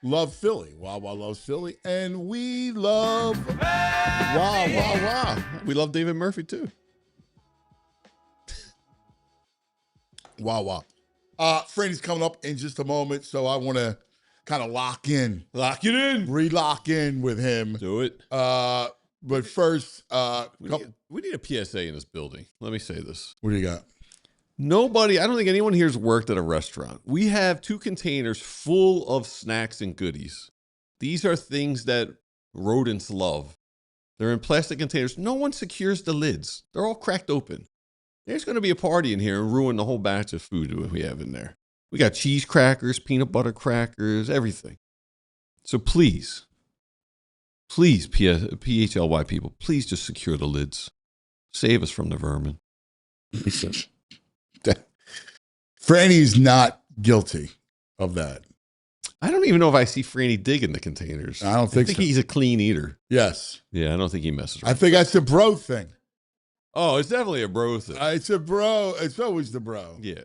Love Philly. Wawa loves Philly, and we love Wawa. We love David Murphy, too. Wawa. Franny's coming up in just a moment, so I want to kind of lock in. Lock it in. Re-lock in with him. Do it. But first, we need a PSA in this building. Let me say this. What do you got? Nobody, I don't think anyone here's worked at a restaurant. We have 2 containers full of snacks and goodies. These are things that rodents love. They're in plastic containers. No one secures the lids. They're all cracked open. There's going to be a party in here and ruin the whole batch of food we have in there. We got cheese crackers, peanut butter crackers, everything. So please, PHLY people, please just secure the lids. Save us from the vermin. Franny's not guilty of that. I don't even know if I see Franny digging the containers. I don't think so. He's a clean eater. Yes. Yeah, I don't think he messes around. I think that's a bro thing. Oh, it's definitely a bro thing. It's a bro. It's always the bro. Yeah.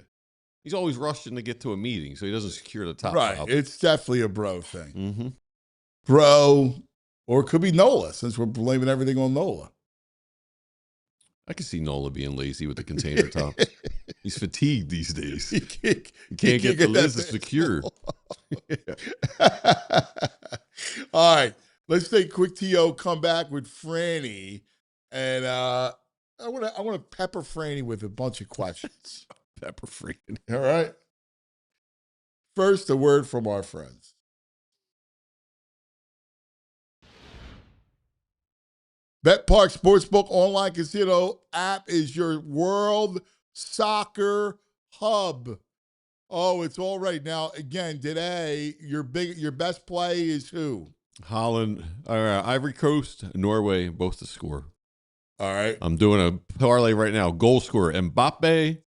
He's always rushing to get to a meeting, so he doesn't secure the top. Right. Top. It's definitely a bro thing. Mm-hmm. Bro, or it could be Nola, since we're blaming everything on Nola. I can see Nola being lazy with the container top. He's fatigued these days. He can't get the lids secured. All right. Let's take a quick TO, come back with Franny. And I want to pepper Franny with a bunch of questions. Pepper Franny. All right. First, a word from our friends. BetPark Sportsbook online casino app is your world soccer hub. Oh, it's all right. Now, again, today, your best play is who? Holland, Ivory Coast, Norway, both to score. All right. I'm doing a parlay right now. Goal scorer, Mbappe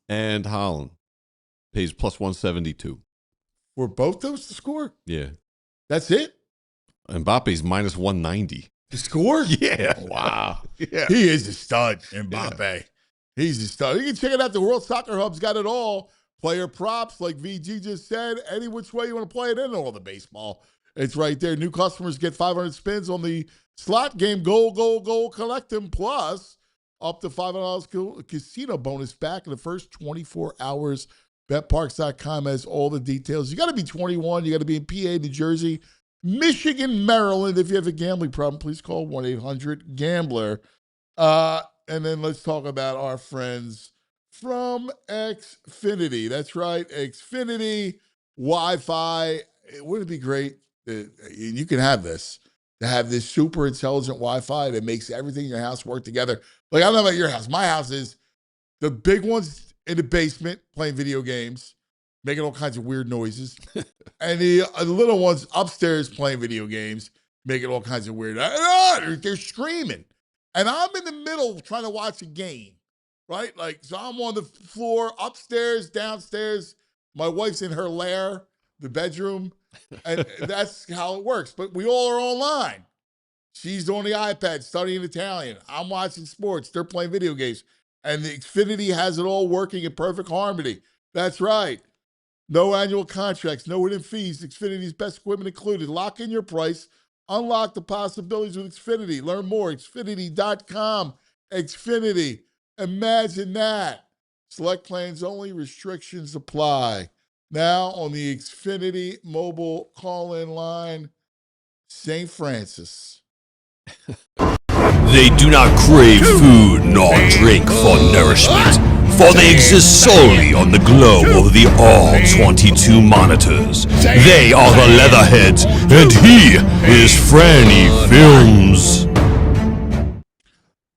and Holland. Pays plus 172. For both those to score? Yeah. That's it? Mbappe's minus 190. To score? Yeah. Wow. Yeah. He is a stud, Mbappe. Yeah. He's a stud. You can check it out. The World Soccer Hub's got it all. Player props, like VG just said. Any which way you want to play it in, all the baseball. It's right there. New customers get 500 spins on the slot game. Goal, collect them. Plus, up to $500 casino bonus back in the first 24 hours. BetParks.com has all the details. You got to be 21. You got to be in PA, New Jersey, Michigan, Maryland. If you have a gambling problem, please call 1-800-GAMBLER. And then let's talk about our friends from Xfinity. That's right, Xfinity Wi-Fi. Wouldn't it be great? You can have this. To have this super intelligent Wi-Fi that makes everything in your house work together. Like, I don't know about your house. My house is the big ones in the basement playing video games, making all kinds of weird noises. And the little ones upstairs playing video games, making all kinds of weird, they're screaming. And I'm in the middle trying to watch a game, right? Like, so I'm on the floor, upstairs, downstairs. My wife's in her lair, the bedroom. And that's how it works. But we all are online. She's on the iPad studying Italian. I'm watching sports. They're playing video games. And the Xfinity has it all working in perfect harmony. That's right. No annual contracts, no hidden fees. Xfinity's best equipment included. Lock in your price. Unlock the possibilities with Xfinity. Learn more. Xfinity.com. Xfinity. Imagine that. Select plans only. Restrictions apply. Now on the Xfinity mobile call-in line, St. Francis. They do not crave food nor drink for nourishment, for they exist solely on the glow of the all 22 monitors. They are the Leatherheads, and he is Franny Films.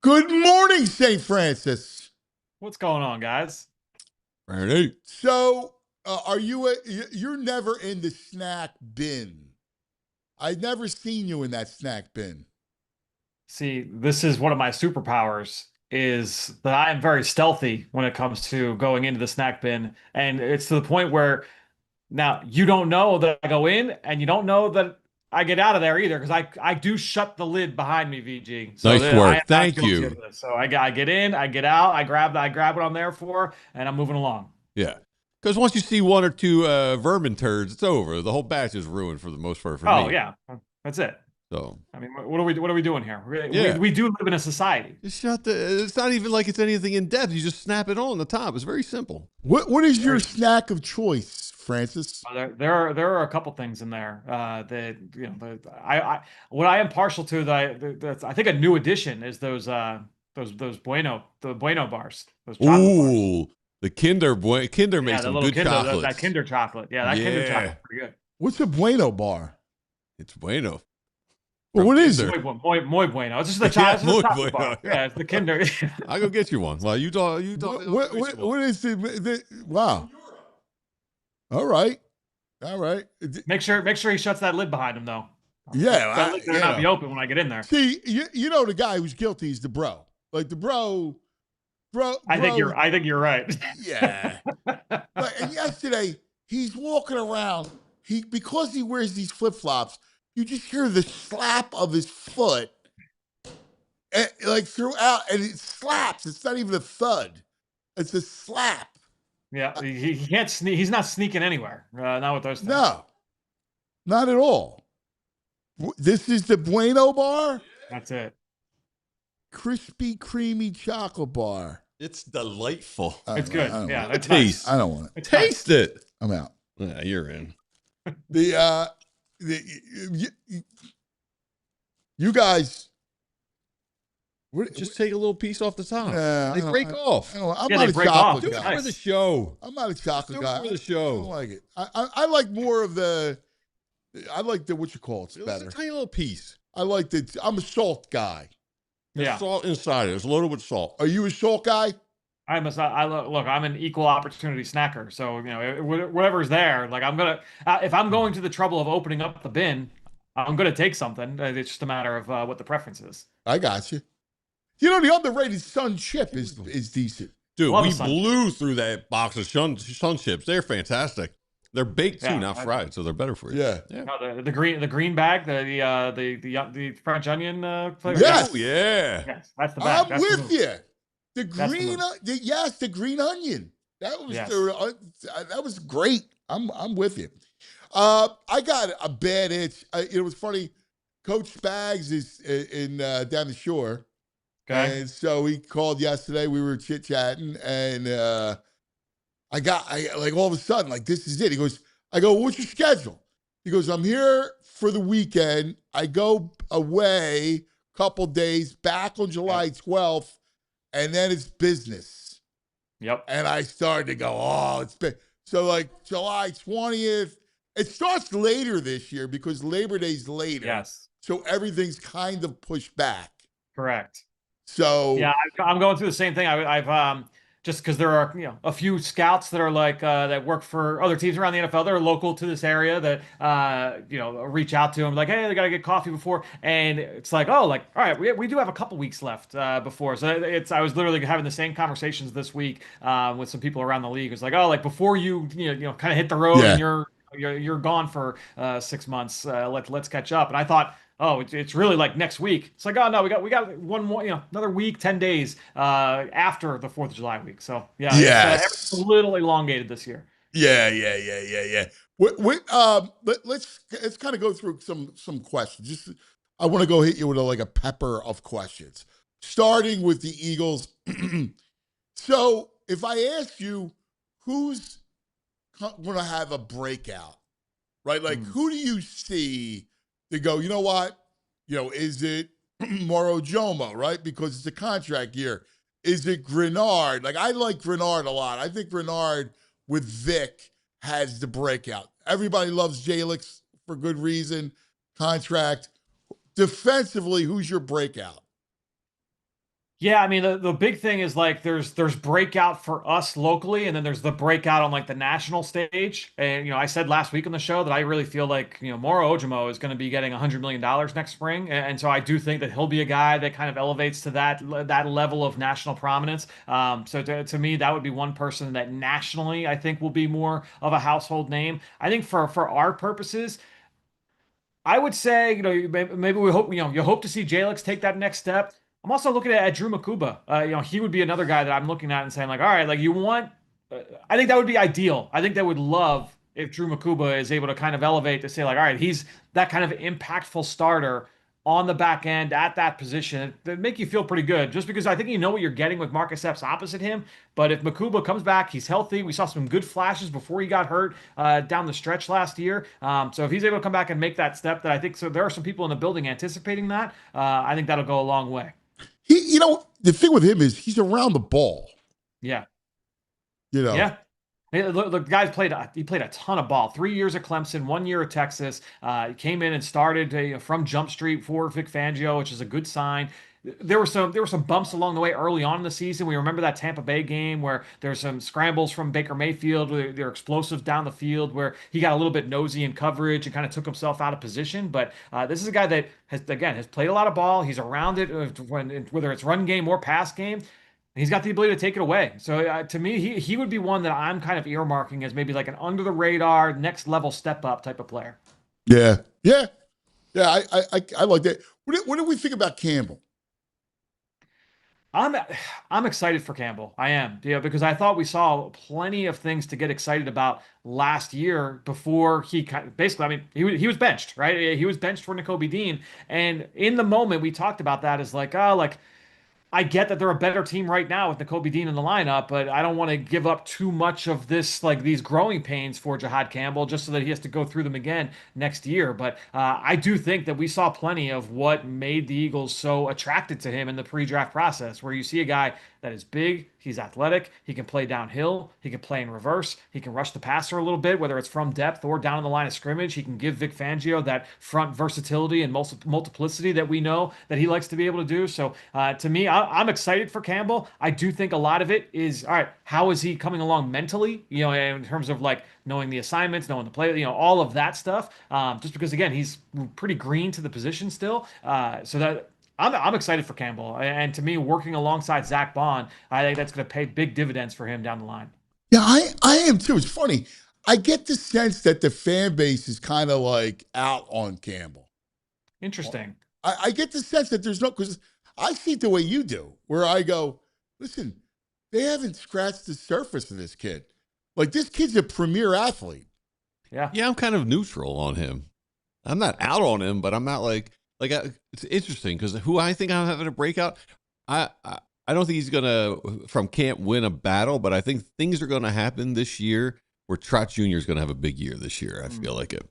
Good morning, St. Francis. What's going on, guys? Franny. So, are you? You're never in the snack bin. I've never seen you in that snack bin. See, this is one of my superpowers, is that I am very stealthy when it comes to going into the snack bin. And it's to the point where now you don't know that I go in, and you don't know that I get out of there either, because I do shut the lid behind me, VG. So Nice I am work. not Thank guilty you. of this. So I get in, I get out, I grab what I'm there for, and I'm moving along. Yeah. Because once you see one or two vermin turds, it's over. The whole batch is ruined for the most part for me. Oh yeah, that's it. So I mean, what are we doing here? Yeah. We do live in a society. just shut the. It's not even like it's anything in depth. You just snap it on the top. It's very simple. What is your snack of choice, Francis? There are a couple things in there that what I am partial to that I think a new addition is those Bueno bars. Those chocolate bars. Ooh, the Kinder makes some good chocolate. That Kinder chocolate. Yeah, that Kinder chocolate pretty good. What's a Bueno bar? It's Bueno. Well, what is it? Muy bueno. It's just the chocolate, Muy chocolate bueno, bar. Yeah, it's the Kinder. I'll go get you one. Well, you don't. What is the wow? All right. Make sure he shuts that lid behind him though. Yeah, That lid better not be open when I get in there. See, you know the guy who's guilty is the bro. Like the bro. I think you're right. Yeah. And yesterday he's walking around. Because he wears these flip flops, you just hear the slap of his foot, like throughout, and it slaps. It's not even a thud; it's a slap. Yeah, he can't sneak. He's not sneaking anywhere. Not with those things. No, not at all. This is the Bueno bar. That's it. Crispy, creamy chocolate bar. It's delightful. It's good. Yeah, that's taste. nice. I don't want it. Taste it. I'm out. Yeah, you're in. You guys. Just take a little piece off the top. They I break off. I'm Yeah, not they a break chocolate Do it guy. for the show. I'm not a chocolate Do guy. it for the I show. don't like it. I like more of the. I like the what you call it's It's better. a tiny little piece. I like the. I'm a salt guy. There's Yeah. salt inside it. It's loaded with salt. Are you a salt guy? Look. I'm an equal opportunity snacker, so whatever's there. Like I'm gonna, if I'm going to the trouble of opening up the bin, I'm gonna take something. It's just a matter of what the preference is. I got you. You know the underrated Sun chip is decent. Dude, Love we a Sun blew through that box of sun chips. They're fantastic. They're baked too, Yeah, not fried, so they're better for you. Yeah. No, the green bag, the French onion flavor. Yes. Oh, yeah. Yes, that's the bag. I'm That's the with move. you. The That's the green, move. the green onion. That was Yes. that was great. I'm with you. I got a bad itch. It was funny. Coach Spags is in down the shore, Okay. and so he called yesterday. We were chit chatting, and I like all of a sudden like this is it. He goes, I go, what's your schedule? He goes, I'm here for the weekend. I go away a couple days, back on July 12th. And then it's business. Yep. And I started to go, oh, it's been. So like July 20th, it starts later this year because Labor Day's later. Yes. So everything's kind of pushed back. Correct. So Yeah, I'm going through the same thing. I've just because there are a few scouts that are like that work for other teams around the NFL that are local to this area that reach out to them like, hey, they gotta get coffee before, and it's like, oh, like all right, we do have a couple weeks left before. So I was literally having the same conversations this week with some people around the league. It's like, oh, like before you kind of hit the road and you're gone for 6 months. Let's catch up. And I thought, oh, it's really like next week. It's like, oh no, we got one more, another week, 10 days after the 4th of July week. So yeah, it's a little elongated this year. Yeah. Let's kind of go through some questions. Just I want to go hit you with a pepper of questions, starting with the Eagles. So if I ask you who's going to have a breakout, right? Like, who do you see to go, you know what? Is it Moro Jomo, right? Because it's a contract year. Is it Grenard? Like, I like Grenard a lot. I think Grenard with Vic has the breakout. Everybody loves Jalix for good reason. Contract. Defensively, who's your breakout? Yeah, I mean the big thing is like there's breakout for us locally, and then there's the breakout on like the national stage. And I said last week on the show that I really feel like Moro Ojimo is going to be getting $100 million next spring, and so I do think that he'll be a guy that kind of elevates to that level of national prominence. So to me, that would be one person that nationally I think will be more of a household name. I think for our purposes, I would say, maybe we hope, you hope to see Jalix take that next step. I'm also looking at Drew Makuba. He would be another guy that I'm looking at and saying like, all right, like I think that would be ideal. I think they would love if Drew Makuba is able to kind of elevate to say like, all right, he's that kind of impactful starter on the back end at that position that make you feel pretty good, just because I think you know what you're getting with Marcus Epps opposite him. But if Makuba comes back, he's healthy. We saw some good flashes before he got hurt down the stretch last year. So if he's able to come back and make that step, that I think so there are some people in the building anticipating that. I think that'll go a long way. The thing with him is he's around the ball. Yeah. Yeah. Look, the guy's played a ton of ball. 3 years at Clemson, 1 year at Texas. He came in and started from Jump Street for Vic Fangio, which is a good sign. There were some bumps along the way early on in the season. We remember that Tampa Bay game where there's some scrambles from Baker Mayfield. They're explosives down the field where he got a little bit nosy in coverage and kind of took himself out of position. But this is a guy that has played a lot of ball. He's around it whether it's run game or pass game. He's got the ability to take it away. So to me, he would be one that I'm kind of earmarking as maybe like an under the radar, next level step up type of player. Yeah. I like that. What do we think about Campbell? I'm excited for Campbell. I am, because I thought we saw plenty of things to get excited about last year before he basically, I mean, he was benched, right? He was benched for Nakobe Dean, and in the moment we talked about that as like, I get that they're a better team right now with Nakobe Dean in the lineup, but I don't want to give up too much of this, like these growing pains for Jahad Campbell, just so that he has to go through them again next year. But I do think that we saw plenty of what made the Eagles so attracted to him in the pre-draft process, where you see a guy that is big, he's athletic, he can play downhill, he can play in reverse, he can rush the passer a little bit, whether it's from depth or down in the line of scrimmage. He can give Vic Fangio that front versatility and multiplicity that we know that he likes to be able to do. So to me, I'm excited for Campbell. I do think a lot of it is, all right, how is he coming along mentally, in terms of like knowing the assignments, knowing the play, all of that stuff. Just because, again, he's pretty green to the position still. So that I'm excited for Campbell. And to me, working alongside Zach Bond, I think that's going to pay big dividends for him down the line. Yeah, I am too. It's funny. I get the sense that the fan base is kind of like out on Campbell. Interesting. I get the sense that there's because I see it the way you do, where I go, listen, they haven't scratched the surface of this kid. Like, this kid's a premier athlete. Yeah. Yeah, I'm kind of neutral on him. I'm not out on him, but I'm not like it's interesting because who I think I'm having a breakout, I don't think he's gonna from camp win a battle, but I think things are gonna happen this year where Trot Jr. is gonna have a big year this year. I feel like it.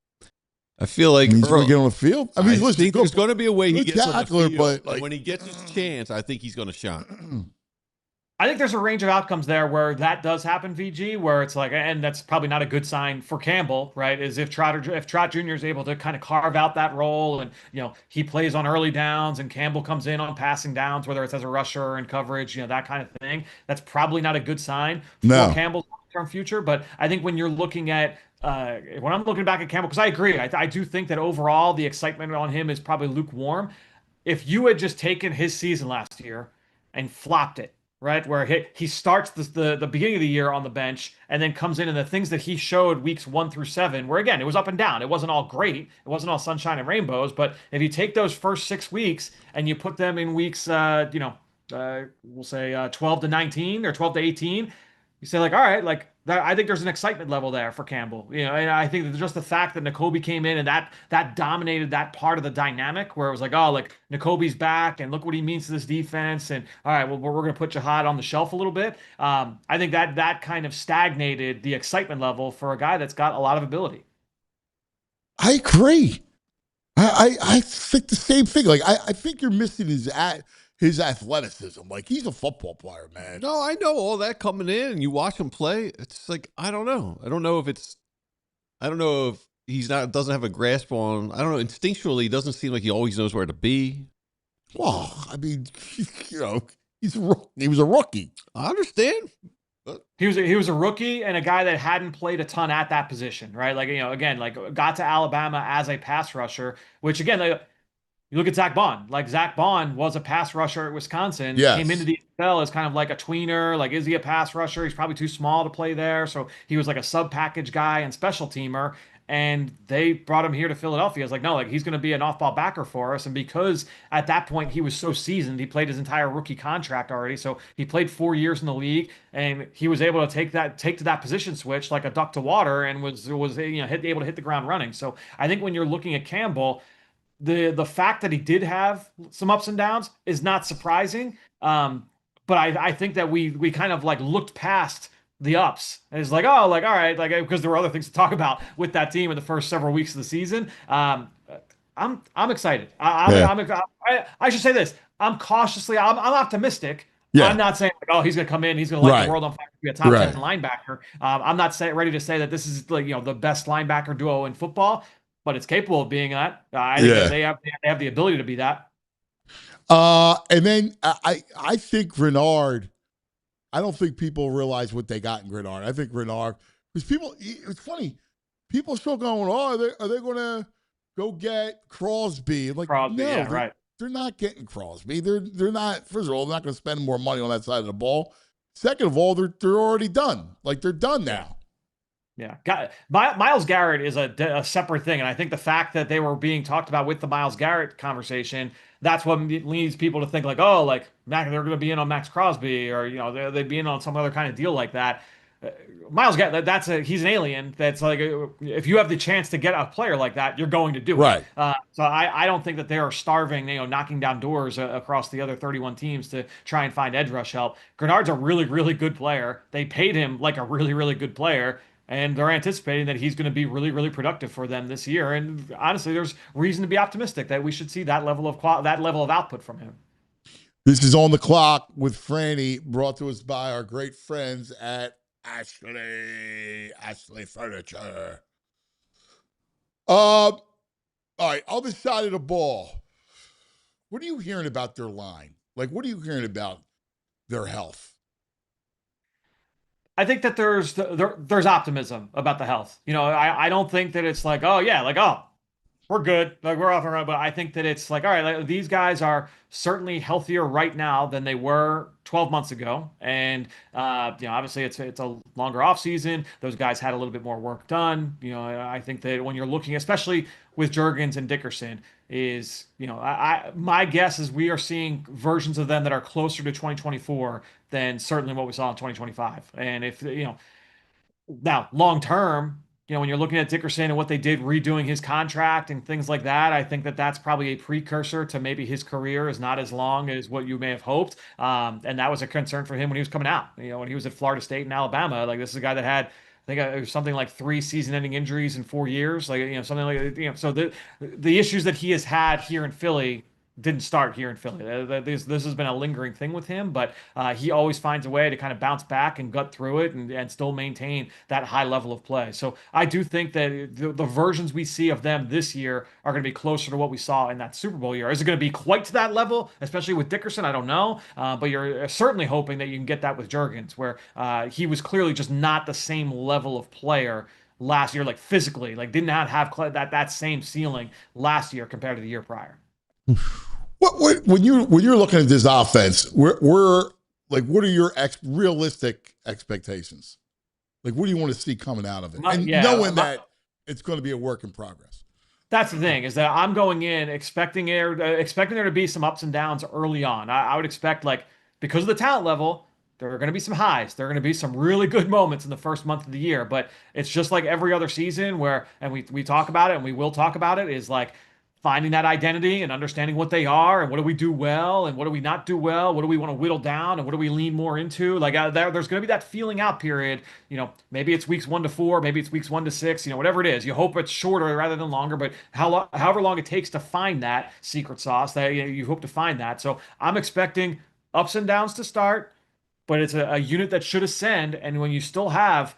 I feel like he's going to get on the field. I mean, think there's going to be a way he gets on the field, but when he gets his chance, I think he's going to shine. I think there's a range of outcomes there where that does happen, VG, where it's like, and that's probably not a good sign for Campbell, right? Is if Trot Jr. is able to kind of carve out that role, and he plays on early downs, and Campbell comes in on passing downs, whether it's as a rusher or in coverage, that kind of thing. That's probably not a good sign for Campbell's long-term future. But I think when you're looking at when I'm looking back at Campbell, because I agree, I do think that overall the excitement on him is probably lukewarm. If you had just taken his season last year and flopped it, right, where he starts the beginning of the year on the bench and then comes in, and the things that he showed weeks 1 through 7, where again, it was up and down. It wasn't all great. It wasn't all sunshine and rainbows. But if you take those first 6 weeks and you put them in weeks, we'll say 12 to 19 or 12 to 18, you say like, all right, like I think there's an excitement level there for Campbell. And I think that just the fact that Nakobe came in and that dominated that part of the dynamic where it was like, oh, like Nakobe's back and look what he means to this defense. And all right, well, we're going to put Jihad on the shelf a little bit. I think that kind of stagnated the excitement level for a guy that's got a lot of ability. I agree. I think the same thing. Like, I think you're missing his athleticism. Like, he's a football player, man. No, I know all that coming in, and you watch him play. It's like, I don't know. I don't know if doesn't have a grasp on. I don't know. Instinctually, he doesn't seem like he always knows where to be. Well, I mean, he was a rookie. I understand. He was a rookie and a guy that hadn't played a ton at that position, right? Like, again, like got to Alabama as a pass rusher, which again, like, you look at Zach Bond. Like Zach Bond was a pass rusher at Wisconsin. Yes. Came into the NFL as kind of like a tweener. Like, is he a pass rusher? He's probably too small to play there. So he was like a sub package guy and special teamer. And they brought him here to Philadelphia. It's like, no, like he's going to be an off-ball backer for us. And because at that point he was so seasoned, he played his entire rookie contract already. So he played 4 years in the league, and he was able to take to that position switch like a duck to water, and was able to hit the ground running. So I think when you're looking at Campbell, the fact that he did have some ups and downs is not surprising. But I think that we kind of like looked past the ups. And it's like, oh, like, all right, like, because there were other things to talk about with that team in the first several weeks of the season. I'm excited. I should say this. I'm optimistic. Yeah. I'm not saying like, oh, he's going to come in, he's going to light the world on fire, be a top 10 linebacker. I'm not ready to say that this is like, the best linebacker duo in football, but it's capable of being that. I think that they have the ability to be that. And then I think Renard, I don't think people realize what they got in Renard. I think Renard, because it's funny, people still going, oh, are they going to go get Crosby? Like, Crosby, no, yeah, right. They're not getting Crosby. They're not. First of all, they're not going to spend more money on that side of the ball. Second of all, they're already done. Like, they're done now. Yeah, Myles Garrett is a separate thing, and I think the fact that they were being talked about with the Myles Garrett conversation, that's what leads people to think like, oh, like they're going to be in on Max Crosby, or they'd be in on some other kind of deal like that. Myles Garrett, he's an alien. That's like, if you have the chance to get a player like that, you're going to do it. Right. So I don't think that they are starving, knocking down doors across the other 31 teams to try and find edge rush help. Grenard's a really, really good player. They paid him like a really, really good player. And they're anticipating that he's going to be really, really productive for them this year. And honestly, there's reason to be optimistic that we should see that level of output from him. This is On the Clock with Franny, brought to us by our great friends at Ashley Furniture. All right, other side of the ball. What are you hearing about their line? Like, what are you hearing about their health? I think that there's optimism about the health. I don't think that it's like, oh yeah, like, oh, we're good, like we're off and running. But I think that it's like, all right, like, these guys are certainly healthier right now than they were 12 months ago. And obviously it's a longer off season. Those guys had a little bit more work done. I think that when you're looking, especially with Juergens and Dickerson, is my guess is we are seeing versions of them that are closer to 2024 than certainly what we saw in 2025. And if now long term, when you're looking at Dickerson and what they did redoing his contract and things like that, I think that that's probably a precursor to maybe his career is not as long as what you may have hoped. And that was a concern for him when he was coming out. When he was at Florida State and Alabama, like, this is a guy that had, I think it was something like 3 season-ending injuries in 4 years, like something like So the issues that he has had here in Philly didn't start here in Philly. This has been a lingering thing with him, but he always finds a way to kind of bounce back and gut through it and still maintain that high level of play. So I do think that the versions we see of them this year are going to be closer to what we saw in that Super Bowl year. Is it going to be quite to that level, especially with Dickerson? I don't know, but you're certainly hoping that you can get that with Juergens, where he was clearly just not the same level of player last year, like physically, like did not have that same ceiling last year compared to the year prior. When you're looking at this offense, we're like, what are your realistic expectations? Like, what do you want to see coming out of it? And knowing that it's going to be a work in progress. That's the thing, is that I'm going in expecting there to be some ups and downs early on. I would expect, like, because of the talent level, there are going to be some highs. There are going to be some really good moments in the first month of the year, but it's just like every other season where, and we talk about it and we will talk about it, is like finding that identity and understanding what they are and what do we do well and what do we not do well, what do we want to whittle down and what do we lean more into. Like there's going to be that feeling out period. Maybe it's weeks 1 to 4, maybe it's weeks 1 to 6. Whatever it is, you hope it's shorter rather than longer. But however long it takes to find that secret sauce, that you hope to find that. So I'm expecting ups and downs to start, but it's a unit that should ascend. And when you still have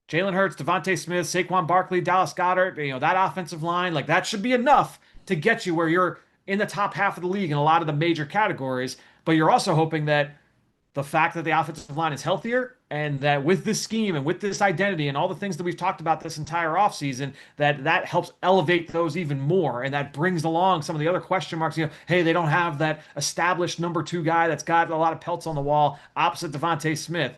Jalen Hurts, Devontae Smith, Saquon Barkley, Dallas Goedert, that offensive line, like that should be enough to get you where you're in the top half of the league in a lot of the major categories. But you're also hoping that the fact that the offensive line is healthier and that with this scheme and with this identity and all the things that we've talked about this entire offseason, that helps elevate those even more. And that brings along some of the other question marks. Hey, they don't have that established number 2 guy that's got a lot of pelts on the wall opposite Devontae Smith.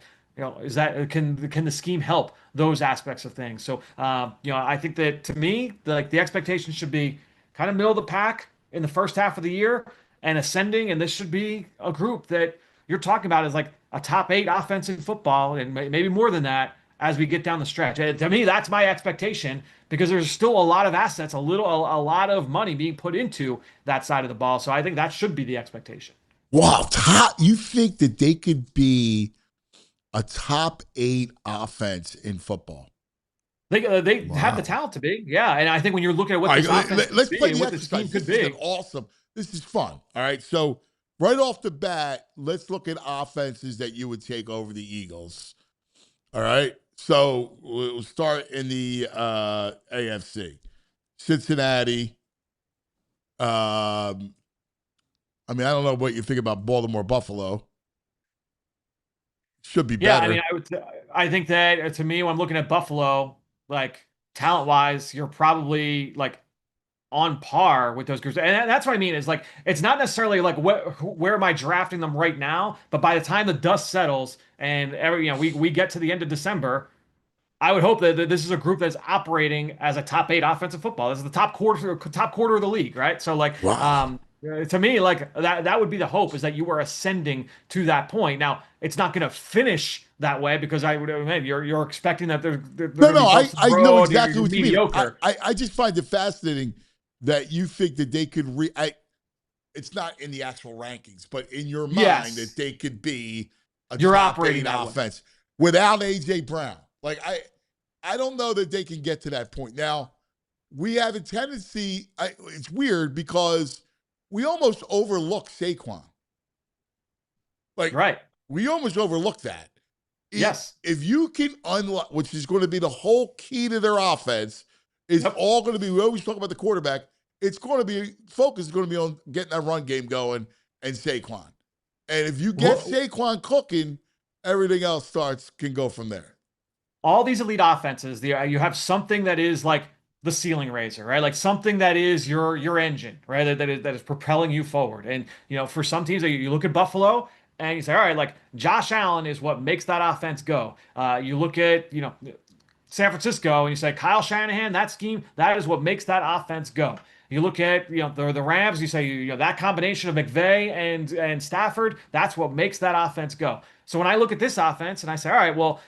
Is that can the scheme help those aspects of things? So, I think that to me, the expectation should be kind of middle of the pack in the first half of the year and ascending. And this should be a group that you're talking about as like a top 8 offensive football and maybe more than that as we get down the stretch. And to me, that's my expectation because there's still a lot of assets, a lot of money being put into that side of the ball. So I think that should be the expectation. Wow. You think that they could be a top 8 offense in football? They have the talent to be, yeah. And I think when you're looking at what this offense let's play what this team could be, awesome. This is fun. All right, so right off the bat, let's look at offenses that you would take over the Eagles. All right, so we'll start in the AFC. Cincinnati. I don't know what you think about Baltimore, Buffalo. Should be better. Yeah, I think that to me, when I'm looking at Buffalo, like talent-wise, you're probably like on par with those groups. And that's what I mean is like, it's not necessarily like where am I drafting them right now, but by the time the dust settles and we get to the end of December, I would hope that this is a group that's operating as a top 8 offensive football. This is the top quarter of the league, right? So like, wow. To me, like that would be the hope, is that you are ascending to that point. Now, it's not going to finish that way because I would imagine you're expecting that they're no. I know exactly what you mean. I just find it fascinating that you think that they could it's not in the actual rankings, but in your mind that they could be a top 8 offense without AJ Brown. Like I don't know that they can get to that point. Now, we have a tendency. It's weird because we almost overlook Saquon. Like, right. We almost overlook that. Yes. If you can unlock, which is going to be the whole key to their offense, is all going to be, we always talk about the quarterback, it's going to be, focus is going to be on getting that run game going and Saquon. And if you get Saquon cooking, everything else can go from there. All these elite offenses, you have something that is like the ceiling raiser, right? Like something that is your engine, right? That is propelling you forward. And, for some teams, you look at Buffalo and you say, all right, like Josh Allen is what makes that offense go. You look at, San Francisco and you say Kyle Shanahan, that scheme, that is what makes that offense go. You look at, the Rams, you say, that combination of McVay and Stafford, that's what makes that offense go. So when I look at this offense and I say, all right, well,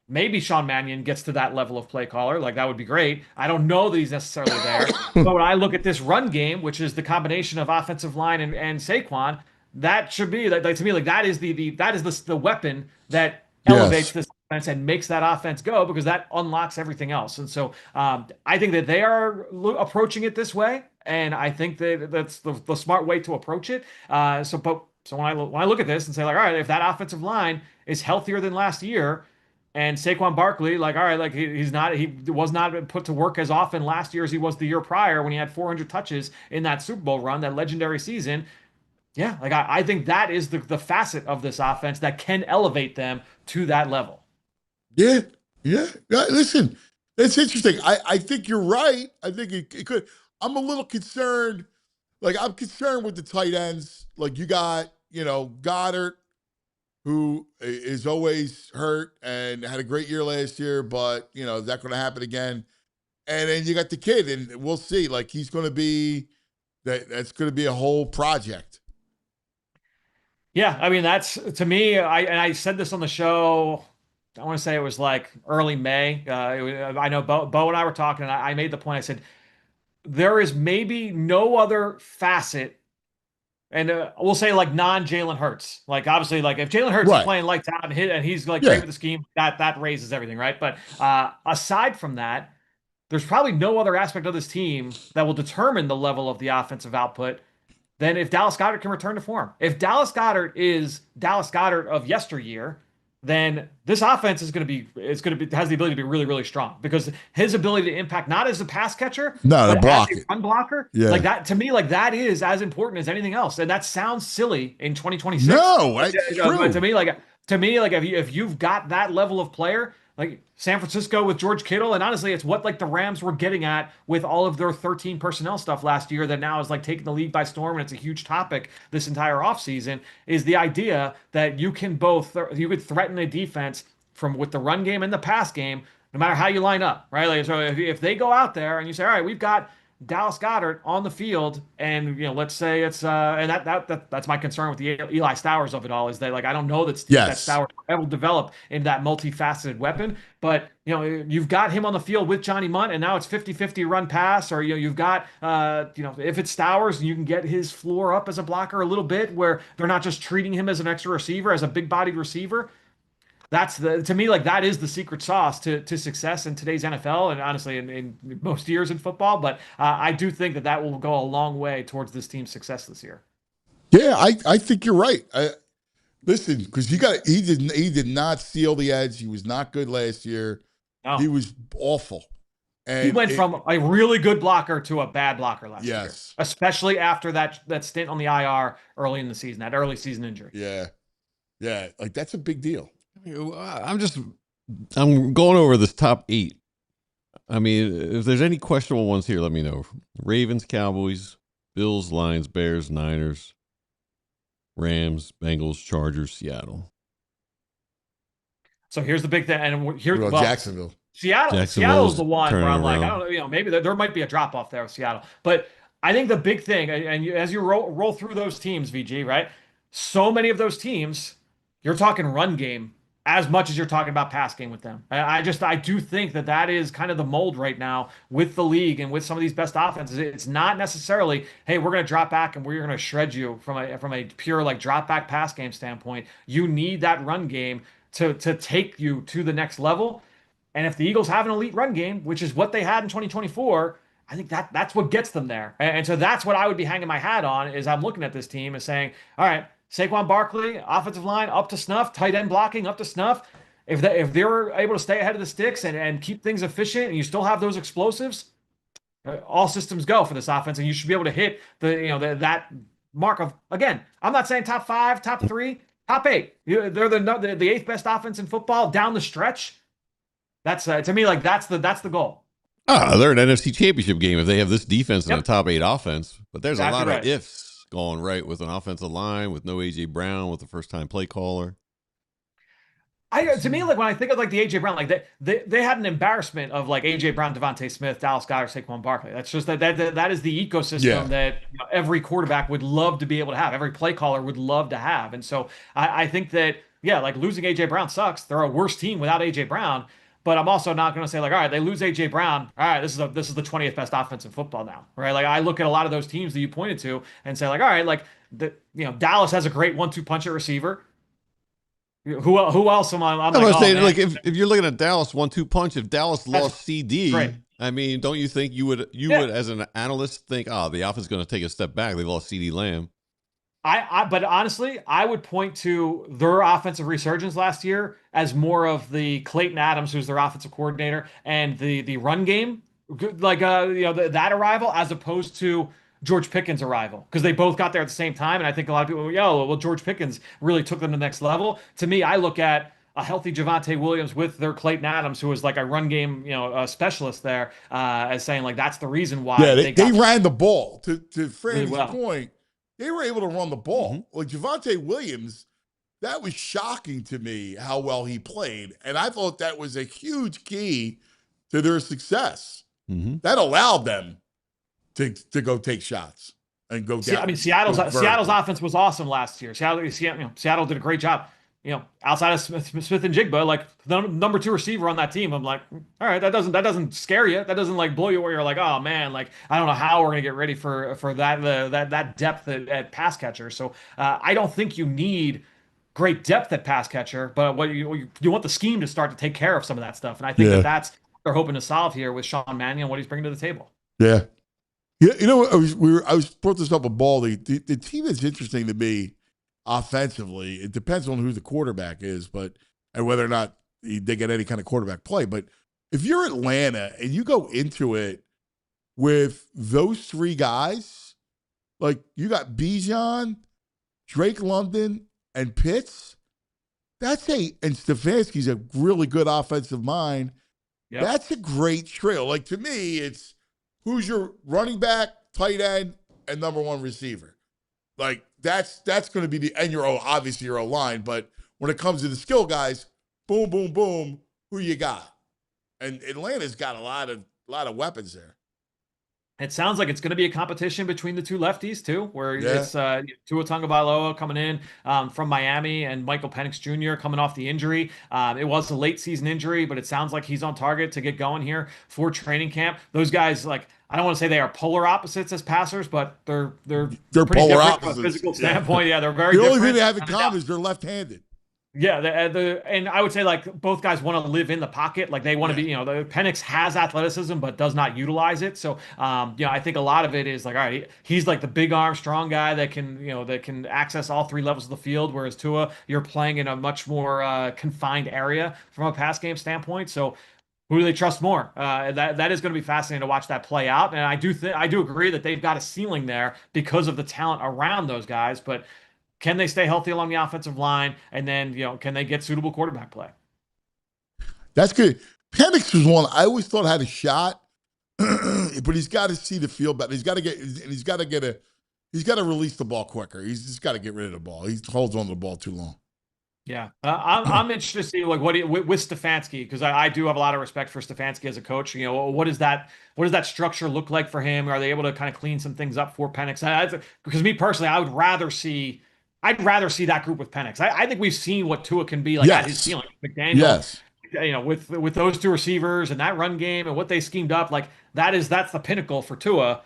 maybe Sean Mannion gets to that level of play caller. Like, that would be great. I don't know that he's necessarily there. But when I look at this run game, which is the combination of offensive line and Saquon, that should be, like to me, like that is the weapon that elevates this offense and makes that offense go, because that unlocks everything else. And so I think that they are approaching it this way. And I think that that's the smart way to approach it. So when I look at this and say, like, all right, if that offensive line is healthier than last year, and Saquon Barkley, like, all right, like he was not put to work as often last year as he was the year prior when he had 400 touches in that Super Bowl run, that legendary season. Yeah, like I think that is the facet of this offense that can elevate them to that level. Yeah. Listen, that's interesting. I think you're right. I think it could. I'm a little concerned. Like, I'm concerned with the tight ends. Like, you got, Goddard, who is always hurt and had a great year last year, but, is that going to happen again? And then you got the kid, and we'll see. Like, he's going to be, that's going to be a whole project. Yeah, I mean that's to me. I said this on the show. I want to say it was like early May. I know Bo and I were talking, and I made the point. I said there is maybe no other facet, and we'll say like non Jalen Hurts. Like obviously, like if Jalen Hurts is Right. playing lights out and he's like great Yeah. with the scheme, that raises everything, right? But aside from that, there's probably no other aspect of this team that will determine the level of the offensive output than if Dallas Goedert can return to form. If Dallas Goedert is Dallas Goedert of yesteryear, then this offense has the ability to be really, really strong because his ability to impact not as a pass catcher, No, but to block as a it. run blocker. Yeah. Like that to me, like that is as important as anything else. And that sounds silly in 2026. No, it's true. But to me, like if you've got that level of player, like San Francisco with George Kittle, and honestly, it's what like the Rams were getting at with all of their 13 personnel stuff last year that now is like taking the league by storm, and it's a huge topic this entire offseason, is the idea that you can you could threaten a defense from with the run game and the pass game, no matter how you line up, right? Like so if they go out there and you say, all right, we've got Dallas Goedert on the field, and let's say it's and that's my concern with the Eli Stowers of it all is that like I don't know that Stowers will develop into that multifaceted weapon, but you've got him on the field with Johnny Munt, and now it's 50-50 run pass, or you've got if it's Stowers, you can get his floor up as a blocker a little bit where they're not just treating him as an extra receiver, as a big bodied receiver. That's to me, like that is the secret sauce to success in today's NFL, and honestly in most years in football. But I do think that will go a long way towards this team's success this year. Yeah, I think you're right. Listen, because he did not seal the edge. He was not good last year. No. He was awful. And he went from a really good blocker to a bad blocker last year, especially after that stint on the IR early in the season, that early season injury. Yeah, like that's a big deal. I'm going over this top 8. I mean, if there's any questionable ones here, let me know. Ravens, Cowboys, Bills, Lions, Bears, Niners, Rams, Bengals, Chargers, Seattle. So here's the big thing, and here's Jacksonville. Seattle's the one where I'm like, I don't know, maybe there might be a drop off there with Seattle, but I think the big thing, and as you roll through those teams, VG, right? So many of those teams, you're talking run game as much as you're talking about pass game with them. I do think that is kind of the mold right now with the league and with some of these best offenses. It's not necessarily, hey, we're going to drop back and we're going to shred you from a pure like drop back pass game standpoint. You need that run game to take you to the next level. And if the Eagles have an elite run game, which is what they had in 2024, I think that's what gets them there. And so that's what I would be hanging my hat on is I'm looking at this team and saying, all right, Saquon Barkley, offensive line up to snuff, tight end blocking up to snuff. If they're able to stay ahead of the sticks and keep things efficient, and you still have those explosives, all systems go for this offense, and you should be able to hit that mark of, again, I'm not saying top 5, top 3, top 8. They're the 8th best offense in football down the stretch. That's to me like that's the goal. They're an NFC Championship game if they have this defense and a top 8 offense. But there's a lot of ifs going right with an offensive line, with no A.J. Brown, with the first-time play caller. To me, like when I think of like the A.J. Brown, like they had an embarrassment of like A.J. Brown, Devontae Smith, Dallas Goedert, Saquon Barkley. That's just that is the ecosystem that every quarterback would love to be able to have. Every play caller would love to have. And so I think that, like losing A.J. Brown sucks. They're a worse team without A.J. Brown. But I'm also not going to say like, all right, they lose A.J. Brown. All right, this is the 20th best offense in football now, right? Like I look at a lot of those teams that you pointed to and say like, all right, like Dallas has a great 1-2 punch at receiver. Who else am I? I'm like, saying like if you're looking at Dallas 1-2 punch, if Dallas lost CD, right. I mean, don't you think you would as an analyst think, the offense is going to take a step back? They lost CD Lamb. But honestly, I would point to their offensive resurgence last year as more of the Clayton Adams, who's their offensive coordinator, and the run game, like that arrival, as opposed to George Pickens' arrival, because they both got there at the same time. And I think a lot of people, well, George Pickens really took them to the next level. To me, I look at a healthy Javonte Williams with their Clayton Adams, who was like a run game, specialist there, as saying like that's the reason why. Yeah, they ran the ball. To Franny's really point, they were able to run the ball. Like Javonte Williams, that was shocking to me how well he played, and I thought that was a huge key to their success. That allowed them to go take shots. and go down. I mean, Seattle's offense was awesome last year. Seattle did a great job. Outside of Smith and Jigba, like the number 2 receiver on that team, I'm like, all right, that doesn't scare you. That doesn't like blow you away. You're like, oh man, like I don't know how we're gonna get ready for that depth at pass catcher. So I don't think you need great depth at pass catcher, but what you want the scheme to start to take care of some of that stuff. And I think that's what they're hoping to solve here with Sean Mannion and what he's bringing to the table. Yeah. Yeah, you know, I was brought this up with Baldy. The team that's interesting to me offensively, it depends on who the quarterback is, and whether or not they get any kind of quarterback play. But if you're Atlanta and you go into it with those 3 guys, like you got Bijan, Drake London, and Pitts, and Stefanski's a really good offensive mind. Yep. That's a great trio. Like to me, it's who's your running back, tight end, and number 1 receiver. Like that's going to be and obviously your O-line, but when it comes to the skill guys, boom, boom, boom, who you got? And Atlanta's got a lot of weapons there. It sounds like it's going to be a competition between the 2 lefties too, where it's Tua Tagovailoa coming in from Miami and Michael Penix Jr. coming off the injury. It was a late season injury, but it sounds like he's on target to get going here for training camp. Those guys, like, I don't want to say they are polar opposites as passers, but they're pretty polar opposites from a physical standpoint. Yeah, they're very different. The only thing they have in common is they're left-handed. Yeah, and I would say like both guys want to live in the pocket, like they want to be. The Penix has athleticism but does not utilize it. So, I think a lot of it is like, all right, he's like the big arm, strong guy that can access all 3 levels of the field. Whereas Tua, you're playing in a much more confined area from a pass game standpoint. So, who do they trust more? That is going to be fascinating to watch that play out. And I do agree that they've got a ceiling there because of the talent around those guys, but. Can they stay healthy along the offensive line? And then, can they get suitable quarterback play? That's good. Penix was one I always thought had a shot, but he's got to see the field better. He's got to release the ball quicker. He's just got to get rid of the ball. He holds on to the ball too long. Yeah, I'm interested to see like with Stefanski, because I do have a lot of respect for Stefanski as a coach. What does that structure look like for him? Are they able to kind of clean some things up for Penix? Because me personally, I'd rather see that group with Penix. I think we've seen what Tua can be like at his ceiling. McDaniel, yes. With those 2 receivers and that run game and what they schemed up, like that's the pinnacle for Tua.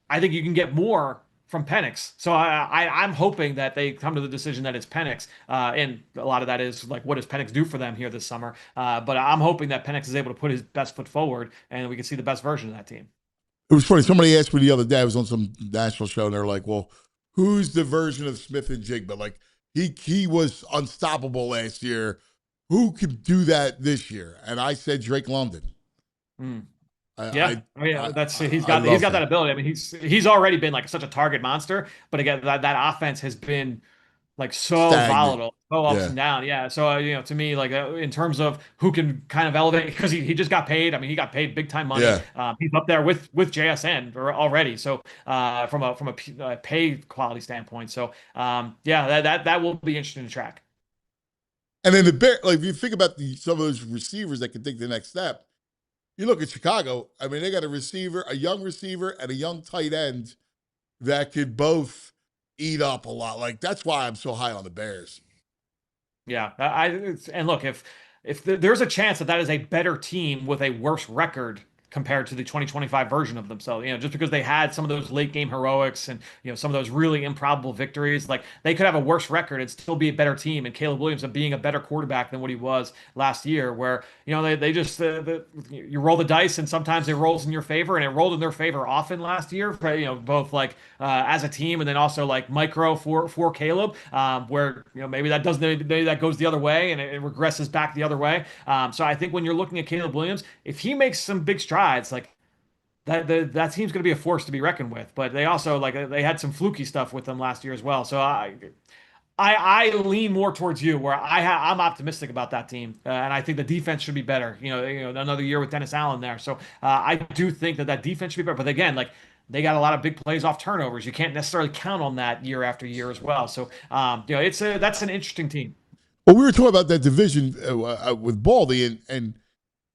I think you can get more from Penix. So I'm hoping that they come to the decision that it's Penix. And a lot of that is like, what does Penix do for them here this summer? But I'm hoping that Penix is able to put his best foot forward and we can see the best version of that team. It was funny. Somebody asked me the other day, I was on some national show, and they're like, well, who's the version of Smith and Jigba? Like he was unstoppable last year. Who could do that this year? And I said Drake London. He's got that ability. I mean, he's already been like such a target monster, but again, that offense has been like so volatile, so ups and down. Yeah. So, to me, like in terms of who can kind of elevate, because he just got paid. I mean, he got paid big time money. Yeah. He's up there with JSN already. So from a pay quality standpoint. So that will be interesting to track. And then if you think about some of those receivers that can take the next step, you look at Chicago. I mean, they got a young receiver and a young tight end that could both eat up a lot. Like that's why I'm so high on the Bears. Yeah, and look, if there's a chance that is a better team with a worse record compared to the 2025 version of themselves, just because they had some of those late game heroics and some of those really improbable victories, like they could have a worse record and still be a better team. And Caleb Williams being a better quarterback than what he was last year, where they just you roll the dice and sometimes it rolls in your favor, and it rolled in their favor often last year. Both like as a team and then also like micro for Caleb, where maybe that goes the other way and it regresses back the other way. So I think when you're looking at Caleb Williams, if he makes some big strides, like that team's going to be a force to be reckoned with. But they also they had some fluky stuff with them last year as well. So I lean more towards you, where I'm optimistic about that team, and I think the defense should be better. Another year with Dennis Allen there, so I do think that defense should be better. But again, like they got a lot of big plays off turnovers. You can't necessarily count on that year after year as well. So that's an interesting team. Well, we were talking about that division with Baldy, and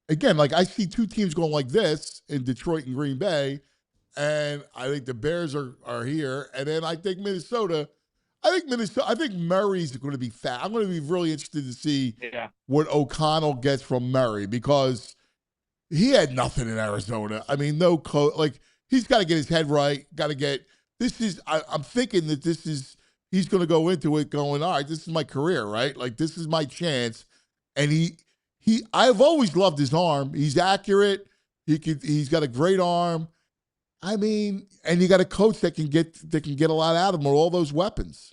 again, like I see 2 teams going like this in Detroit and Green Bay, and I think the Bears are here, and then I think Minnesota. I think Murray's going to be fat. I'm going to be really interested to see what O'Connell gets from Murray because he had nothing in Arizona. I mean, no coach. Like he's got to get his head right. Got to get. I'm thinking that he's going to go into it going, all right, this is my career, right? Like this is my chance. And I've always loved his arm. He's accurate. He's got a great arm. I mean, and you got a coach that can get a lot out of him with all those weapons.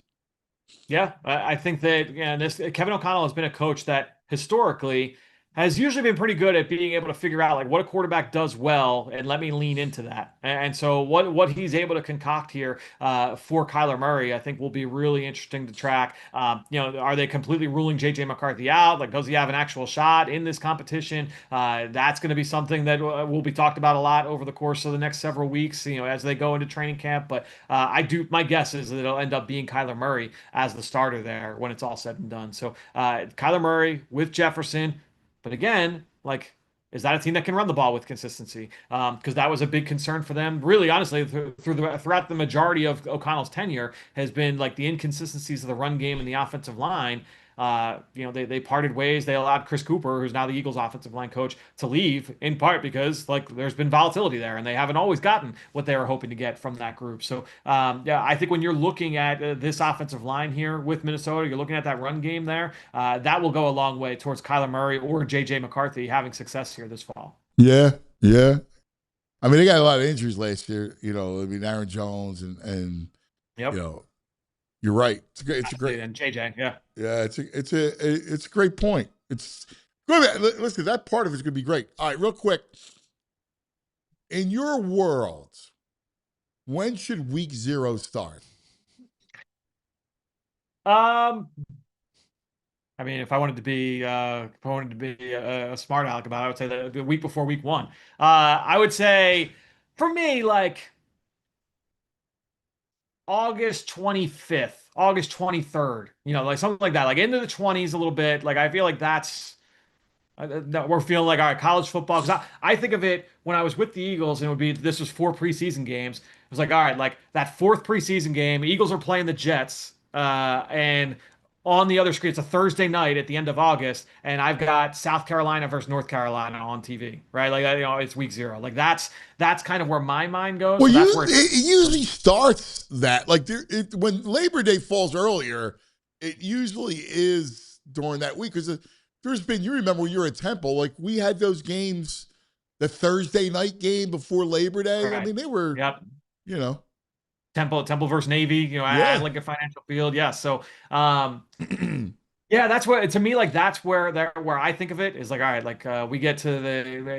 Yeah, I think that Kevin O'Connell has been a coach that historically has usually been pretty good at being able to figure out like what a quarterback does well and let me lean into that. And so what he's able to concoct here for Kyler Murray, I think will be really interesting to track. Are they completely ruling JJ McCarthy out? Like, does he have an actual shot in this competition? That's going to be something that will be talked about a lot over the course of the next several weeks, as they go into training camp. But my guess is that it'll end up being Kyler Murray as the starter there when it's all said and done. So Kyler Murray with Jefferson. But again, like, is that a team that can run the ball with consistency? Because that was a big concern for them. Really, honestly, throughout the majority of O'Connell's tenure has been like the inconsistencies of the run game and the offensive line. They parted ways. They allowed Chris Cooper, who's now the Eagles offensive line coach, to leave in part because like there's been volatility there and they haven't always gotten what they were hoping to get from that group. So I think when you're looking at this offensive line here with Minnesota, you're looking at that run game there. That will go a long way towards Kyler Murray or JJ McCarthy having success here this fall. Yeah. I mean, they got a lot of injuries last year. Aaron Jones and yep. You're right. It's a great and JJ, yeah. Yeah, it's a great point. It's good. Listen, that part of it's gonna be great. All right, real quick. In your world, when should week 0 start? I mean, if I wanted to be a smart aleck about it, I would say the week before week 1. I would say for me, like August 25th, August 23rd, like something like that, like into the 20s a little bit. Like, I feel like that we're feeling like, all right, college football. Because I think of it when I was with the Eagles, and this was 4 preseason games. It was like, all right, like that 4th preseason game, Eagles are playing the Jets, and on the other screen, it's a Thursday night at the end of August, and I've got South Carolina versus North Carolina on TV, right? Like, it's week 0. Like that's kind of where my mind goes. Well, So it usually starts that. Like when Labor Day falls earlier, it usually is during that week. Because you remember when you were at Temple, like we had those games, the Thursday night game before Labor Day. Right. I mean, they were, Temple versus Navy, at Lincoln Financial Field. Yeah. So, that's where, to me, like, that's where I think of it is like, all right, like, we get to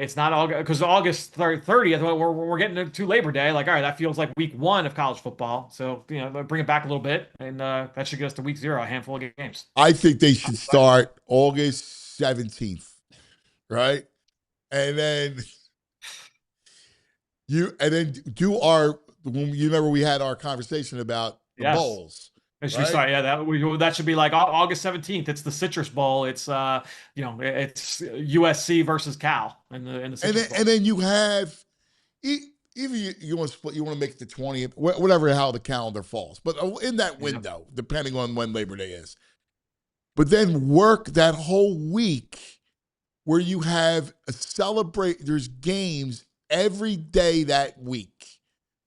it's not August, because August 30th, we're getting to Labor Day. Like, all right, that feels like week 1 of college football. So, bring it back a little bit, and that should get us to week 0, a handful of games. I think they should start August 17th, right? And then you remember we had our conversation about the bowls. Right? That should be like August 17th. It's the Citrus Bowl. It's it's USC versus Cal in the Citrus Bowl. And then you have either you want to split, you want to make it the 20th, whatever how the calendar falls. But in that window, depending on when Labor Day is. But then work that whole week where you have there's games every day that week.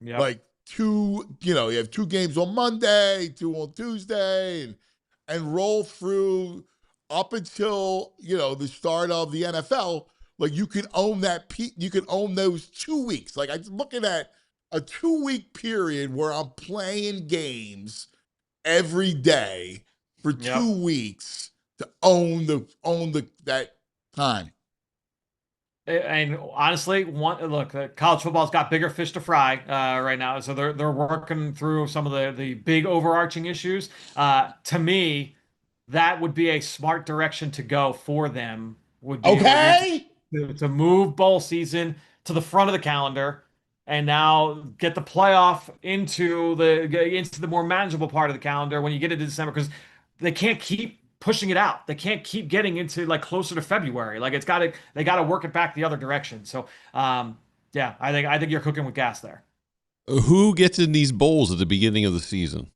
Yep. Like you have 2 games on Monday, 2 on Tuesday, and roll through up until, the start of the NFL. Like you can own you can own those 2 weeks. Like I'm looking at a 2-week period where I'm playing games every day for 2 weeks to own that time. And honestly, college football's got bigger fish to fry right now, so they're working through some of the big overarching issues. To me, that would be a smart direction to go for them. Would be to move bowl season to the front of the calendar, and now get the playoff into the more manageable part of the calendar when you get into December, because they can't keep pushing it out. They can't keep getting into like closer to February. Like they got to work it back the other direction. So, I think you're cooking with gas there. Who gets in these bowls at the beginning of the season?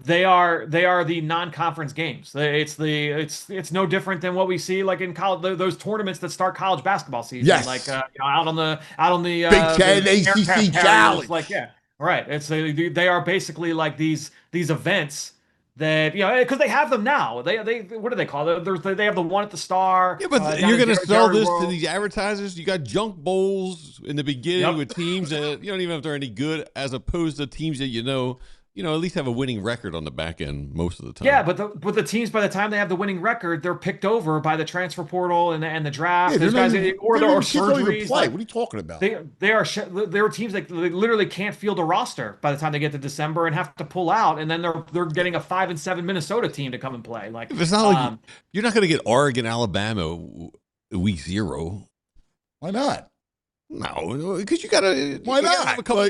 They are the non-conference games. It's no different than what we see like in college, those tournaments that start college basketball season. Yes. Like out on the Big Ten the ACC aircraft carriers. challenge. Like right. They are basically like these events that because they have them now. They what do they call it? They have the one at the Star. Yeah, but you're going to sell this to these advertisers. You got junk bowls in the beginning with teams that you don't even know if they're any good, as opposed to teams that at least have a winning record on the back end most of the time. Yeah, but the teams, by the time they have the winning record, they're picked over by the transfer portal and the draft. Yeah, Those guys or surgeries. surgeries. What are you talking about? There are teams that literally can't field a roster by the time they get to December and have to pull out, and then they're getting a 5-7 Minnesota team to come and play. Like it's not like you're not going to get Oregon, Alabama week 0. Why not? No, because you gotta. Why not? Have a couple,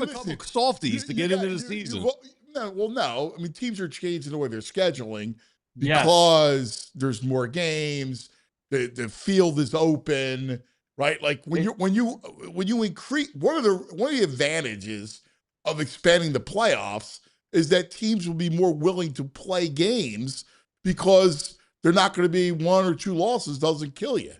couple softies to get into the season. No. I mean, teams are changing the way they're scheduling because there's more games. The field is open, right? Like when you increase one of the advantages of expanding the playoffs is that teams will be more willing to play games they're not going to be 1 or 2 losses doesn't kill you.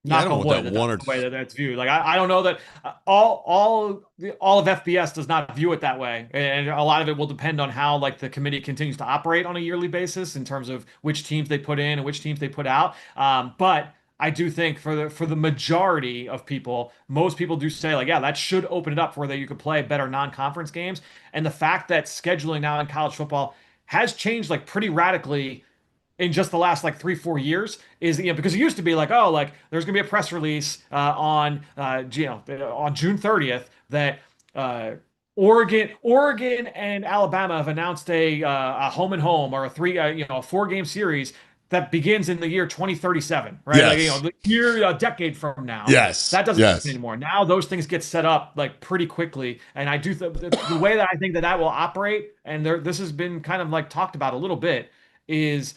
Not the way that that's viewed. Like I don't know that all of FBS does not view it that way, and a lot of it will depend on how like the committee continues to operate on a yearly basis in terms of which teams they put in and which teams they put out. But I do think for the majority of people, most people do say like, yeah, that should open it up for that you could play better non-conference games, and the fact that scheduling now in college football has changed like pretty radically in just the last like 3-4 years is because it used to be like, oh, like there's gonna be a press release on June 30th that Oregon and Alabama have announced a home and home or a 4-game series that begins in the year 2037, right? Yes. Like, a decade from now. Yes. That doesn't happen anymore. Now those things get set up like pretty quickly, and I do the way that I think that will operate, and this has been kind of like talked about a little bit, is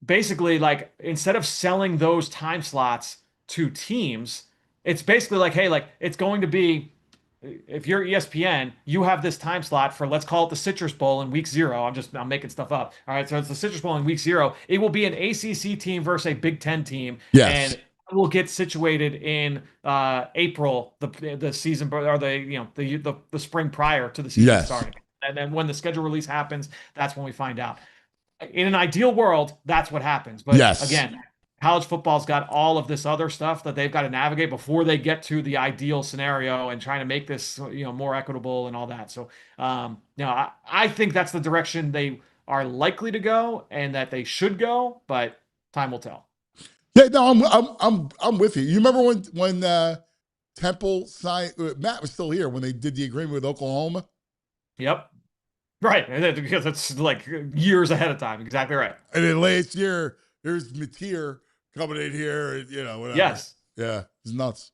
basically like instead of selling those time slots to teams, it's basically like, hey, like it's going to be, if you're ESPN, you have this time slot for, let's call it the Citrus Bowl in week 0. I'm making stuff up. All right, so it's the Citrus Bowl in week 0. It will be an ACC team versus a Big Ten team, and it will get situated in April, the season or the spring prior to the season starting, and then when the schedule release happens, that's when we find out. In an ideal world, that's what happens. But again, college football's got all of this other stuff that they've got to navigate before they get to the ideal scenario and trying to make this, more equitable and all that. So, I think that's the direction they are likely to go and that they should go, but time will tell. Yeah, no, I'm with you. You remember when Temple signed? Matt was still here when they did the agreement with Oklahoma. Yep. Right, because it's like years ahead of time. Exactly right. And then last year, there's Mateer coming in here, whatever. Yes. Yeah, it's nuts.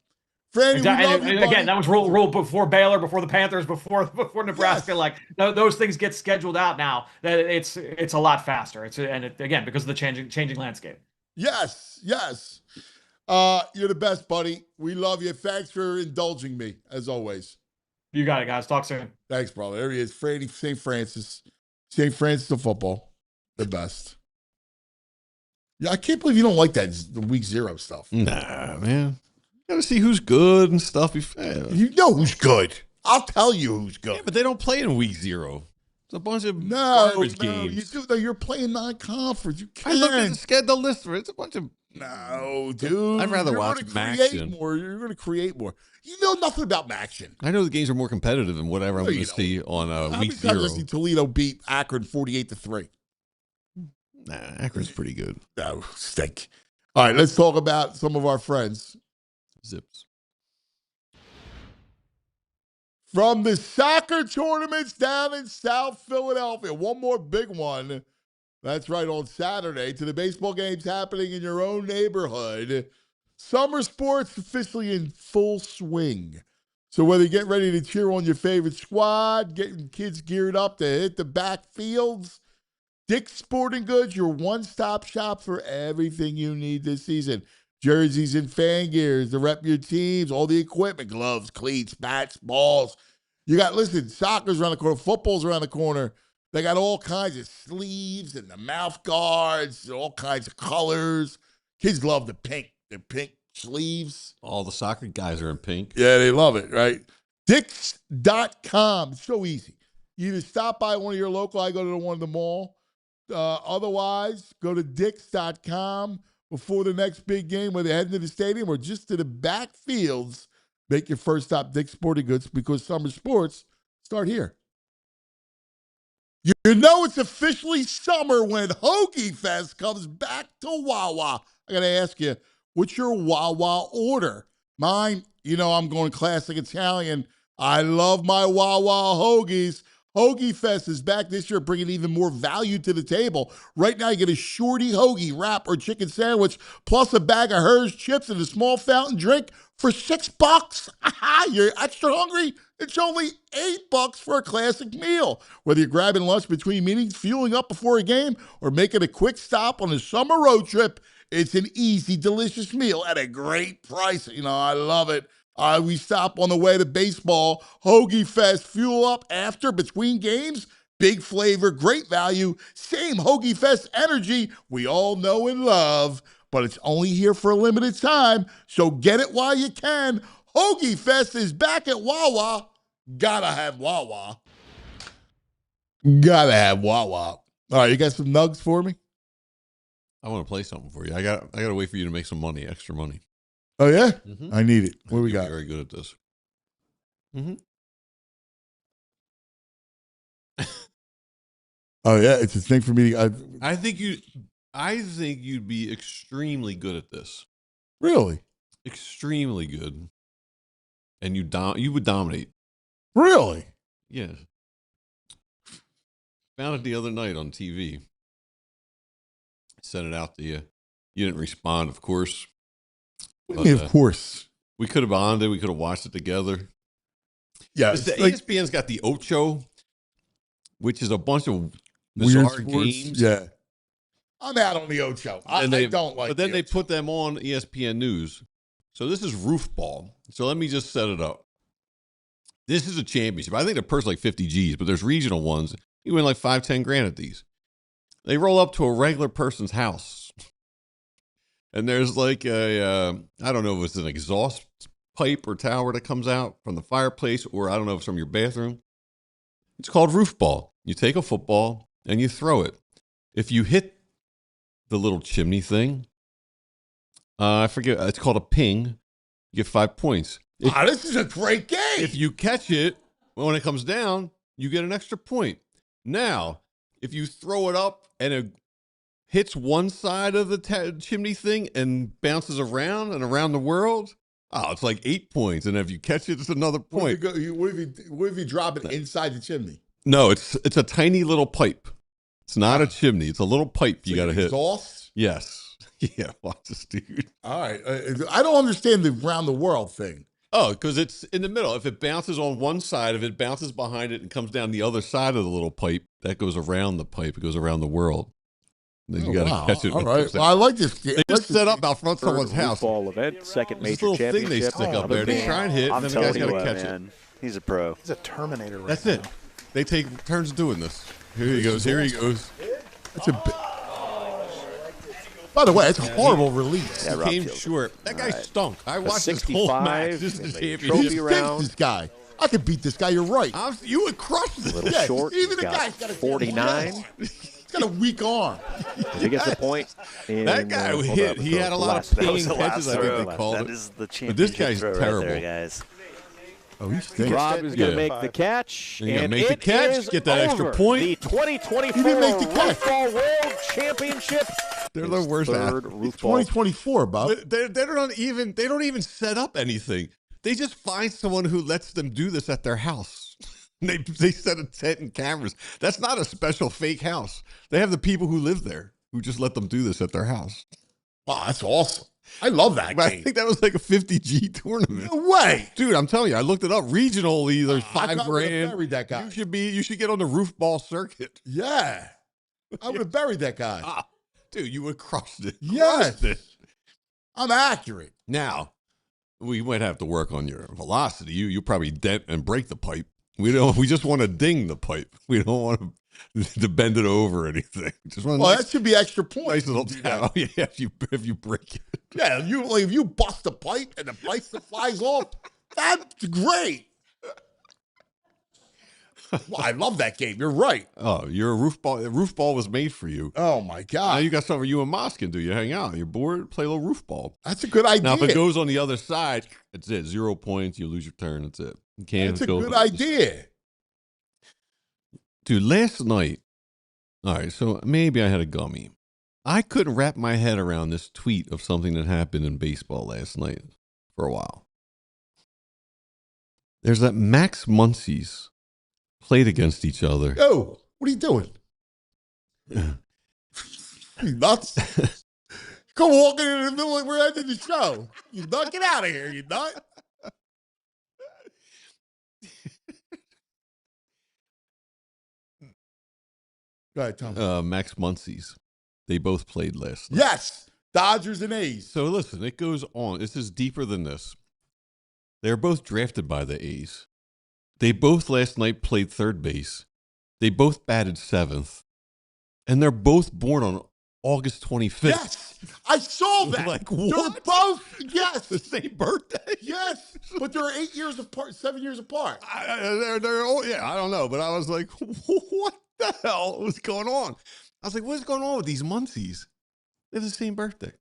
Franny, and again, that was rule before Baylor, before the Panthers, before Nebraska. Yes. Like those things get scheduled out now. That it's a lot faster. Again because of the changing landscape. Yes. You're the best, buddy. We love you. Thanks for indulging me as always. You got it, guys. Talk soon. Thanks, brother. There he is, Franny, St. Francis of football, the best. Yeah, I can't believe you don't like that week 0 stuff. Nah, man. You got to see who's good and stuff. You know who's good. I'll tell you who's good. Yeah, but they don't play in week 0. It's a bunch of garbage games. You do. No, you're playing non-conference. You can't. I look at the schedule list for it. It's a bunch of. No, dude. I'd rather watch Maction. You're going to create more. You know nothing about Maction. I know the games are more competitive than whatever I'm going to see on week 0. How many Toledo beat Akron 48-3? Nah, Akron's pretty good. No, stink. All right, let's talk about some of our friends. Zips. From the soccer tournaments down in South Philadelphia, one more big one. That's right, on Saturday, to the baseball games happening in your own neighborhood. Summer sports officially in full swing. So whether you get ready to cheer on your favorite squad, getting kids geared up to hit the backfields, Dick's Sporting Goods, your one-stop shop for everything you need this season. Jerseys and fan gears to rep your teams, all the equipment, gloves, cleats, bats, balls. You got, listen, soccer's around the corner, football's around the corner. They got all kinds of sleeves and the mouth guards, all kinds of colors. Kids love the pink sleeves. All the soccer guys are in pink. Yeah, they love it, right? Dicks.com. It's so easy. You either stop by one of your local, I go to the one in the mall. Otherwise, go to Dicks.com before the next big game, whether they're heading to the stadium or just to the back fields. Make your first stop Dick's Sporting Goods because summer sports start here. You know it's officially summer when Hoagie Fest comes back to Wawa. I got to ask you, what's your Wawa order? Mine, I'm going classic Italian. I love my Wawa hoagies. Hoagie Fest is back this year, bringing even more value to the table. Right now, you get a shorty hoagie, wrap, or chicken sandwich, plus a bag of Hers chips and a small fountain drink for $6. You're extra hungry? It's only $8 for a classic meal. Whether you're grabbing lunch between meetings, fueling up before a game, or making a quick stop on a summer road trip, it's an easy, delicious meal at a great price. I love it. We stop on the way to baseball. Hoagie Fest, fuel up after, between games. Big flavor, great value, same Hoagie Fest energy we all know and love. But it's only here for a limited time, so get it while you can. Hoagie Fest is back at Wawa. Gotta have Wawa. Gotta have Wawa. All right, you got some nugs for me? I want to play something for you. I got to wait for you to make some money, extra money. Oh, yeah? Mm-hmm. I need it. What do we got? Very good at this. Mm-hmm. Oh, yeah, it's a thing for me. I think you'd be extremely good at this. Really? Extremely good. And you would dominate. Really? Yeah. Found it the other night on TV. Sent it out to you. You didn't respond, of course. What do you mean, of course? We could have bonded. We could have watched it together. Yeah. ESPN's got the Ocho, which is a bunch of bizarre games. Yeah. I'm out on the Ocho. I don't like it. But then they put them on ESPN News. So this is roof ball. So let me just set it up. This is a championship. I think the purse like 50 G's, but there's regional ones. You win like 5-10 grand at these. They roll up to a regular person's house. And there's like I don't know if it's an exhaust pipe or tower that comes out from the fireplace, or I don't know if it's from your bathroom. It's called roof ball. You take a football and you throw it. If you hit the little chimney thing, I forget, it's called a ping, you get 5 points. This is a great game. If you catch it, when it comes down, you get an extra point. Now, if you throw it up and it hits one side of the chimney thing and bounces around and around the world, it's like 8 points. And if you catch it, it's another point. What if you drop it inside the chimney? No, it's a tiny little pipe. It's not a chimney. It's a little pipe you got to hit. Exhaust? Yes. Yeah, watch this, dude. All right. I don't understand the round the world thing. Oh, because it's in the middle. If it bounces on one side, if it bounces behind it and comes down the other side of the little pipe, that goes around the pipe. It goes around the world. Then you got to catch it. All right. Well, I like this. They just set up out front of someone's house. Ball event, second major little championship. thing they stick up there. They try and hit, and then the guy's got to catch it. He's a pro. He's a Terminator right That's now. it. They take turns doing this. Here he goes. Here he goes. That's a bit. By the way, it's a horrible release. He came short. That guy stunk. I watched this whole match. This is the championship. This guy. I could beat this guy. You're right. You would crush this. A little short. Even the got guy's got a 49. He's got a weak arm. He gets a point. That guy hit. He had a lot of pinging catches, I think they called it. That is the championship. But this guy's terrible. Right there, guys. Oh, he stinks. Rob is going to make the catch. And make the catch, get that extra point. The 2024 He didn't make the catch. Football World Championship. They're the worst third athletes. roof ball. 2024, Bob. They don't even set up anything. They just find someone who lets them do this at their house. They set a tent and cameras. That's not a special fake house. They have the people who live there who just let them do this at their house. Wow, that's awesome. I love that game. I think that was like a 50G tournament. No way. Dude, I'm telling you, I looked it up. Regionally, there's $5 grand. Buried that guy. You should get on the roof ball circuit. Yeah. I would have buried that guy. Dude, you would crush it. Yes. I'm accurate. Now, we might have to work on your velocity. You probably dent and break the pipe. We just want to ding the pipe. We don't want to bend it over or anything. Just want that should be extra points. Nice little towel. Yeah, if you break it. Yeah, if you bust the pipe and the pipe flies off, that's great. Well, I love that game. You're right. Oh, you're a roof ball. Roof ball was made for you. Oh my God! Now you got something you and Moss can do. You hang out. You're bored. Play a little roof ball. That's a good idea. Now if it goes on the other side, that's it. 0 points. You lose your turn. That's it. You can't. That's a good idea, dude. Last night. All right, so maybe I had a gummy. I couldn't wrap my head around this tweet of something that happened in baseball last night for a while. There's that Max Muncy's played against each other. Yo, what are you doing? You nuts? Come walking in the middle of we're ending the show. You nut? Get out of here, you nut. Go ahead, Tom. Max Muncy's. They both played last night. Yes, Dodgers and A's. So listen, it goes on. This is deeper than this. They're both drafted by the A's. They both last night played third base. They both batted seventh. And they're both born on August 25th. Yes, I saw that. Like, what? They're both, yes. The same birthday? Yes, but they're 8 years apart, 7 years apart. They're old. Yeah, I don't know. But I was like, what the hell was going on? I was like, what's going on with these Muncies? They have the same birthday.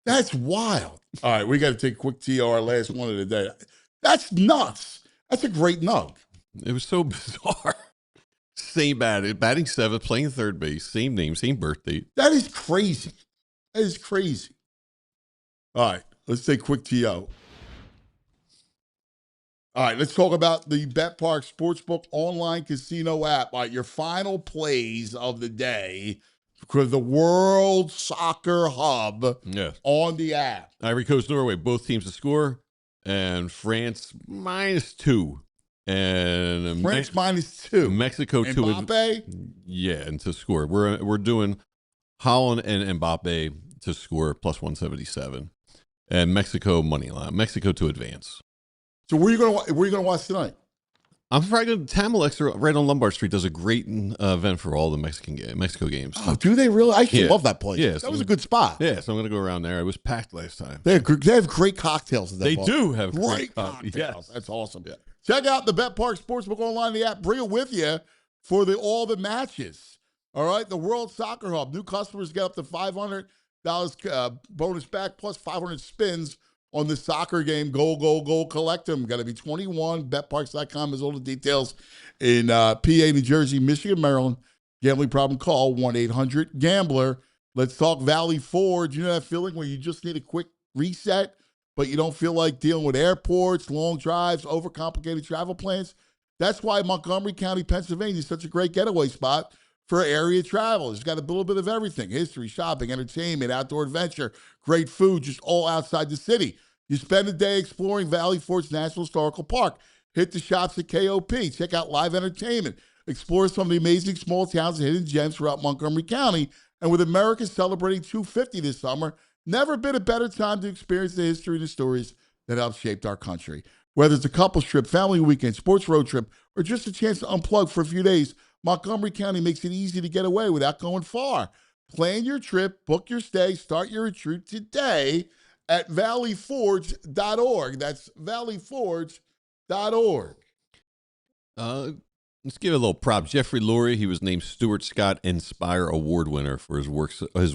That's wild. All right, we got to take a quick TR, last one of the day. That's nuts. That's a great nug. It was so bizarre. Same batting seventh, playing third base, same name, same birthday. That is crazy. That is crazy. All right, let's take a quick TO. All right, let's talk about the Bet Park Sportsbook online casino app. All right, your final plays of the day for the World Soccer Hub on the app. Ivory Coast, Norway, both teams to score, and France -2. And France -2. Mexico and 2. Mbappe? Yeah, and to score. We're doing Holland and Mbappe to score +177. And Mexico money line. Mexico to advance. So where are you gonna watch tonight? I'm probably going to Tamalex right on Lombard Street does a great event for all the Mexico games. Oh, do they really? I used to love that place. Yeah, that was a good spot. Yeah, so I'm going to go around there. It was packed last time. They have great cocktails in that They bar. do have great cocktails. Yes. That's awesome. Yeah. Check out the Bet Park Sportsbook online, the app. Bring it with you for all the matches. All right, the World Soccer Hub. New customers get up to $500 bonus back plus 500 spins on the soccer game. Goal, collect them. Got to be 21. BetParks.com has all the details in PA, New Jersey, Michigan, Maryland. Gambling problem, call 1-800-GAMBLER. Let's talk Valley Forge. You know that feeling where you just need a quick reset, but you don't feel like dealing with airports, long drives, overcomplicated travel plans? That's why Montgomery County, Pennsylvania is such a great getaway spot for area travel. It's got a little bit of everything: history, shopping, entertainment, outdoor adventure, great food, just all outside the city. You spend a day exploring Valley Forge National Historical Park. Hit the shops at KOP. Check out live entertainment. Explore some of the amazing small towns and hidden gems throughout Montgomery County. And with America celebrating 250 this summer, never been a better time to experience the history and the stories that helped shape our country. Whether it's a couples trip, family weekend, sports road trip, or just a chance to unplug for a few days, Montgomery County makes it easy to get away without going far. Plan your trip, book your stay, start your retreat today at valleyforge.org. That's valleyforge.org. Let's give it a little prop. Jeffrey Lurie, he was named Stuart Scott Inspire Award winner for his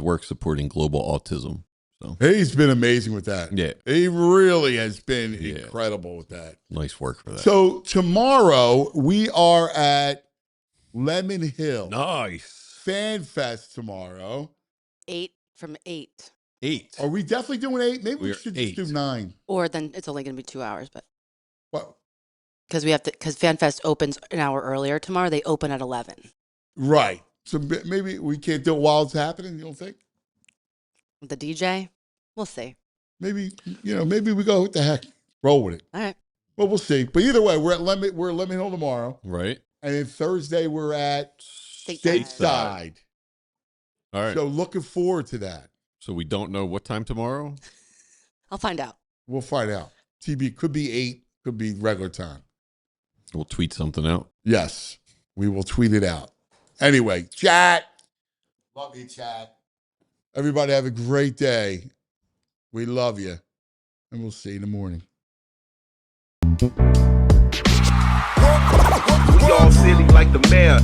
work supporting global autism. So he's been amazing with that. Yeah. He really has been incredible with that. Nice work for that. So tomorrow we are at Lemon Hill. Nice. Fan Fest tomorrow. 8 from 8. 8. Are we definitely doing 8? Maybe we should just do 9. Or then it's only going to be 2 hours, but what? Because FanFest opens an hour earlier tomorrow. They open at 11. Right. So maybe we can't do it while it's happening. You don't think? The DJ, we'll see. Maybe we go. What the heck? Roll with it. All right. Well, we'll see. But either way, we're at Lemon Hill tomorrow. Right. And then Thursday we're at Stateside. All right. So looking forward to that. So we don't know what time tomorrow? I'll find out. We'll find out. TB could be 8, could be regular time. We'll tweet something out. Yes, we will tweet it out. Anyway, chat. Love you, chat. Everybody have a great day. We love you. And we'll see you in the morning. We all silly like the mayor.